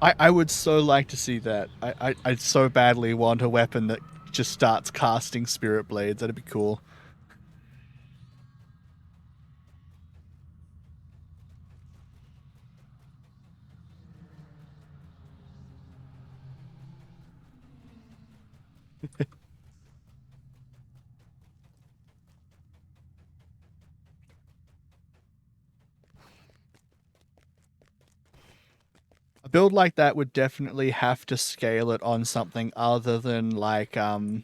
I would so like to see that. I so badly want a weapon that just starts casting spirit blades. That'd be cool. A build like that would definitely have to scale it on something other than like on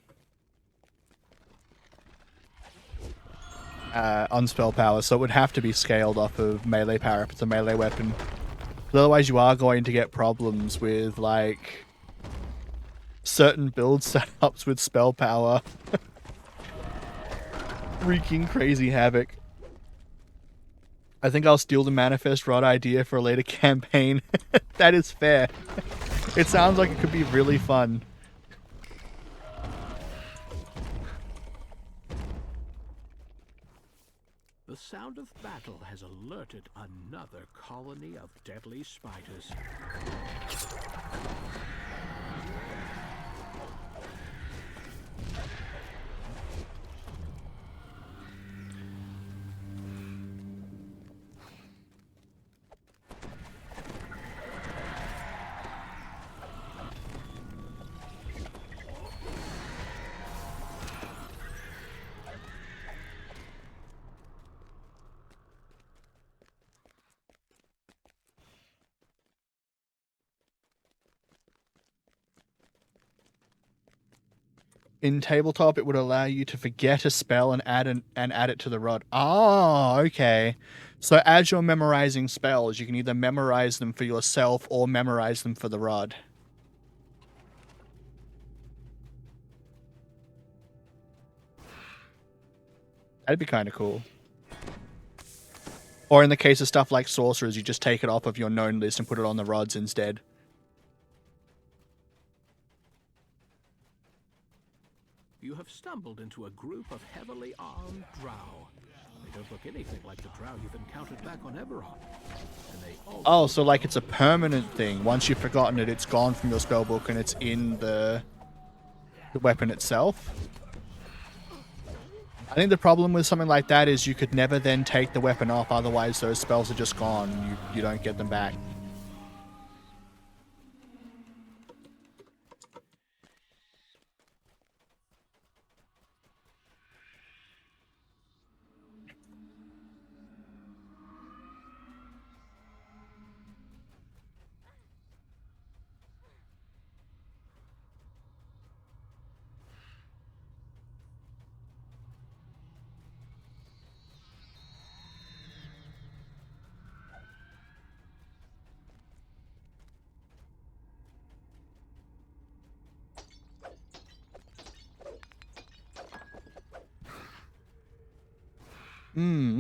spell power, so it would have to be scaled off of melee power if it's a melee weapon. Otherwise you are going to get problems with like certain build setups with spell power wreaking crazy havoc. I think I'll steal the Manifest Rod idea for a later campaign. That is fair. It sounds like it could be really fun. The sound of battle has alerted another colony of deadly spiders. In tabletop, it would allow you to forget a spell and add it to the rod. Oh, okay. So as you're memorizing spells, you can either memorize them for yourself or memorize them for the rod. That'd be kind of cool. Or in the case of stuff like sorcerers, you just take it off of your known list and put it on the rods instead. You have stumbled into a group of heavily armed drow. They don't look anything like the drow you've encountered back on Eberron. And they Oh, so like it's a permanent thing. Once you've forgotten it, it's gone from your spellbook and it's in the weapon itself. I think the problem with something like that is you could never then take the weapon off, otherwise those spells are just gone. You don't get them back.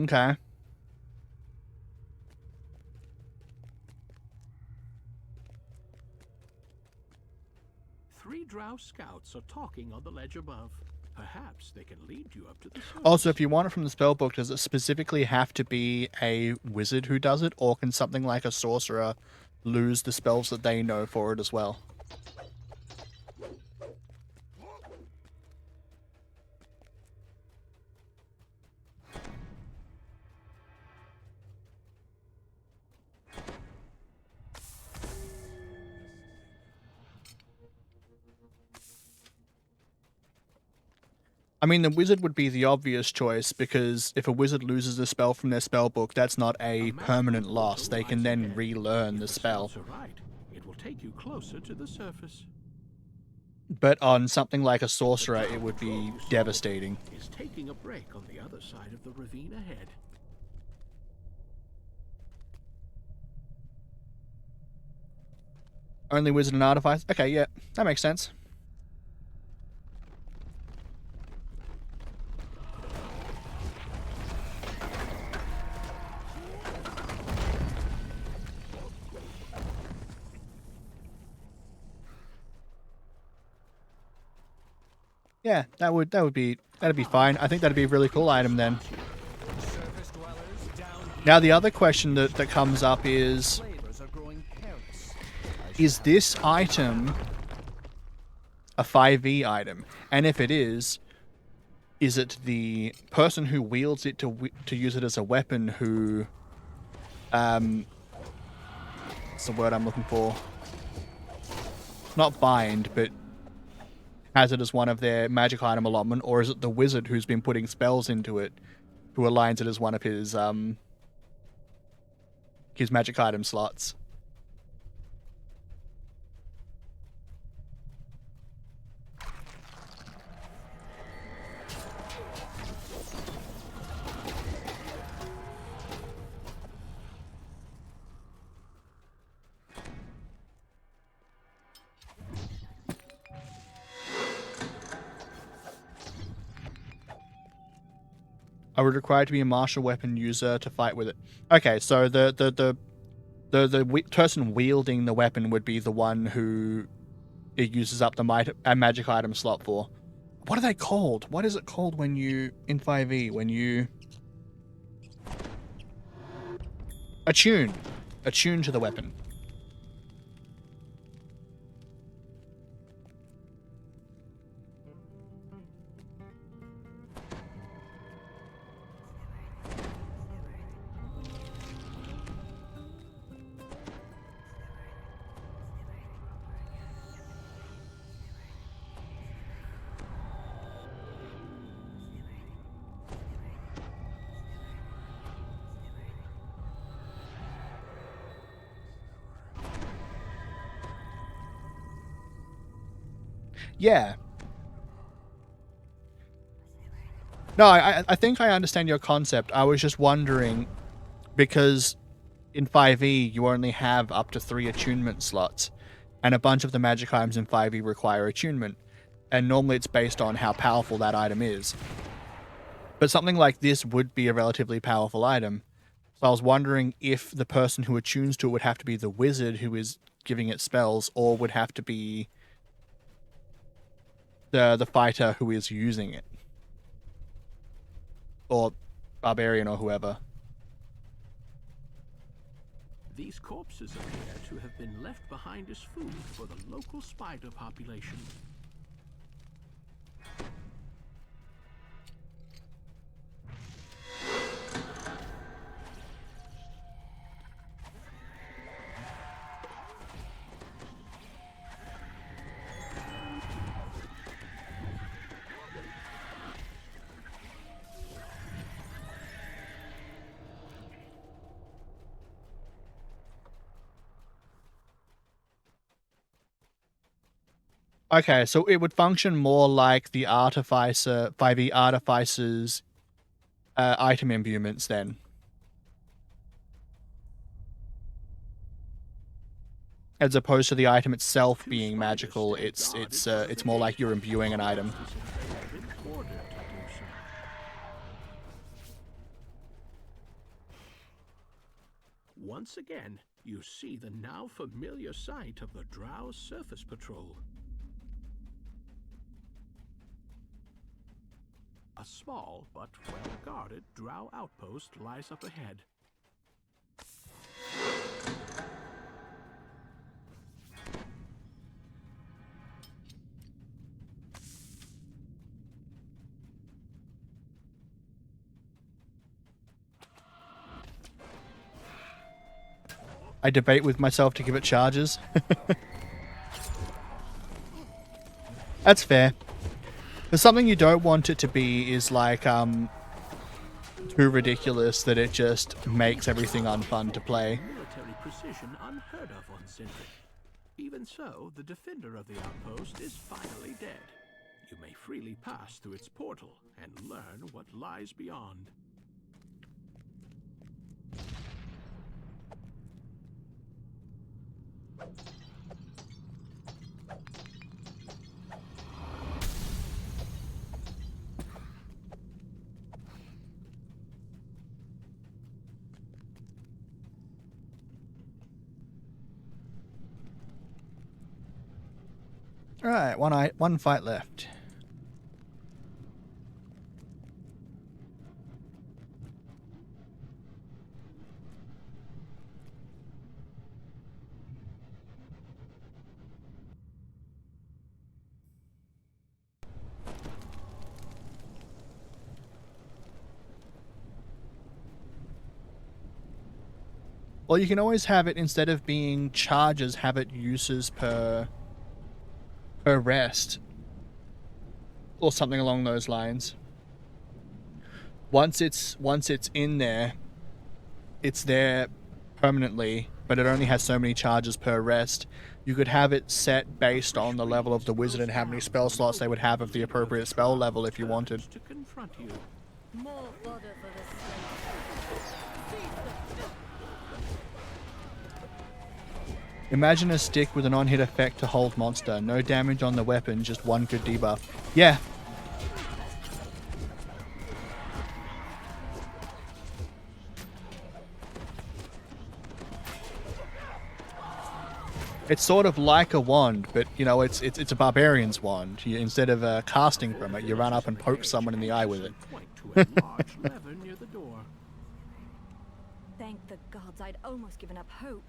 Okay. Three drow scouts are talking on the ledge above. Perhaps they can lead you up to the surface. Also, if you want it from the spellbook, does it specifically have to be a wizard who does it, or can something like a sorcerer lose the spells that they know for it as well? I mean, the wizard would be the obvious choice, because if a wizard loses a spell from their spellbook, that's not a permanent loss. They can then relearn the spell. It will take you closer to the surface. But on something like a sorcerer, it would be devastating. Is taking a break on the other side of the ravine ahead. Only wizard and artifice? Okay, yeah, that makes sense. Yeah, that'd be fine. I think that'd be a really cool item then. Now the other question that comes up is, is this item a 5e item? And if it is it the person who wields it to use it as a weapon who, what's the word I'm looking for? Not bind, but has it as one of their magic item allotment, or is it the wizard who's been putting spells into it, who aligns it as one of his magic item slots? I would require to be a martial weapon user to fight with it. Okay, so the person wielding the weapon would be the one who it uses up the magic item slot for. What are they called? What is it called when you, in 5e, when you attune to the weapon? Yeah. No, I think I understand your concept. I was just wondering, because in 5e you only have up to 3 attunement slots, and a bunch of the magic items in 5e require attunement, and normally it's based on how powerful that item is. But something like this would be a relatively powerful item, so I was wondering if the person who attunes to it would have to be the wizard who is giving it spells, or would have to be the fighter who is using it, or barbarian or whoever. These corpses appear to have been left behind as food for the local spider population. Okay, so it would function more like the Artificer, 5e Artificer's item imbuements then. As opposed to the item itself being magical, it's more like you're imbuing an item. Once again, you see the now familiar sight of the Drow's surface patrol. A small but well-guarded Drow outpost lies up ahead. I debate with myself to give it charges. That's fair. There's something you don't want it to be is like too ridiculous that it just makes everything unfun to play. Military precision unheard of on Sindri. Even so, the defender of the outpost is finally dead. You may freely pass through its portal and learn what lies beyond. Alright, one fight left. Or you can always have it, instead of being charges, have it uses per rest. Or something along those lines. Once it's in there, it's there permanently, but it only has so many charges per rest. You could have it set based on the level of the wizard and how many spell slots they would have of the appropriate spell level if you wanted. To confront you. More fodder for the Imagine a stick with an on-hit effect to hold monster. No damage on the weapon, just one good debuff. Yeah. It's sort of like a wand, but you know, it's a barbarian's wand. Instead of casting from it, you run up and poke someone in the eye with it. Point to a large lever near the door. Thank the gods, I'd almost given up hope.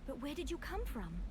But where did you come from?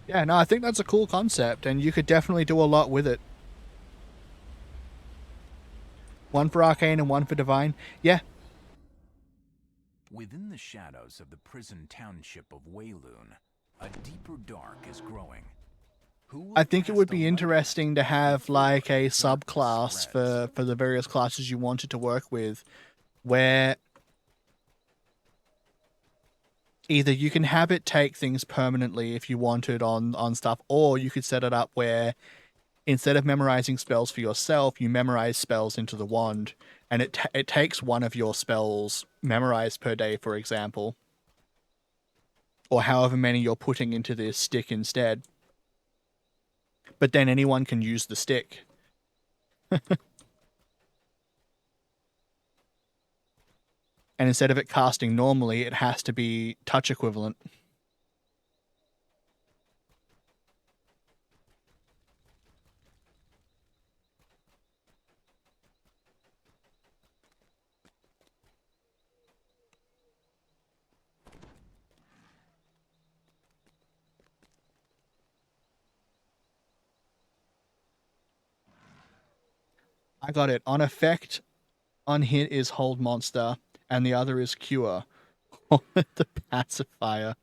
Yeah, no, I think that's a cool concept, and you could definitely do a lot with it. One for Arcane and one for Divine. Yeah. Within the shadows of the prison township of Wayloon, a deeper dark is growing. I think it would be interesting to have like a subclass for the various classes you wanted to work with, where either you can have it take things permanently if you wanted on stuff, or you could set it up where instead of memorizing spells for yourself, you memorize spells into the wand, and it takes one of your spells memorized per day, for example, or however many you're putting into this stick instead. But then anyone can use the stick. And instead of it casting normally, it has to be touch equivalent. I got it. On effect, on hit is hold monster, and the other is cure. The pacifier.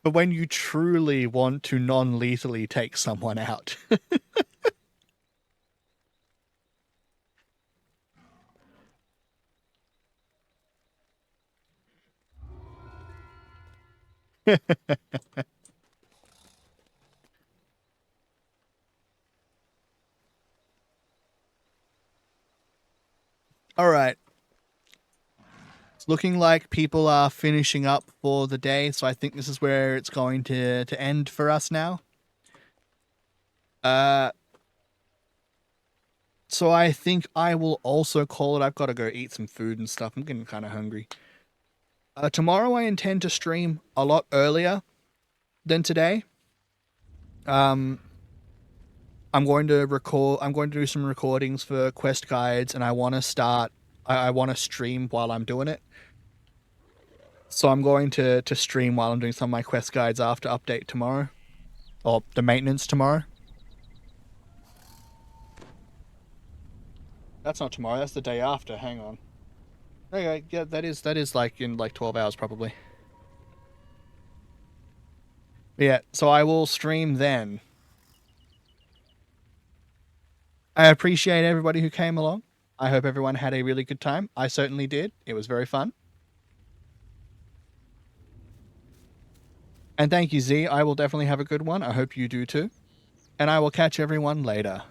But when you truly want to non-lethally take someone out. All right. It's looking like people are finishing up for the day, so I think this is where it's going to end for us now. So I think I will also call it. I've got to go eat some food and stuff. I'm getting kind of hungry. Tomorrow I intend to stream a lot earlier than today. I'm going to do some recordings for quest guides, and I want to start. I want to stream while I'm doing it. So I'm going to stream while I'm doing some of my quest guides after update tomorrow, or the maintenance tomorrow. That's not tomorrow. That's the day after. Hang on. Okay, yeah, that is like in like 12 hours probably. Yeah, so I will stream then. I appreciate everybody who came along. I hope everyone had a really good time. I certainly did. It was very fun. And thank you, Z. I will definitely have a good one. I hope you do too. And I will catch everyone later.